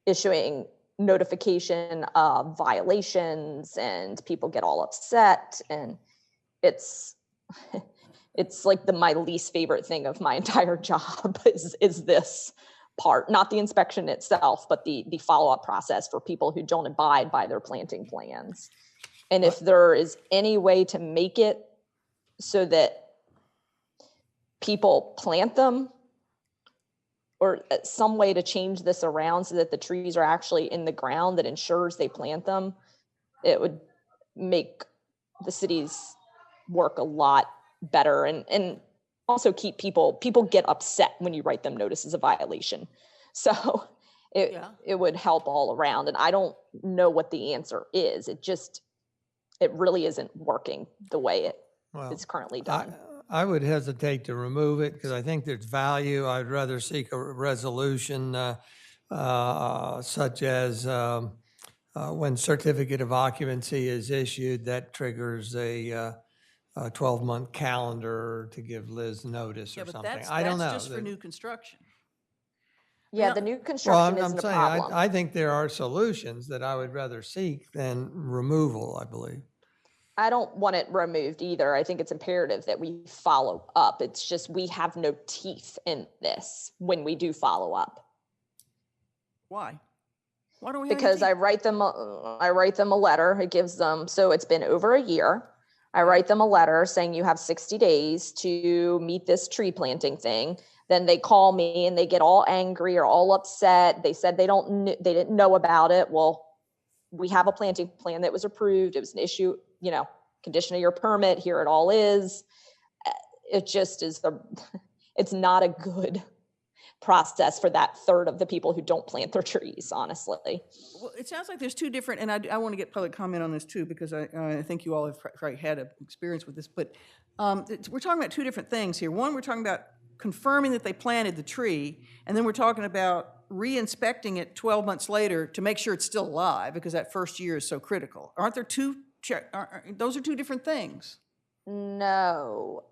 issuing notification of violations, and people get all upset, and it's like my least favorite thing of my entire job is this part, not the inspection itself, but the follow-up process for people who don't abide by their planting plans. And if there is any way to make it so that people plant them, or some way to change this around so that the trees are actually in the ground that ensures they plant them, it would make the city's work a lot better, and also keep people get upset when you write them notices of violation. So it would help all around. And I don't know what the answer is. It really isn't working the way it is currently done. I would hesitate to remove it because I think there's value. I'd rather seek a resolution such as when certificate of occupancy is issued, that triggers a 12-month calendar to give Liz notice or Yeah, but something. I don't know. that's just for new construction. Yeah, the new Well, construction I'm isn't a saying, problem. I think there are solutions that I would rather seek than removal, I believe. I don't want it removed either. I think it's imperative that we follow up. It's just we have no teeth in this when we do follow up. Why? Why don't we have any Because teeth? I write them a letter. It gives them, so it's been over a year. I write them a letter saying you have 60 days to meet this tree planting thing. Then they call me and they get all angry or all upset. They said they didn't know about it. Well, we have a planting plan that was approved. It was an issue, condition of your permit. Here it all is. It just is it's not a good process for that third of the people who don't plant their trees, honestly. Well, it sounds like there's two different, and I want to get public comment on this too, because I think you all have probably had an experience with this, but we're talking about two different things here. One, we're talking about confirming that they planted the tree, and then we're talking about re-inspecting it 12 months later to make sure it's still alive, because that first year is so critical. Aren't there those are two different things? No.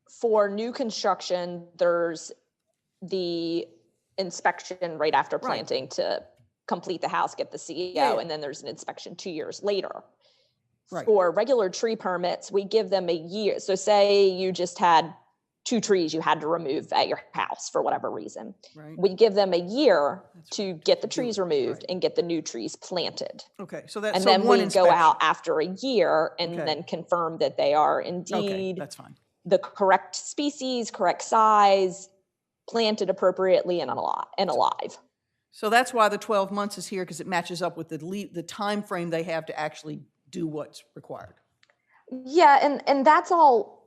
For new construction, there's the inspection right after planting to complete the house, get the CEO, and then there's an inspection 2 years later. Right. For regular tree permits, we give them a year. So say you just had 2 trees you had to remove at your house for whatever reason. Right. We give them a year to get the trees removed and get the new trees planted. Okay, so that's And so then one we inspection. go out after a year and Okay. then confirm that they are Okay, indeed that's fine. the correct species, correct size, planted appropriately and alive. So that's why the 12 months is here, because it matches up with the time frame they have to actually do what's required. Yeah, and that's all.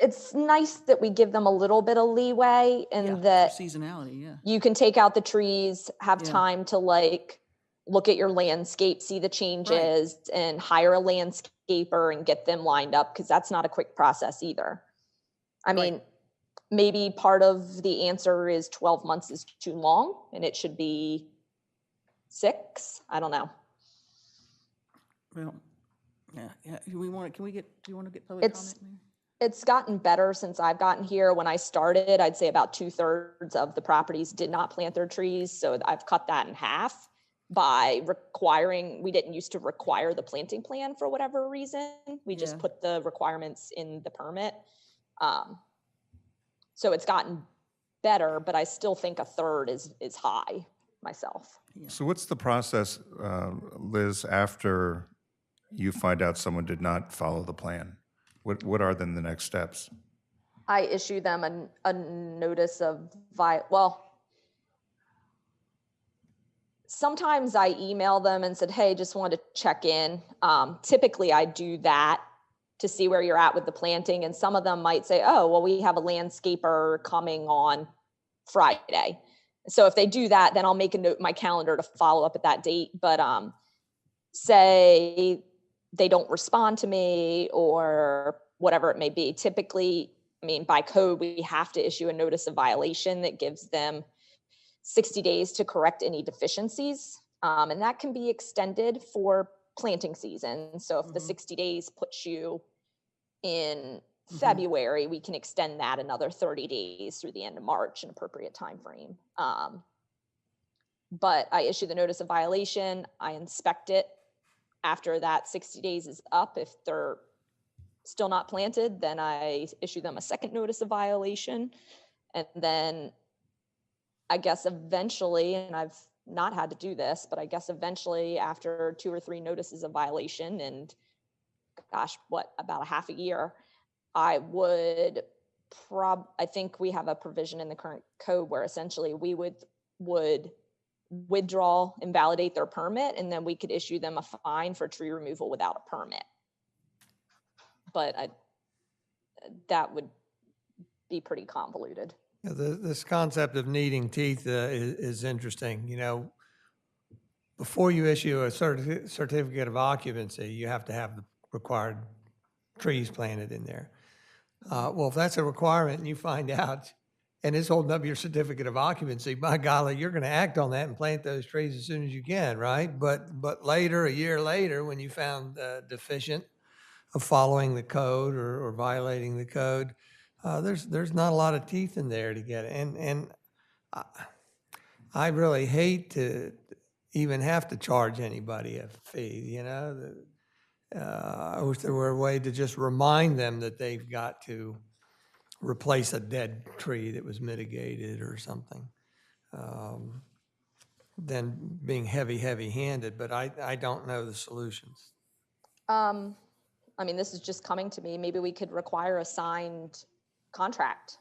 It's nice that we give them a little bit of leeway and that For seasonality, yeah. you can take out the trees, have Yeah. time to like look at your landscape, see the changes, and hire a landscaper and get them lined up, because that's not a quick process either. I mean, maybe part of the answer is 12 months is too long and it should be 6. I don't know. Well, yeah. Do you want to get public comment, Mayor? It's gotten better since I've gotten here. When I started, I'd say about 2/3 of the properties did not plant their trees. So I've cut that in half by requiring, we didn't used to require the planting plan for whatever reason. We just put the requirements in the permit. So it's gotten better, but I still think 1/3 is high myself. So what's the process, Liz, after you find out someone did not follow the plan? What are then the next steps? I issue them a notice of sometimes I email them and said, hey, just wanted to check in. Typically I do that to see where you're at with the planting. And some of them might say, oh, well, we have a landscaper coming on Friday. So if they do that, then I'll make a note in my calendar to follow up at that date. But say they don't respond to me or whatever it may be. Typically, I mean, by code, we have to issue a notice of violation that gives them 60 days to correct any deficiencies. And that can be extended for planting season. So if the 60 days puts you in February, we can extend that another 30 days through the end of March, an appropriate time frame. But I issue the notice of violation, I inspect it. After that 60 days is up, if they're still not planted, then I issue them a second notice of violation. And then I guess eventually, and I've not had to do this, but I guess eventually after 2 or 3 notices of violation and about a half a year, I would I think we have a provision in the current code where essentially we would withdraw, invalidate their permit, and then we could issue them a fine for tree removal without a permit. But that would be pretty convoluted. Yeah, this concept of needing teeth is interesting. You know, before you issue a certificate of occupancy, you have to have the required trees planted in there. Well, if that's a requirement and you find out and it's holding up your certificate of occupancy, by golly, you're going to act on that and plant those trees as soon as you can, right? But later, a year later, when you found deficient of following the code or violating the code, there's not a lot of teeth in there to get it. And I really hate to even have to charge anybody a fee, you know? I wish there were a way to just remind them that they've got to replace a dead tree that was mitigated or something, than being heavy-handed, but I don't know the solutions. I mean, this is just coming to me. Maybe we could require a signed contract.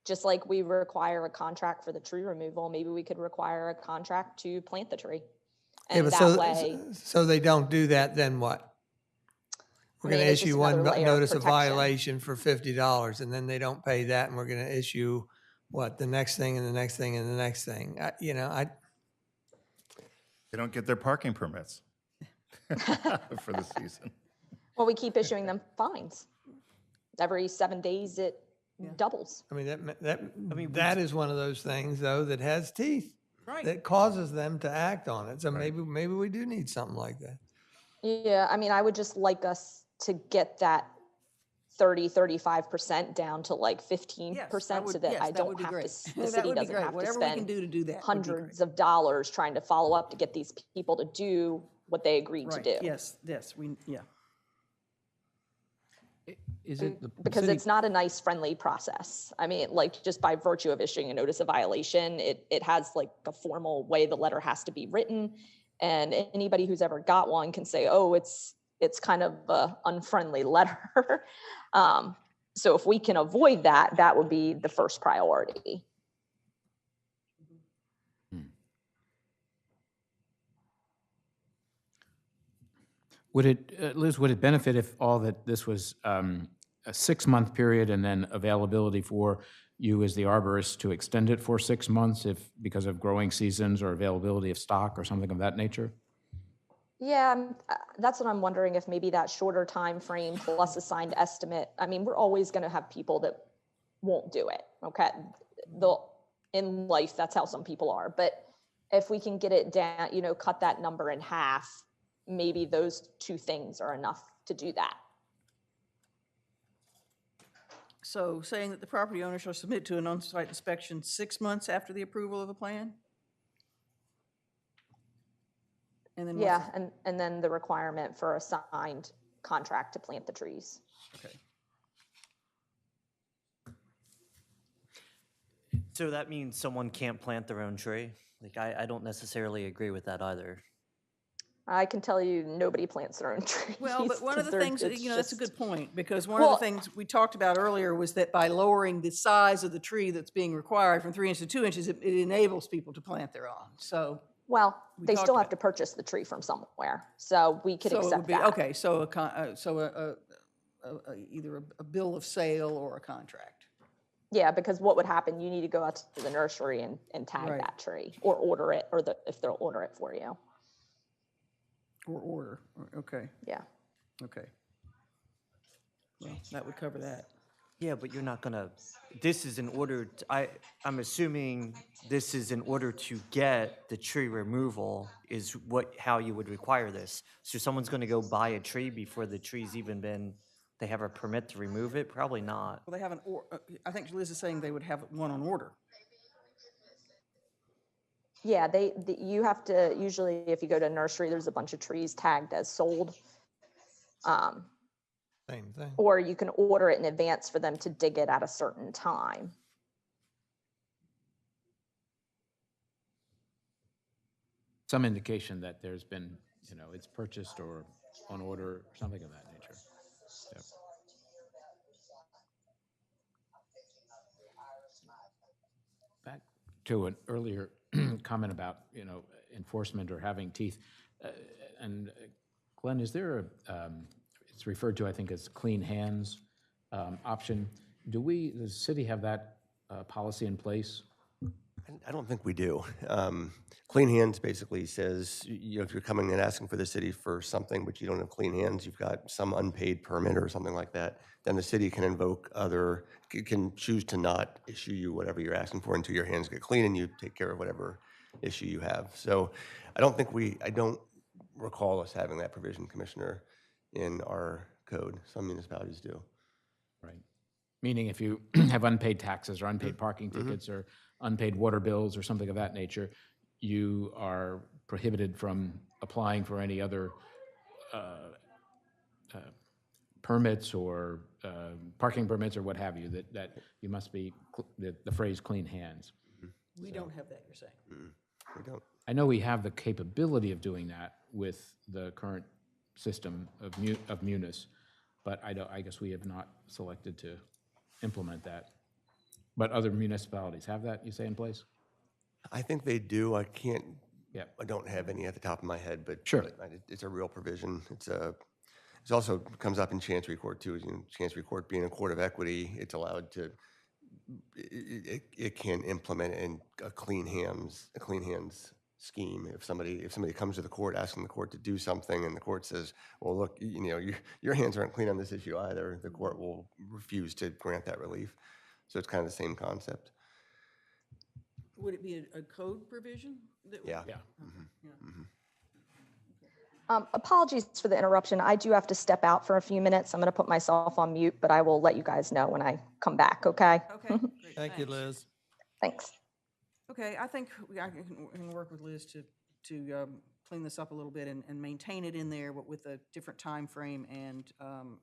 Just like we require a contract for the tree removal, maybe we could require a contract to plant the tree. And but that way, so they don't do that, then what? We're going to issue one notice of violation for $50, and then they don't pay that, and we're going to issue, what, the next thing and the next thing and the next thing. They don't get their parking permits for the season. well, we keep issuing them fines. Every 7 days, it doubles. I mean, that is one of those things, though, that has teeth. Right. That causes them to act on it. So maybe we do need something like that. Yeah, I mean, I would just like us to get that 35% down to like 15% so that yes, I that would don't be have to, great. the That city would be doesn't great. have to Whatever we can spend do to do that would be hundreds of dollars trying to follow up to get these people to do what they agreed to Right, do. yes, yeah. Is it the Because city? it's not a nice, friendly process. I mean, like, just by virtue of issuing a notice of violation, it has like a formal way the letter has to be written. And anybody who's ever got one can say, oh, it's kind of a unfriendly letter. So if we can avoid that, that would be the first priority. Would it, Liz, would it benefit if all that this was a 6-month period and then availability for you as the arborist to extend it for 6 months if, because of growing seasons or availability of stock or something of that nature? Yeah, that's what I'm wondering, if maybe that shorter time frame plus assigned estimate. I mean, we're always going to have people that won't do it. Okay, in life, that's how some people are. But if we can get it down, cut that number in half, maybe those two things are enough to do that. So saying that the property owner shall submit to an on-site inspection 6 months after the approval of a plan? And then Yeah, and then the requirement for a signed contract to plant the trees. Okay. So that means someone can't plant their own tree? Like, I don't necessarily agree with that either. I can tell you nobody plants their own trees. Well, but one of the things, that's a good point, because one of the things we talked about earlier was that by lowering the size of the tree that's being required from 3 inches to 2 inches, it enables people to plant their own, so. Well, they talked still have about- to purchase the tree from somewhere, so we could So it accept would be, that. okay, so either a bill of sale or a contract. Yeah, because what would happen, you need to go out to the nursery and tag Right. that tree, or order it, or if they'll order it for you. Or order, okay, Yeah. okay. Well, that would cover that. Yeah, but you're not gonna, this is in order, I'm assuming this is in order to get the tree removal is how you would require this. So someone's gonna go buy a tree before the tree's even been, they have a permit to remove it? Probably not. Well, they have I think Liz is saying they would have one on order. Yeah, you have to, usually if you go to a nursery, there's a bunch of trees tagged as sold. Same thing. Or you can order it in advance for them to dig it at a certain time. Some indication that there's been, it's purchased or on order or something of that nature. Yep. Back to an earlier comment about, enforcement or having teeth. And Glenn, is there it's referred to, I think, as clean hands option. Does the city have that policy in place? I don't think we do. Clean hands basically says, if you're coming and asking for the city for something, but you don't have clean hands, you've got some unpaid permit or something like that, then the city can can choose to not issue you whatever you're asking for until your hands get clean and you take care of whatever issue you have. So I don't recall us having that provision, Commissioner, in our code. Some municipalities do. Right. Meaning if you have unpaid taxes or unpaid parking tickets or unpaid water bills or something of that nature, you are prohibited from applying for any other permits or parking permits or what have you, that you must be, the phrase clean hands. We don't have that, you're saying? We don't. I know we have the capability of doing that with the current system of Munis, but I guess we have not selected to implement that. But other municipalities have that, you say, in place? I think they do. I can't. Yeah. I don't have any at the top of my head, but Sure. it's a real provision. It also comes up in Chancery Court too. Chancery Court being a court of equity, it's allowed to. It can implement a clean hands scheme. If somebody comes to the court asking the court to do something, and the court says, "Well, look, your hands aren't clean on this issue either," the court will refuse to grant that relief. So it's kind of the same concept. Would it be a code provision? Yeah. Yeah. Apologies for the interruption. I do have to step out for a few minutes. I'm going to put myself on mute, but I will let you guys know when I come back, okay? Okay, great. Thank you, thanks. Liz. Thanks. Okay, I think I can work with Liz to clean this up a little bit and maintain it in there, but with a different time frame and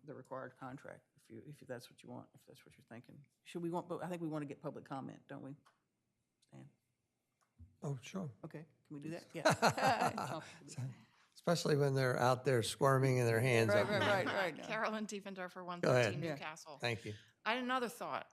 the required contract, if that's what you want, if that's what you're thinking. Should we want, but I think we want to get public comment, don't we? Stan? Oh, sure. Okay, can we do that? Yeah. Especially when they're out there squirming and their hands up. Right. Carolyn Diefendorfer, Go ahead. 113 Yeah. Newcastle. Thank you. I had another thought.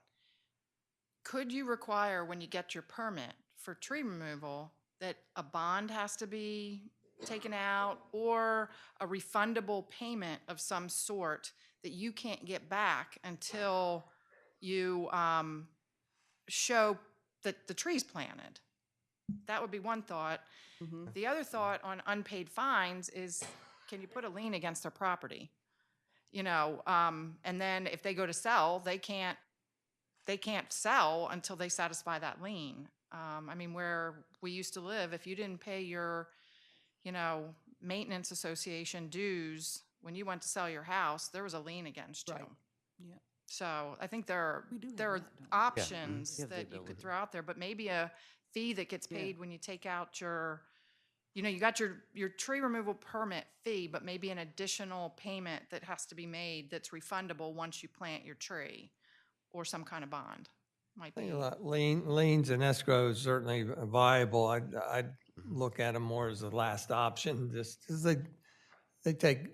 Could you require, when you get your permit for tree removal, that a bond has to be taken out or a refundable payment of some sort that you can't get back until you show that the tree's planted? That would be one thought. Mhm. The other thought on unpaid fines is, can you put a lien against their property? You know, and then if they go to sell, they can't sell until they satisfy that lien. I mean, where we used to live, if you didn't pay your, maintenance association dues when you went to sell your house, there was a lien against you. Right. Yeah. So I think there We do have are that, don't we? options We have the that you could ability. throw out there, but maybe a fee that gets Yeah. paid when you take out your, you got your tree removal permit fee, but maybe an additional payment that has to be made that's refundable once you plant your tree, or some kind of bond might I be. think a lot, liens and escrow is certainly viable. I'd look at them more as the last option, just because they take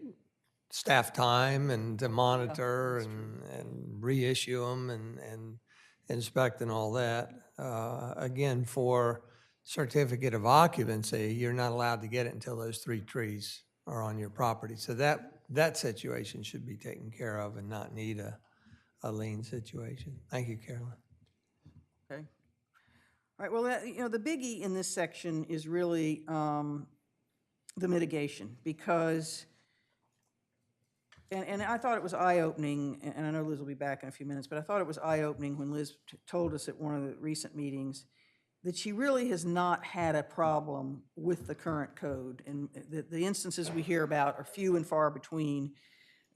staff time and to monitor and reissue them and inspect and all that. Again, for certificate of occupancy, you're not allowed to get it until those 3 trees are on your property. So that situation should be taken care of and not need a lien situation. Thank you, Carolyn. Okay. All right, well, the biggie in this section is really the mitigation, because, and I thought it was eye-opening, and I know Liz will be back in a few minutes, but I thought it was eye-opening when Liz told us at one of the recent meetings that she really has not had a problem with the current code, and the instances we hear about are few and far between,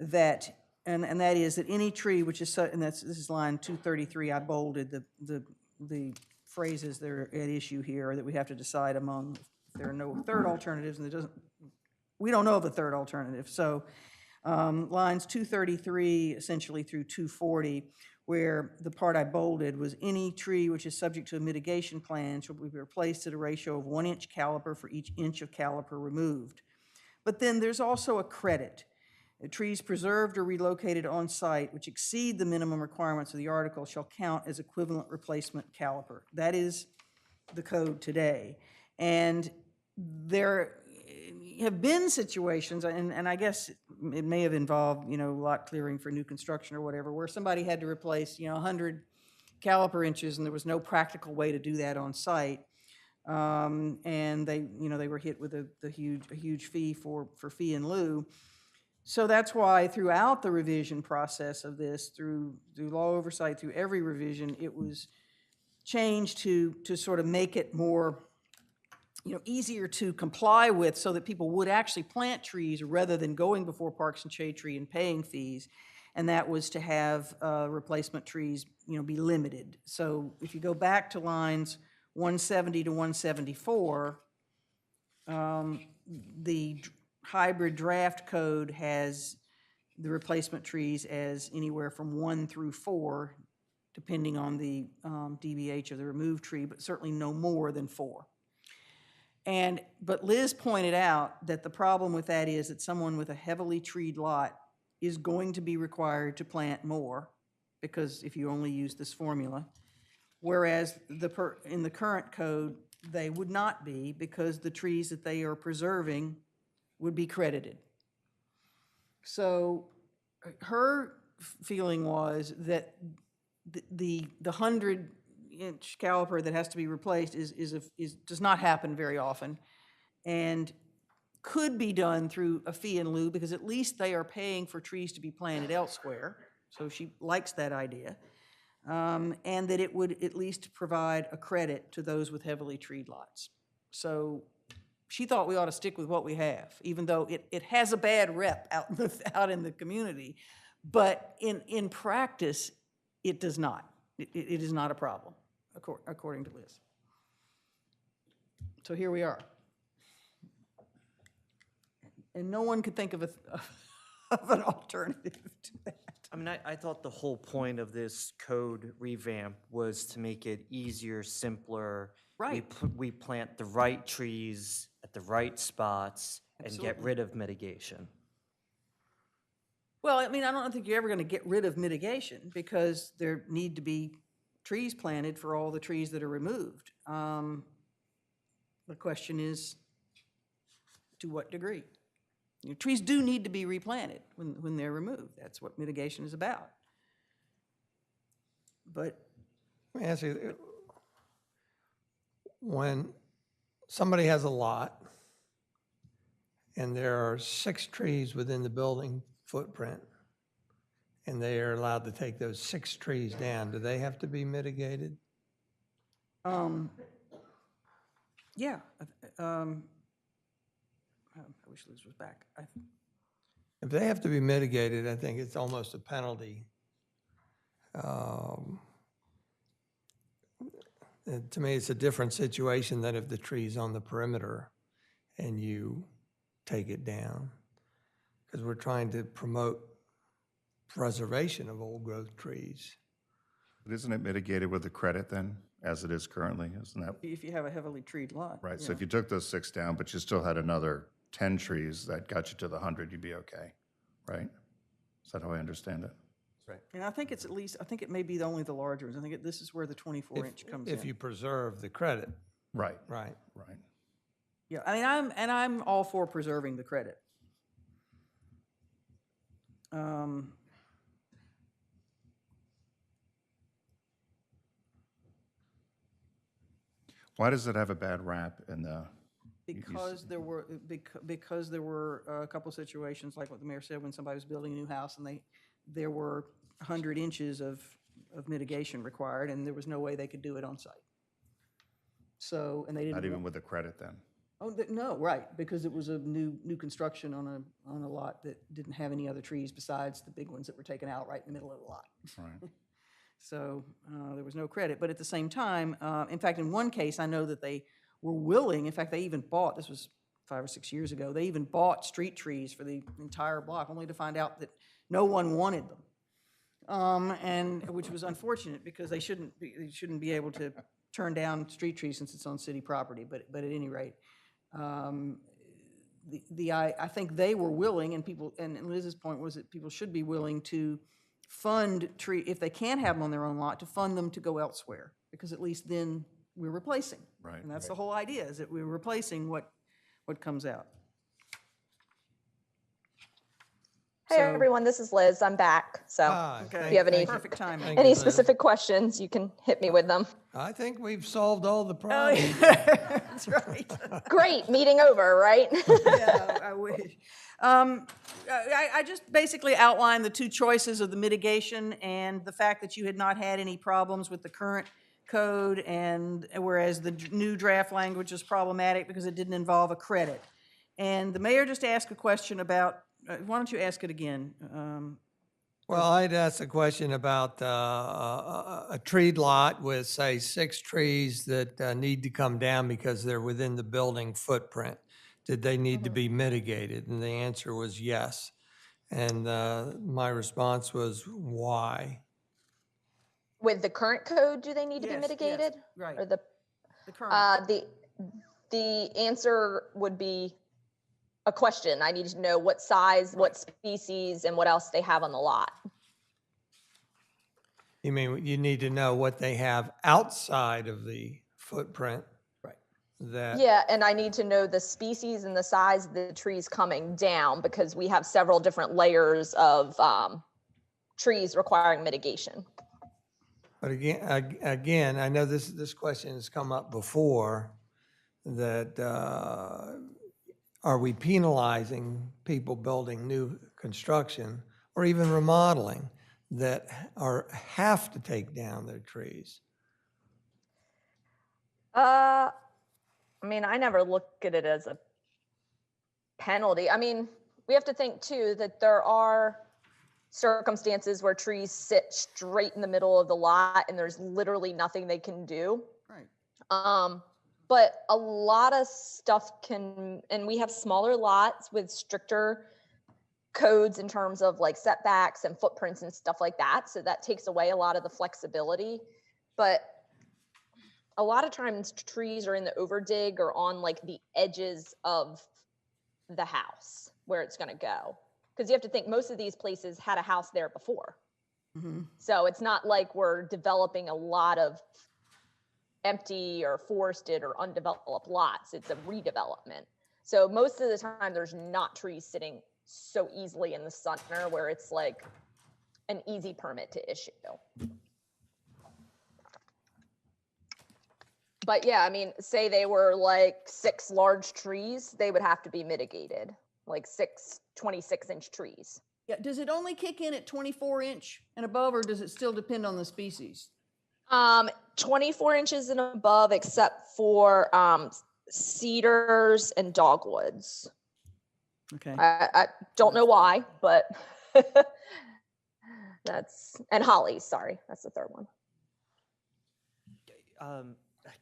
that, and that is that any tree which is, and this is line 233, I bolded the phrases that are at issue here that we have to decide among. If there are no third alternatives, and we don't know of a third alternative. So lines 233 essentially through 240, where the part I bolded was any tree which is subject to a mitigation plan shall be replaced at a ratio of 1 inch caliper for each inch of caliper removed. But then there's also a credit. Trees preserved or relocated on site which exceed the minimum requirements of the article shall count as equivalent replacement caliper. That is the code today. And there have been situations, and I guess it may have involved, lot clearing for new construction or whatever, where somebody had to replace, 100 caliper inches and there was no practical way to do that on site. And they were hit with a huge fee for fee in lieu. So that's why throughout the revision process of this, through law oversight, through every revision, it was changed to sort of make it more, easier to comply with, so that people would actually plant trees rather than going before Parks and Shade Tree and paying fees. And that was to have replacement trees, be limited. So if you go back to lines 170 to 174, the hybrid draft code has the replacement trees as anywhere from 1 through 4, depending on the DBH of the removed tree, but certainly no more than 4. But Liz pointed out that the problem with that is that someone with a heavily treed lot is going to be required to plant more, because if you only use this formula, whereas in the current code, they would not be, because the trees that they are preserving would be credited. So her feeling was that the 100-inch caliper that has to be replaced does not happen very often, and could be done through a fee in lieu, because at least they are paying for trees to be planted elsewhere. So she likes that idea. And that it would at least provide a credit to those with heavily treed lots. So she thought we ought to stick with what we have, even though it has a bad rep out in the community. But in practice, it does not. It is not a problem, according to Liz. So here we are. And no one could think of an alternative to that. I mean, I thought the whole point of this code revamp was to make it easier, simpler. Right. We plant the right trees at the right spots and get Absolutely. rid of mitigation. Well, I mean, I don't think you're ever going to get rid of mitigation because there need to be trees planted for all the trees that are removed. The question is, to what degree? You know, trees do need to be replanted when they're removed. That's what mitigation is about. But Let me ask you, when somebody has a lot and there are 6 trees within the building footprint, and they are allowed to take those 6 trees down, do they have to be mitigated? yeah, I wish Liz was back. If they have to be mitigated, I think it's almost a penalty. To me, it's a different situation than if the tree's on the perimeter and you take it down. Because we're trying to promote preservation of old growth trees. But isn't it mitigated with the credit then, as it is currently? Isn't that If you have a heavily treed lot. right? So yeah. if you took those 6 down, but you still had another 10 trees that got you to the 100, you'd be okay, right? Is that how I understand it? And I think it's at least, I think it may be only the larger ones. I think this is where the 24-inch comes in. If you preserve the credit, Right, right. right. Yeah, I mean, I'm all for preserving the credit. Why does it have a bad rap in the? Because there were a couple situations, like what the mayor said, when somebody was building a new house and there were 100 inches of mitigation required, and there was no way they could do it on site. So, and they didn't. Not even with the credit then? Oh, no, right, because it was a new construction on a lot that didn't have any other trees besides the big ones that were taken out right in the middle of the lot. Right. So there was no credit. But at the same time, in fact, in one case, I know that they were willing, in fact, they even bought, this was 5 or 6 years ago, they even bought street trees for the entire block, only to find out that no one wanted them. And which was unfortunate because they shouldn't be able to turn down street trees since it's on city property. But at any rate, I think they were willing, and people, and Liz's point was that people should be willing to fund tree, if they can't have them on their own lot, to fund them to go elsewhere, because at least then we're replacing. Right, And that's the whole idea, is that we're replacing what comes out. Hey, So- everyone, this is Liz. I'm back. So Ah, Okay. if you have any, Perfect timing. Thank any you, Liz. specific questions, you can hit me with them. I think we've solved all the Oh, problems. yeah, that's right. Great, meeting over, right? Yeah, I wish. I just basically outlined the 2 choices of the mitigation and the fact that you had not had any problems with the current code, and whereas the new draft language is problematic because it didn't involve a credit. And the mayor just asked a question about, why don't you ask it again? Well, I'd asked a question about a treed lot with, say, 6 trees that need to come down because they're within the building footprint. Did they need to be mitigated? And the answer was yes. And my response was, why? With the current code, do they need to be Yes, mitigated? right. Or the current. the answer would be a question. I need to know what size, what species, and what else they have on the lot. You mean you need to know what they have outside of the footprint? Right. That, Yeah, and I need to know the species and the size of the trees coming down, because we have several different layers of trees requiring mitigation. but again, I know this question has come up before, that are we penalizing people building new construction or even remodeling that have to take down their trees? I mean, I never look at it as a penalty. I mean, we have to think too that there are circumstances where trees sit straight in the middle of the lot and there's literally nothing they can do. Right. But a lot of stuff can, and we have smaller lots with stricter codes in terms of like setbacks and footprints and stuff like that. So that takes away a lot of the flexibility. But a lot of times trees are in the overdig or on like the edges of the house where it's going to go. Because you have to think most of these places had a house there before. Mm-hmm. So it's not like we're developing a lot of empty or forested or undeveloped lots. It's a redevelopment. So most of the time there's not trees sitting so easily in the center where it's like an easy permit to issue. But yeah, I mean, say they were like 6 large trees, they would have to be mitigated, like 6 26-inch trees. Yeah. Does it only kick in at 24-inch and above, or does it still depend on the species? 24 inches and above, except for cedars and dogwoods. Okay. I don't know why, but and hollies, sorry, that's the third one.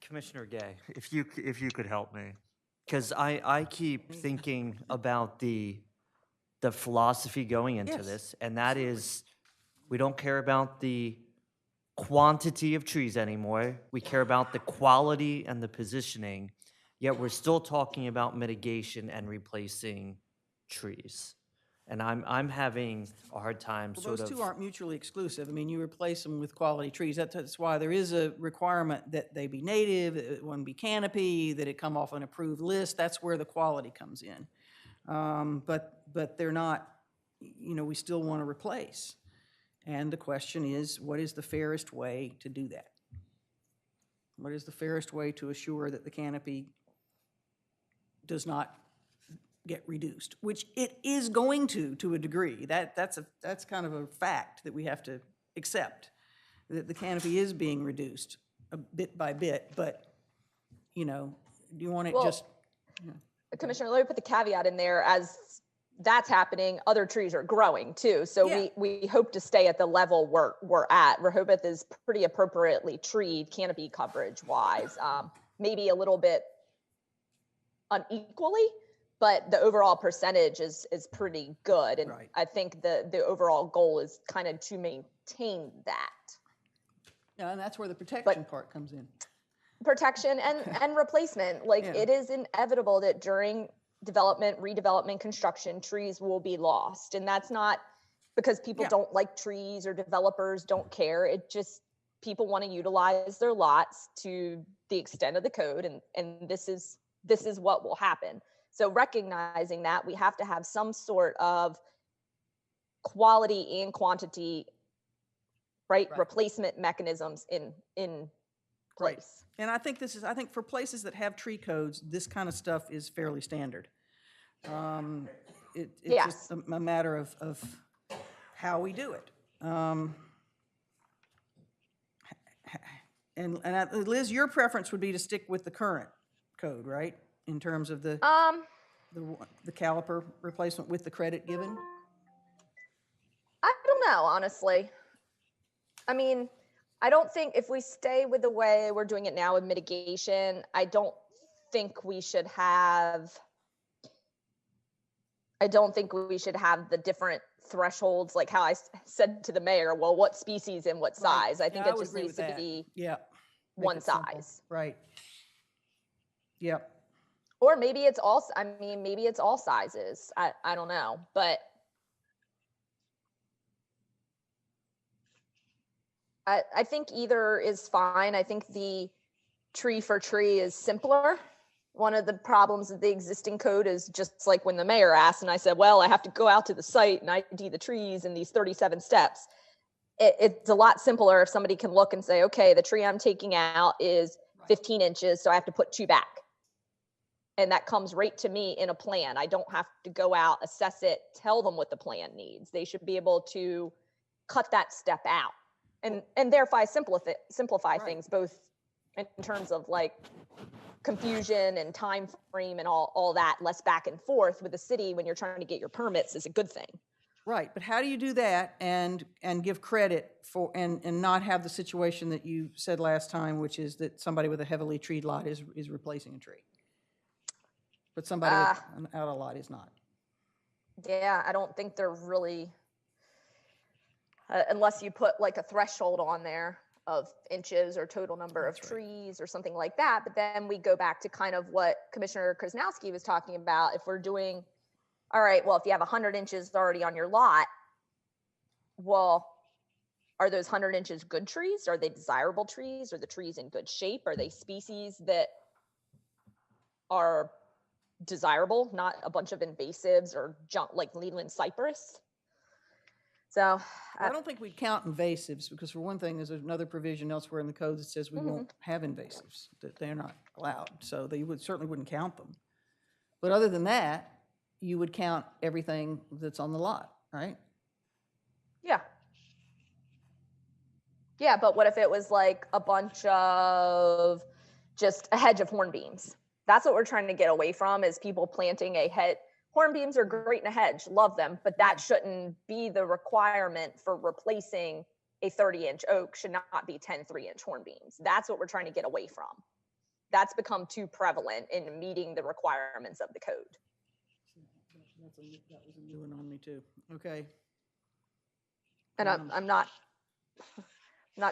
Commissioner Gay, if you could help me, because I keep thinking about the philosophy going into Yes, this, and that is we don't care about the quantity of trees anymore. We care about the quality and the positioning, yet we're still talking about mitigation and replacing trees. And I'm having a hard time Well, those two aren't mutually exclusive. I mean, you replace them with quality trees. That's why there is a requirement that they be native, it wouldn't be canopy, that it come off an approved list. That's where the quality comes in. But they're not, you know, we still want to replace. And the question is, what is the fairest way to do that? What is the fairest way to assure that the canopy does not get reduced, which it is going to a degree. That's kind of a fact that we have to accept, that the canopy is being reduced a bit by bit, but, you know, do you want it just... Commissioner, let me put the caveat in there. As that's happening, other trees are growing too. So Yeah. we hope to stay at the level we're at. Rehoboth is pretty appropriately treed canopy coverage wise, maybe a little bit unequally, but the overall percentage is pretty good. And Right. I think the overall goal is kind of to maintain that. Yeah, and that's where the protection part comes in. Protection and replacement. Like, Yeah. it is inevitable that during development, redevelopment, construction, trees will be lost. And that's not because people don't like trees or developers don't care. It just, people want to utilize their lots to the extent of the code. And this is what will happen. So recognizing that, we have to have some sort of quality and quantity, right? Replacement mechanisms in place. And I think I think for places that have tree codes, this kind of stuff is fairly standard. It's just a matter of how we do it. And Liz, your preference would be to stick with the current code, right? In terms of the caliper replacement with the credit given? I don't know, honestly. I mean, I don't think if we stay with the way we're doing it now with mitigation, I don't think we should have the different thresholds, like how I said to the mayor, well, what species and what size? I think it just needs to be one size. Right. Yep. Or maybe it's all, maybe it's all sizes. I don't know, but I think either is fine. I think the tree for tree is simpler. One of the problems of the existing code is just like when the mayor asked and I said, well, I have to go out to the site and ID the trees in these 37 steps. It's a lot simpler if somebody can look and say, okay, the tree I'm taking out is 15 inches, so I have to put 2 back. And that comes right to me in a plan. I don't have to go out, assess it, tell them what the plan needs. They should be able to cut that step out and thereby simplify things, both in terms of like confusion and time frame and all that, less back and forth with the city when you're trying to get your permits is a good thing. Right, but how do you do that and give credit for, and not have the situation that you said last time, which is that somebody with a heavily treed lot is replacing a tree? But somebody with an out of lot is not. Yeah, I don't think they're really, unless you put like a threshold on there of inches or total number of trees or something like that. But then we go back to kind of what Commissioner Krasnowski was talking about. If we're doing, all right, well, if you have 100 inches already on your lot, well, are those 100 inches good trees? Are they desirable trees? Are the trees in good shape? Are they species that are desirable, not a bunch of invasives or junk like Leland cypress? So I don't think we'd count invasives, because for one thing, there's another provision elsewhere in the code that says we won't have invasives, that they're not allowed. So they certainly wouldn't count them. But other than that, you would count everything that's on the lot, right? yeah. Yeah, but what if it was like a bunch of just a hedge of hornbeams? That's what we're trying to get away from, is people planting a hedge. Hornbeams are great in a hedge, love them, but that shouldn't be the requirement for replacing a 30-inch oak, should not be 10 3-inch hornbeams. That's what we're trying to get away from. That's become too prevalent in meeting the requirements of the code. That was a new one on me too. Okay. And I'm not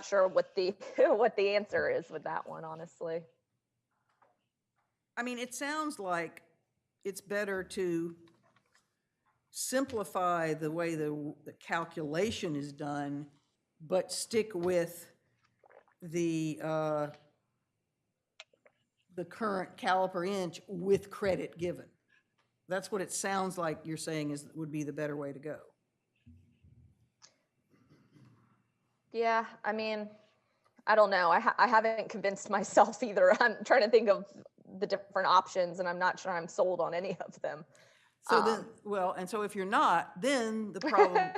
sure what the what the answer is with that one, honestly. I mean, it sounds like it's better to simplify the way the calculation is done, but stick with the current caliper inch with credit given. That's what it sounds like you're saying would be the better way to go. Yeah, I mean, I don't know. I haven't convinced myself either. I'm trying to think of the different options, and I'm not sure I'm sold on any of them. So then, well, and so if you're not, then the problem,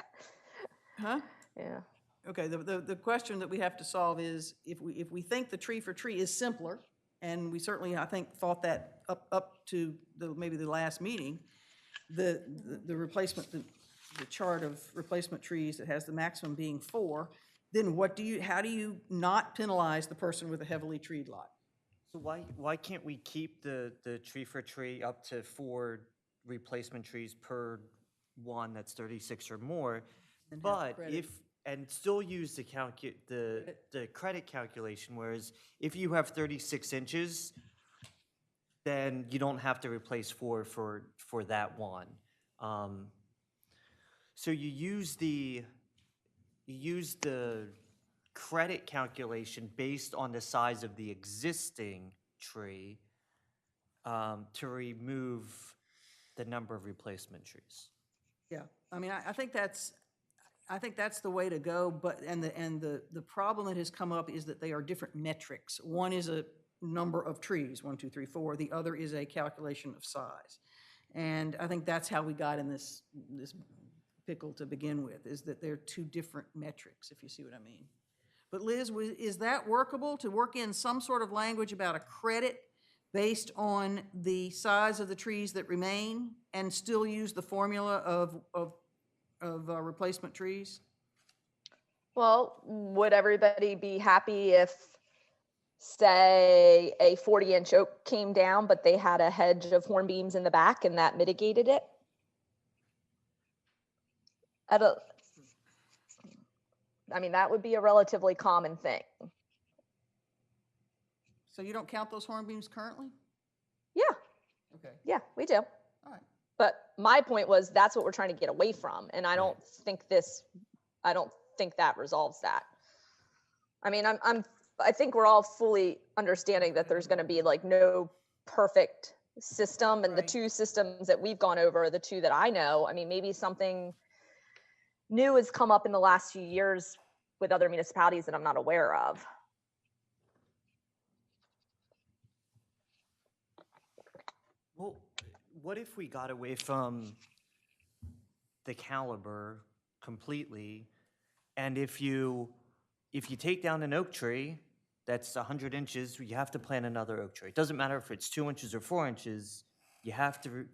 huh? Yeah. Okay, the question that we have to solve is, if we think the tree for tree is simpler, and we certainly, I think, thought that up to maybe the last meeting, the replacement, the chart of replacement trees that has the maximum being 4, then how do you not penalize the person with a heavily treed lot? So why can't we keep the tree for tree up to 4 replacement trees per one that's 36 or more, but and still use the credit calculation, whereas if you have 36 inches, then you don't have to replace 4 for that one. So you use the credit calculation based on the size of the existing tree to remove the number of replacement trees. Yeah, I mean, I think that's the way to go, but, and the problem that has come up is that they are different metrics. One is a number of trees, 1, 2, 3, 4. The other is a calculation of size. And I think that's how we got in this pickle to begin with, is that they're 2 different metrics, if you see what I mean. But Liz, is that workable, to work in some sort of language about a credit based on the size of the trees that remain, and still use the formula of replacement trees? Well, would everybody be happy if, say, a 40-inch oak came down, but they had a hedge of hornbeams in the back and that mitigated it? I mean, that would be a relatively common thing. So you don't count those hornbeams currently? Yeah. Okay. Yeah, we do. All right. But my point was, that's what we're trying to get away from. And I don't think that resolves that. I mean, I think we're all fully understanding that there's going to be like no perfect system. And the 2 systems that we've gone over are the 2 that I know. I mean, maybe something new has come up in the last few years with other municipalities that I'm not aware of. Well, what if we got away from the caliber completely, and if you take down an oak tree that's 100 inches, you have to plant another oak tree. It doesn't matter if it's 2 inches or 4 inches, you have to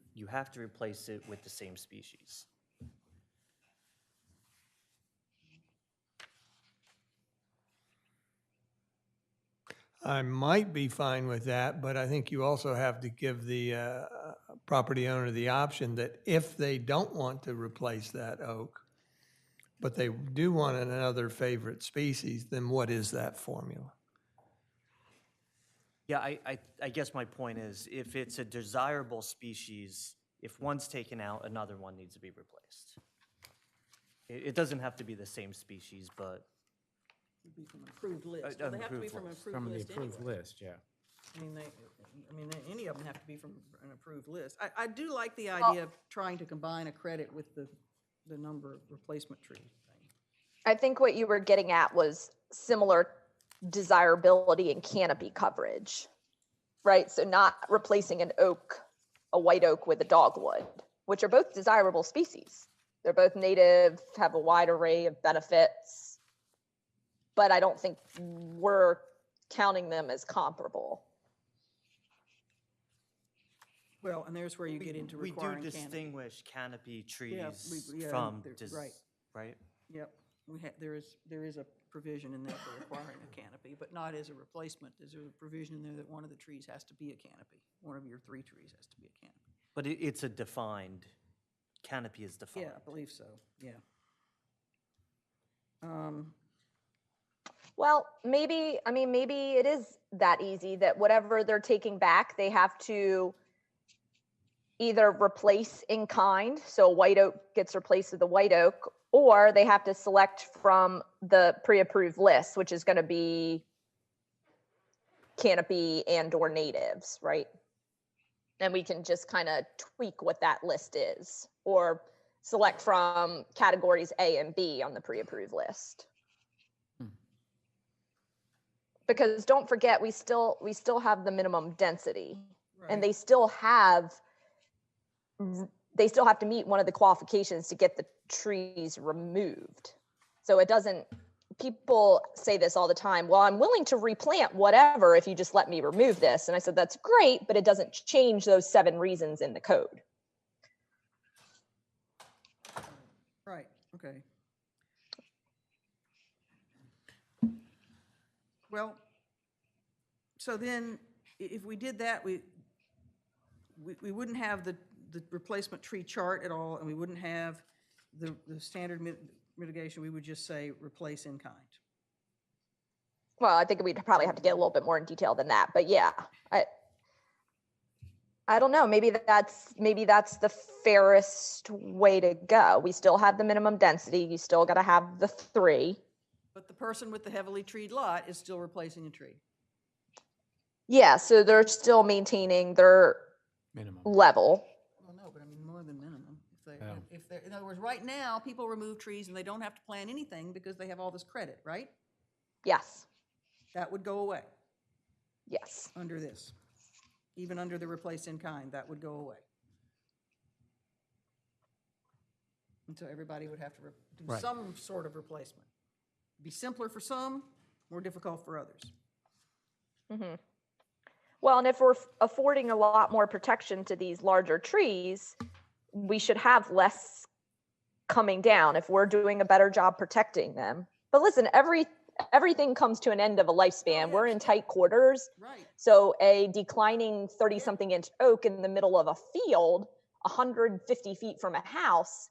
replace it with the same species. I might be fine with that, but I think you also have to give the property owner the option that if they don't want to replace that oak, but they do want another favorite species, then what is that formula? Yeah, I guess my point is, if it's a desirable species, if one's taken out, another one needs to be replaced. It doesn't have to be the same species, but Be from approved list. Uh, Well, they have to be approved from an list. approved From the list approved anyway. list, yeah. Any of them have to be from an approved list. I do like the idea of trying to combine a credit with the number of replacement trees thing. I think what you were getting at was similar desirability and canopy coverage, right? So not replacing a white oak with a dogwood, which are both desirable species. They're both native, have a wide array of benefits, but I don't think we're counting them as comparable. Well, and there's where you get into we do requiring canopy. distinguish canopy trees yeah, from, right. right? Yep, there is a provision in there for requiring a canopy, but not as a replacement. There's a provision in there that one of the trees has to be a canopy. One of your 3 trees has to be a canopy. But it's a defined, canopy is defined. Yeah, I believe so, yeah. Well, maybe it is that easy that whatever they're taking back, they have to either replace in kind, so a white oak gets replaced with a white oak, or they have to select from the pre-approved list, which is going to be canopy and or natives, right? And we can just kind of tweak what that list is, or select from categories A and B on the pre-approved list. Because don't forget, we still have the minimum density, Right. and they still have to meet one of the qualifications to get the trees removed. So it doesn't, people say this all the time, well, I'm willing to replant whatever if you just let me remove this. And I said, that's great, but it doesn't change those 7 reasons in the code. Right, okay. Well, so then, if we did that, we wouldn't have the replacement tree chart at all, and we wouldn't have the standard mitigation. We would just say replace in kind. Well, I think we'd probably have to get a little bit more in detail than that, but yeah, I don't know. Maybe that's the fairest way to go. We still have the minimum density. You still got to have the 3. But the person with the heavily treed lot is still replacing a tree. Yeah, so they're still maintaining their Minimum. level. Well, no, but I mean more than minimum. If they're, in other words, right now, people remove trees and they don't have to plant anything because they have all this credit, right? Yes. That would go away Yes. under this. Even under the replace in kind, that would go away. And so everybody would have to do Right. some sort of replacement. Be simpler for some, more difficult for others. Mm-hmm. Well, and if we're affording a lot more protection to these larger trees, we should have less coming down if we're doing a better job protecting them. But listen, everything comes to an end of a lifespan. We're in tight quarters. Right. So a declining 30-something inch oak in the middle of a field, 150 feet from a house,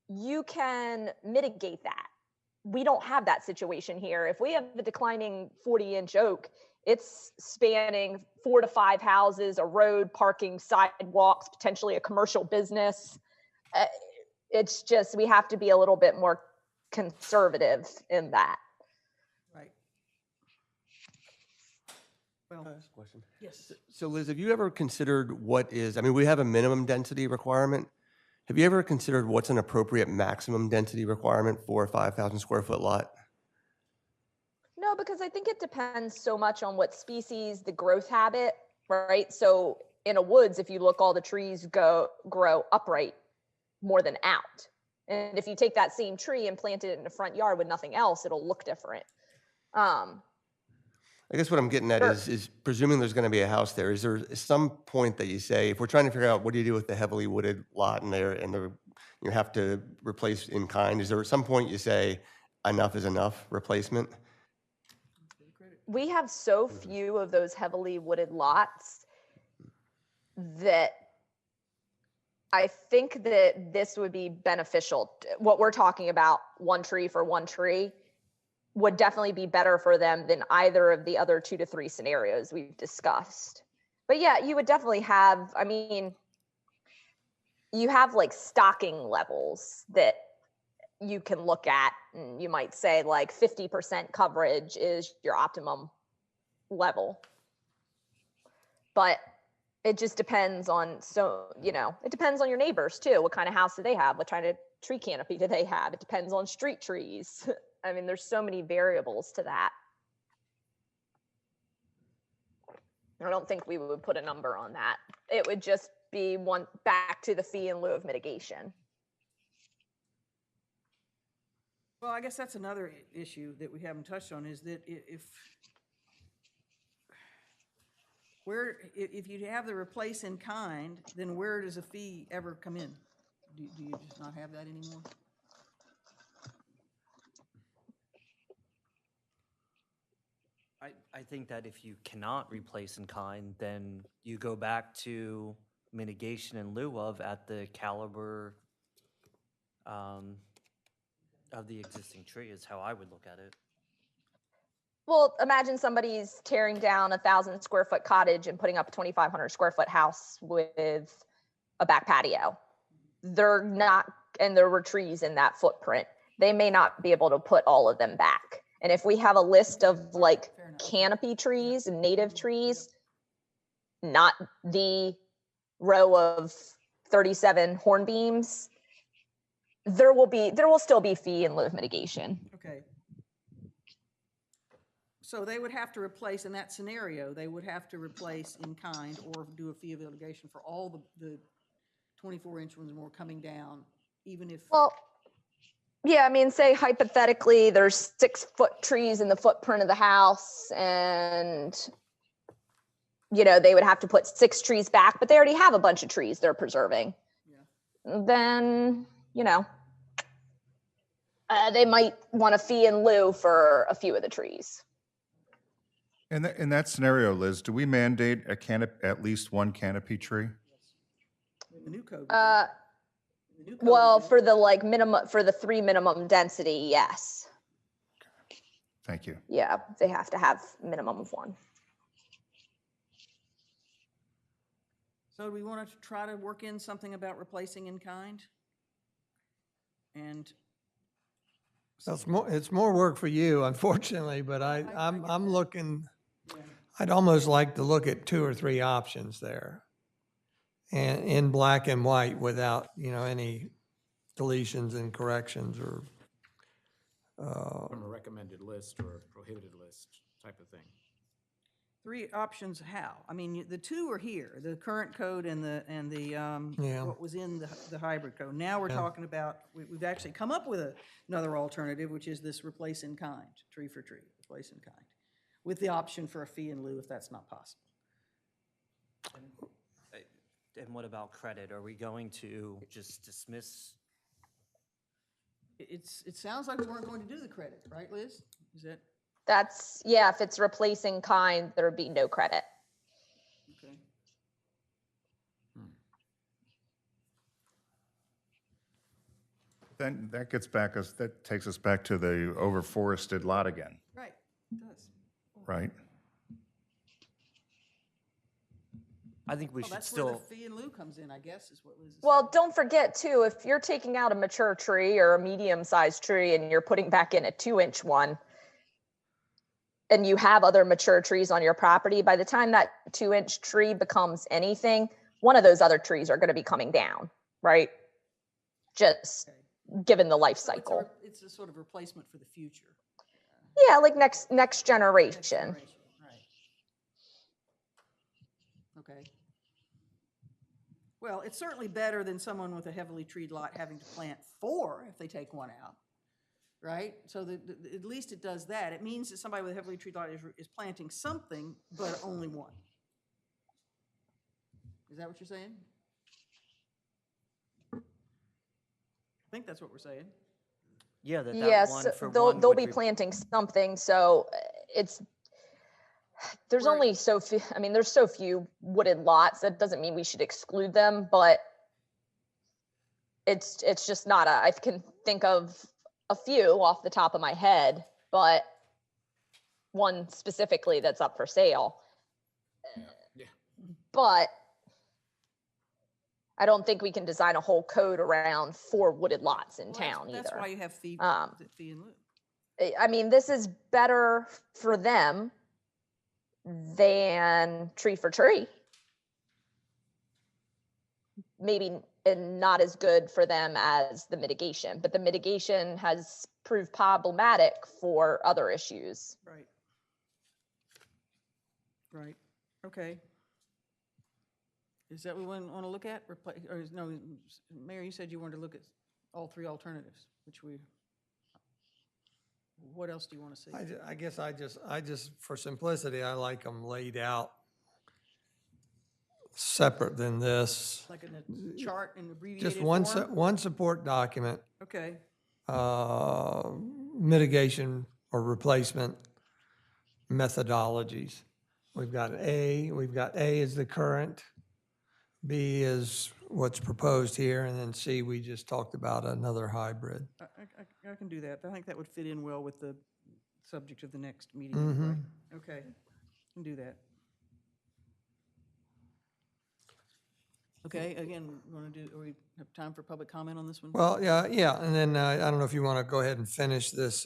you can mitigate that. We don't have that situation here. If we have a declining 40-inch oak, it's spanning 4 to 5 houses, a road, parking, sidewalks, potentially a commercial business. It's just, we have to be a little bit more conservative in that. Right. Well, Question. yes. So Liz, have you ever considered we have a minimum density requirement. Have you ever considered what's an appropriate maximum density requirement for a 5,000 square foot lot? No, because I think it depends so much on what species, the growth habit, right? So in a woods, if you look, all the trees grow upright more than out. And if you take that same tree and plant it in a front yard with nothing else, it'll look different. I guess what I'm getting at is presuming there's going to be a house there, is there some point that you say, if we're trying to figure out what do you do with the heavily wooded lot in there and you have to replace in kind, is there at some point you say enough is enough replacement? We have so few of those heavily wooded lots that I think that this would be beneficial. What we're talking about, one tree for one tree, would definitely be better for them than either of the other 2 to 3 scenarios we've discussed. But yeah, you would definitely have, I mean, you have like stocking levels that you can look at. And you might say like 50% coverage is your optimum level. But it just depends on, it depends on your neighbors too. What kind of house do they have? What kind of tree canopy do they have? It depends on street trees. I mean, there's so many variables to that. I don't think we would put a number on that. It would just be back to the fee in lieu of mitigation. Well, I guess that's another issue that we haven't touched on, is that if you have the replace in kind, then where does a fee ever come in? Do you just not have that anymore? I think that if you cannot replace in kind, then you go back to mitigation in lieu of at the caliber of the existing tree is how I would look at it. Well, imagine somebody's tearing down 1,000 square foot cottage and putting up a 2,500 square foot house with a back patio. They're not, and there were trees in that footprint. They may not be able to put all of them back. And if we have a list of like canopy trees and native trees, not the row of 37 hornbeams, there will still be fee in lieu of mitigation. Okay. So they would have to replace, in that scenario, they would have to replace in kind or do a fee of mitigation for all the 24-inch ones and more coming down, even if. Well, yeah, I mean, say hypothetically there's 6-foot trees in the footprint of the house and, they would have to put 6 trees back, but they already have a bunch of trees they're preserving. Yeah. Then, they might want a fee in lieu for a few of the trees. In that scenario, Liz, do we mandate at least one canopy tree? The new code. Well, for the 3 minimum density, yes. Thank you. Yeah, they have to have minimum of 1. So do we want to try to work in something about replacing in kind? And It's more work for you, unfortunately, but I'm looking, I'd almost like to look at 2 or 3 options there. And in black and white without, any deletions and corrections or. From a recommended list or a prohibited list type of thing. 3 options how? I mean, the 2 are here, the current code and what was in the hybrid code. Now we're talking about, we've actually come up with another alternative, which is this replace in kind, tree for tree, replace in kind, with the option for a fee in lieu if that's not possible. And what about credit? Are we going to just dismiss? It sounds like we weren't going to do the credit, right, Liz? Is that? If it's replacing kind, there would be no credit. Okay. Then that takes us back to the overforested lot again, Right, it does. right? I think we should That's still. where the fee in lieu comes in, I guess, is what Liz is Well, saying. don't forget too, if you're taking out a mature tree or a medium-sized tree and you're putting back in a 2-inch one, and you have other mature trees on your property, by the time that 2-inch tree becomes anything, one of those other trees are going to be coming down, right? Just given the life cycle. It's a sort of replacement for the future. Yeah, like next generation. Right. Okay. Well, it's certainly better than someone with a heavily treed lot having to plant 4 if they take 1 out. right? So at least it does that. It means that somebody with a heavily treated lot is planting something, but only one. Is that what you're saying? I think that's what we're saying. Yeah, that Yes, one for they'll one they'll would be planting something, so there's Where- only so few, I mean, there's so few wooded lots. That doesn't mean we should exclude them, but it's just not I can think of a few off the top of my head, but one specifically that's up for sale. Yeah. But I don't think we can design a whole code around 4 wooded lots in Well, town either. That's why you have fee in lieu. I mean, this is better for them than tree for tree. Maybe not as good for them as the mitigation, but the mitigation has proved problematic for other issues. Right. Right. Okay. Is that what we want to look at? No, Mayor, you said you wanted to look at all 3 alternatives, what else do you want to see? I guess I just, for simplicity, I like them laid out separate than this. Like in a chart in abbreviated Just form? one support document, Okay. mitigation or replacement methodologies. We've got A is the current, B is what's proposed here, and then C, we just talked about another hybrid. I can do that. I think that would fit in well with the subject of the next meeting. Mhm. Right? Okay, can do that. Okay, again, we have time for public comment on this one? Well, yeah, and then I don't know if you want to go ahead and finish this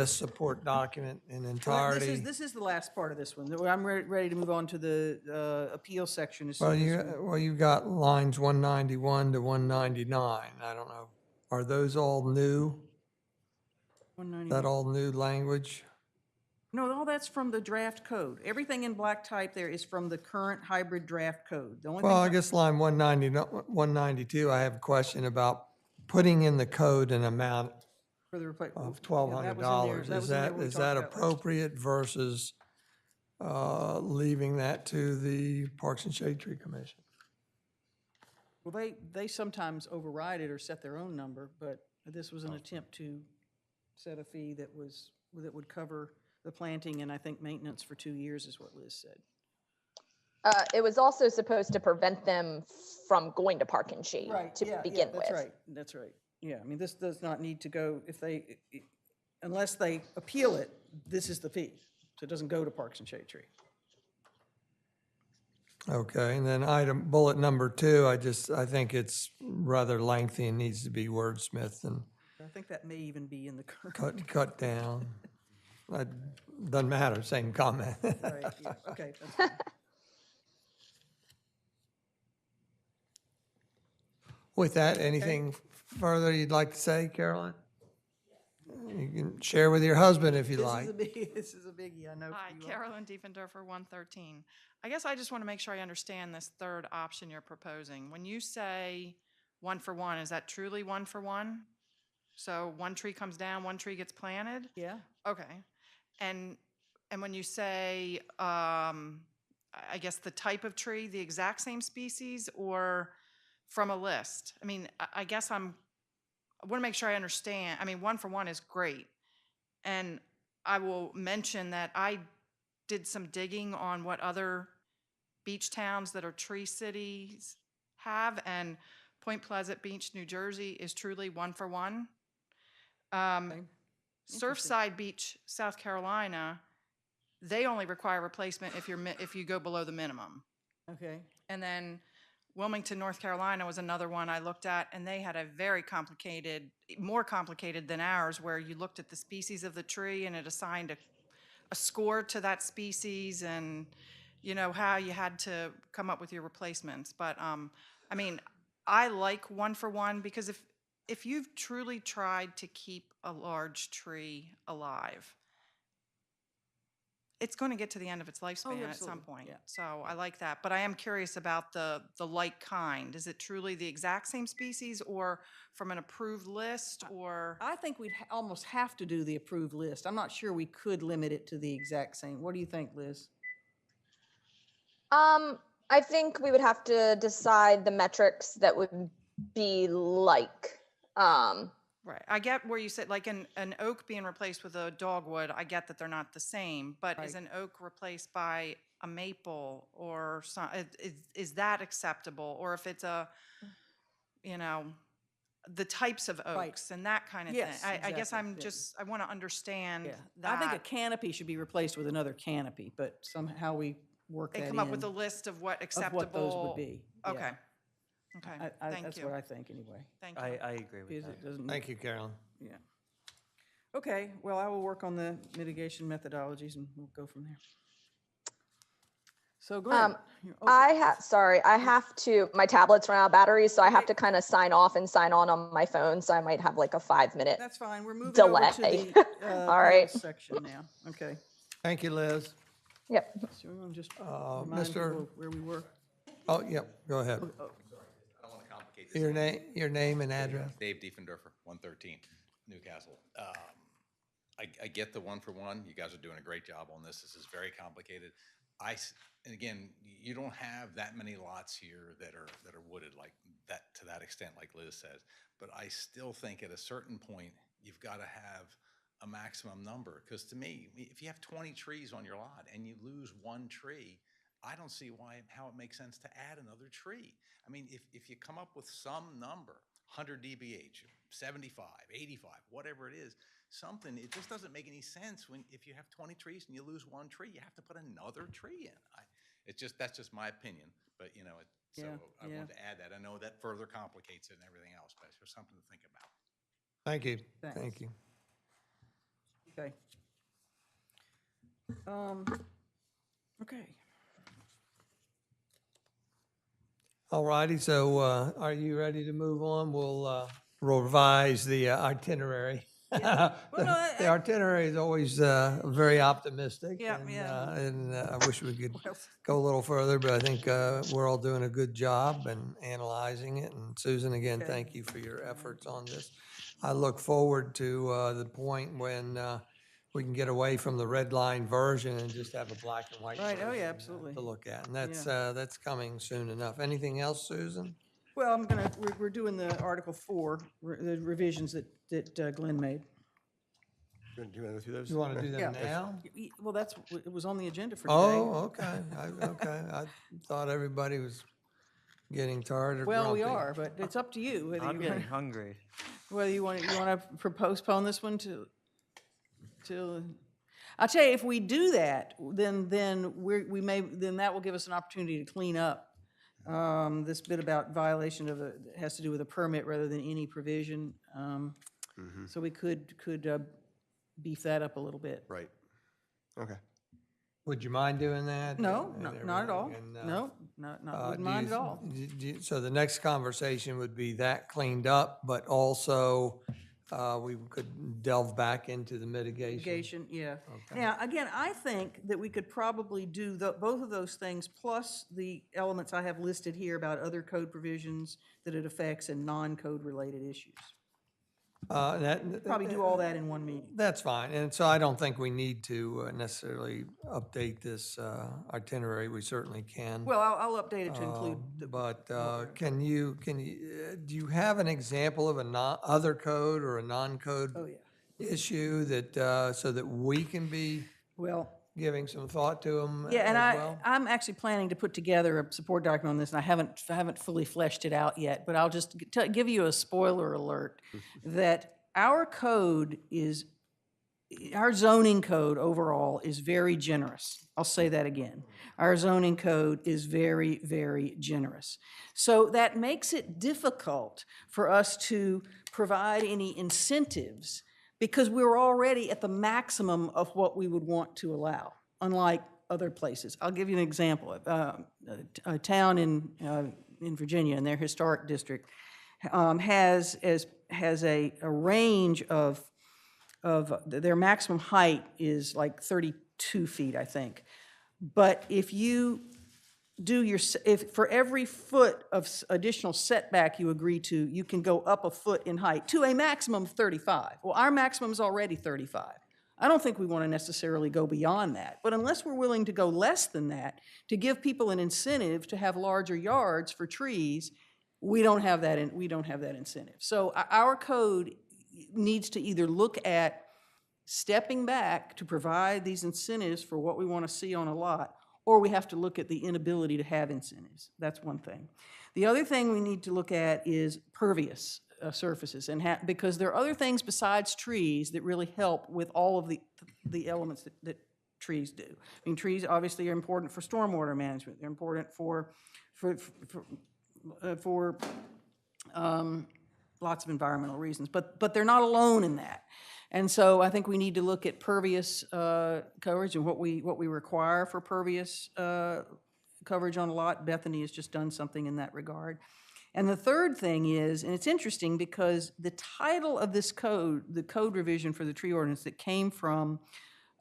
support document in Well, entirety. This is the last part of this one. I'm ready to move on to the appeal section as Well, soon as we. you've got lines 191 to 199. I don't know. Are those all new? 190. That all new language? No, all that's from the draft code. Everything in black type there is from the current hybrid draft code. The only Well, I thing, guess line 192, I have a question about putting in the code an amount for the replacement. of $1,200. Is that appropriate versus leaving that to the Parks and Shade Tree Commission? Well, they sometimes override it or set their own number, but this was an attempt to set a fee that would cover the planting and I think maintenance for 2 years is what Liz said. It was also supposed to prevent them from going to Park and Shade to begin with. That's right. Yeah, I mean, this does not need to go, unless they appeal it, this is the fee. So it doesn't go to Parks and Shade Tree. Okay, and then bullet number 2, I think it's rather lengthy and needs to be wordsmithed and I think that may even be in the current. cut down. Doesn't matter, same comment. Right, yeah, okay. That's fine. With that, anything further you'd like to say, Carolyn? You can share with your husband if you like. This is a biggie, I know. Hi, for you all. Carolyn Diefendorfer, 113. I guess I just want to make sure I understand this third option you're proposing. When you say 1 for 1, is that truly 1 for 1? So one tree comes down, one tree gets planted? Yeah, Okay. And when you say, I guess the type of tree, the exact same species or from a list? I mean, I guess I want to make sure I understand. I mean, 1 for 1 is great. And I will mention that I did some digging on what other beach towns that are tree cities have, and Point Pleasant Beach, New Jersey is truly 1 for 1. Surfside Beach, South Carolina, they only require replacement if you go below the minimum. okay. And then Wilmington, North Carolina was another one I looked at, and they had a very complicated, more complicated than ours, where you looked at the species of the tree and it assigned a score to that species and, you know, how you had to come up with your replacements. But, I mean, I like 1 for 1 because if you've truly tried to keep a large tree alive, it's going to get to the end of its lifespan at some absolutely, point. yeah. So I like that. But I am curious about the like kind. Is it truly the exact same species or from an approved list or? I think we'd almost have to do the approved list. I'm not sure we could limit it to the exact same. What do you think, Liz? I think we would have to decide the metrics that would be like. Right. I get where you said, like an oak being replaced with a dogwood, I get that they're not the same, but is Right. an oak replaced by a maple or some, is that acceptable? Or if it's a, you know, the types of Right. oaks and that kind of Yes, thing. I guess exactly, I'm yeah. just, I want to understand Yeah. that. I think a canopy should be replaced with another canopy, but somehow we work that They in. come up with a list of what Of acceptable. what those would be. yeah. Okay. Okay, thank That's you. what I think, anyway. Thank you. I agree with Because that. it doesn't. Thank you, Carolyn. Yeah. Okay, well, I will work on the mitigation methodologies and we'll go from there. So go ahead. I have to, my tablet's run out of batteries, so I have to kind of sign off and sign on my phone, so I might have like a 5-minute. That's fine. We're moving over to delay. the All right. panel section now. Okay. Thank you, Liz. Yep. So we're going to just remind Mr. people where we were. Oh, yep, go ahead. I don't want to complicate this. Your name and address. Dave Diefendorfer, 113, Newcastle. I get the one-for-one. You guys are doing a great job on this. This is very complicated. And again, you don't have that many lots here that are wooded like that, to that extent, like Liz says. But I still think at a certain point, you've got to have a maximum number. Because to me, if you have 20 trees on your lot and you lose one tree, I don't see how it makes sense to add another tree. I mean, if you come up with some number, 100 dBH, 75, 85, whatever it is, something, it just doesn't make any sense if you have 20 trees and you lose one tree, you have to put another tree in. That's just my opinion, but I wanted to add that. I know that further complicates it and everything else, but it's just something to think about. Thank you. Thanks. Thank you. Okay. Okay. All righty, so are you ready to move on? We'll revise the itinerary. The itinerary is always very optimistic. Yeah, and, yeah. And I wish we could go a little further, but I think we're all doing a good job and analyzing it. And Susan, again, Okay. thank you for your efforts on this. I look forward to the point when we can get away from the red line version and just have a black and white Right, oh, yeah, version, absolutely. to look at. And that's coming soon enough. Anything else, Susan? Well, we're doing the Article 4, the revisions that Glenn made. Do you want to go through those? You want to do Yeah. that now? Well, it was on the agenda for today. Oh, okay, okay. I thought everybody was getting tired or grumpy. Well, we are, but it's up to you. Whether I'm you getting want, hungry. whether you want to postpone this one to. I'll tell you, if we do that, then that will give us an opportunity to clean up this bit about violation of it has to do with a permit rather than any provision. So we could beef that up a little bit. Right. Okay. Would you mind doing that? No, and not at all. everything? And, No, not wouldn't do mind you- at all. So the next conversation would be that cleaned up, but also we could delve back into the mitigation. Mitigation, yeah. Okay. Now, again, I think that we could probably do both of those things, plus the elements I have listed here about other code provisions that it affects and non-code related issues. Probably do all that in one meeting. That's fine, and so I don't think we need to necessarily update this itinerary. We certainly can. Well, I'll update it to include the. But can you, do you have an example of other code or a non-code Oh, yeah. issue that, so that we can be Well, giving some thought to them yeah, and as well? I'm actually planning to put together a support document on this, and I haven't fully fleshed it out yet, but I'll just give you a spoiler alert that our zoning code overall is very generous. I'll say that again. Our zoning code is very, very generous. So that makes it difficult for us to provide any incentives because we're already at the maximum of what we would want to allow, unlike other places. I'll give you an example. A town in Virginia, in their historic district, has a range of their maximum height is like 30 2 feet, I think. But if you do if for every foot of additional setback you agree to, you can go up a foot in height to a maximum of 35. Well, our maximum is already 35. I don't think we want to necessarily go beyond that. But unless we're willing to go less than that, to give people an incentive to have larger yards for trees, we don't have that incentive. So our code needs to either look at stepping back to provide these incentives for what we want to see on a lot, or we have to look at the inability to have incentives. That's one thing. The other thing we need to look at is pervious surfaces, and because there are other things besides trees that really help with all of the elements that trees do. I mean, trees obviously are important for stormwater management. They're important for lots of environmental reasons, but they're not alone in that. And so I think we need to look at pervious coverage and what we require for pervious coverage on a lot. Bethany has just done something in that regard. And the third thing is, and it's interesting because the title of this code, the code revision for the tree ordinance that came from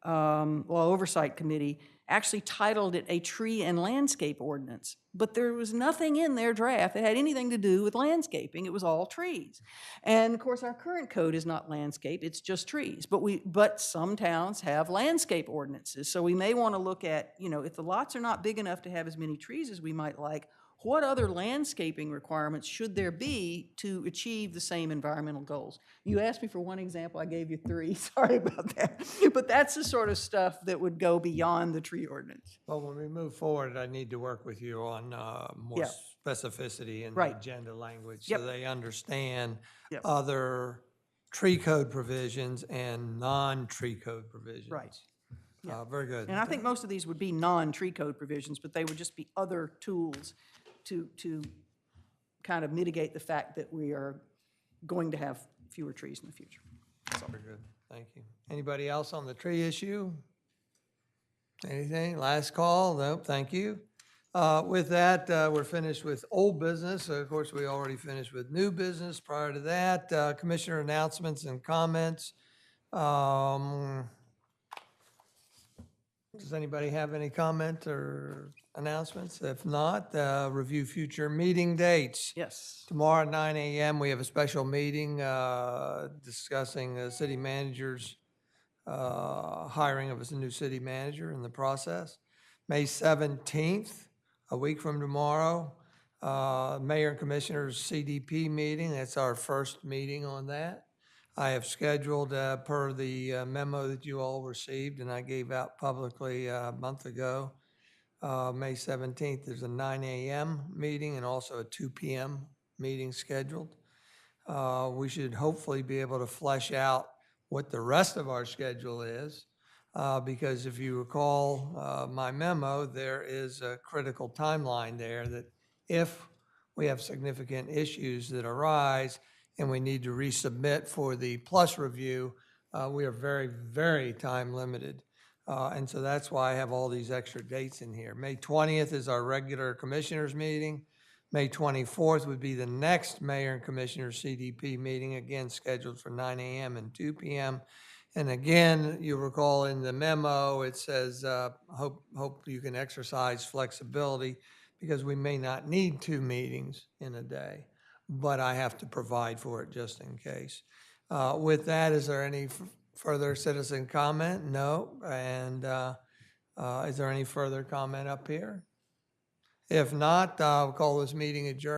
Law Oversight Committee, actually titled it a tree and landscape ordinance. But there was nothing in their draft that had anything to do with landscaping. It was all trees. And of course, our current code is not landscape, it's just trees. But some towns have landscape ordinances. So we may want to look at, if the lots are not big enough to have as many trees as we might like, what other landscaping requirements should there be to achieve the same environmental goals? You asked me for one example, I gave you 3, sorry about that. But that's the sort of stuff that would go beyond the tree ordinance. Well, when we move forward, I need to work with you on more specificity in the agenda language so they understand other tree code provisions and non-tree code provisions. Right. Very good. And I think most of these would be non-tree code provisions, but they would just be other tools to kind of mitigate the fact that we are going to have fewer trees in the future. Very good. Thank you. Anybody else on the tree issue? Anything? Last call? Nope. Thank you. With that, we're finished with old business. Of course, we already finished with new business. Prior to that, commissioner announcements and comments. Does anybody have any comment or announcements? If not, review future meeting dates. Yes. Tomorrow at 9 a.m., we have a special meeting discussing the city manager's hiring of a new city manager in the process. May 17th, a week from tomorrow, Mayor and Commissioners CDP meeting. That's our first meeting on that. I have scheduled, per the memo that you all received and I gave out publicly a month ago, May 17th, there's a 9 a.m. meeting and also a 2 p.m. meeting scheduled. We should hopefully be able to flesh out what the rest of our schedule is, because if you recall my memo, there is a critical timeline there that if we have significant issues that arise, and we need to resubmit for the plus review, we are very, very time limited. And so that's why I have all these extra dates in here. May 20th is our regular commissioners meeting. May 24th would be the next mayor and commissioners CDP meeting, again scheduled for 9 a.m. and 2 p.m. And again, you recall in the memo, it says, hope you can exercise flexibility because we may not need 2 meetings in a day, but I have to provide for it just in case. With that, is there any further citizen comment? No. And is there any further comment up here? If not, I'll call this meeting adjourned.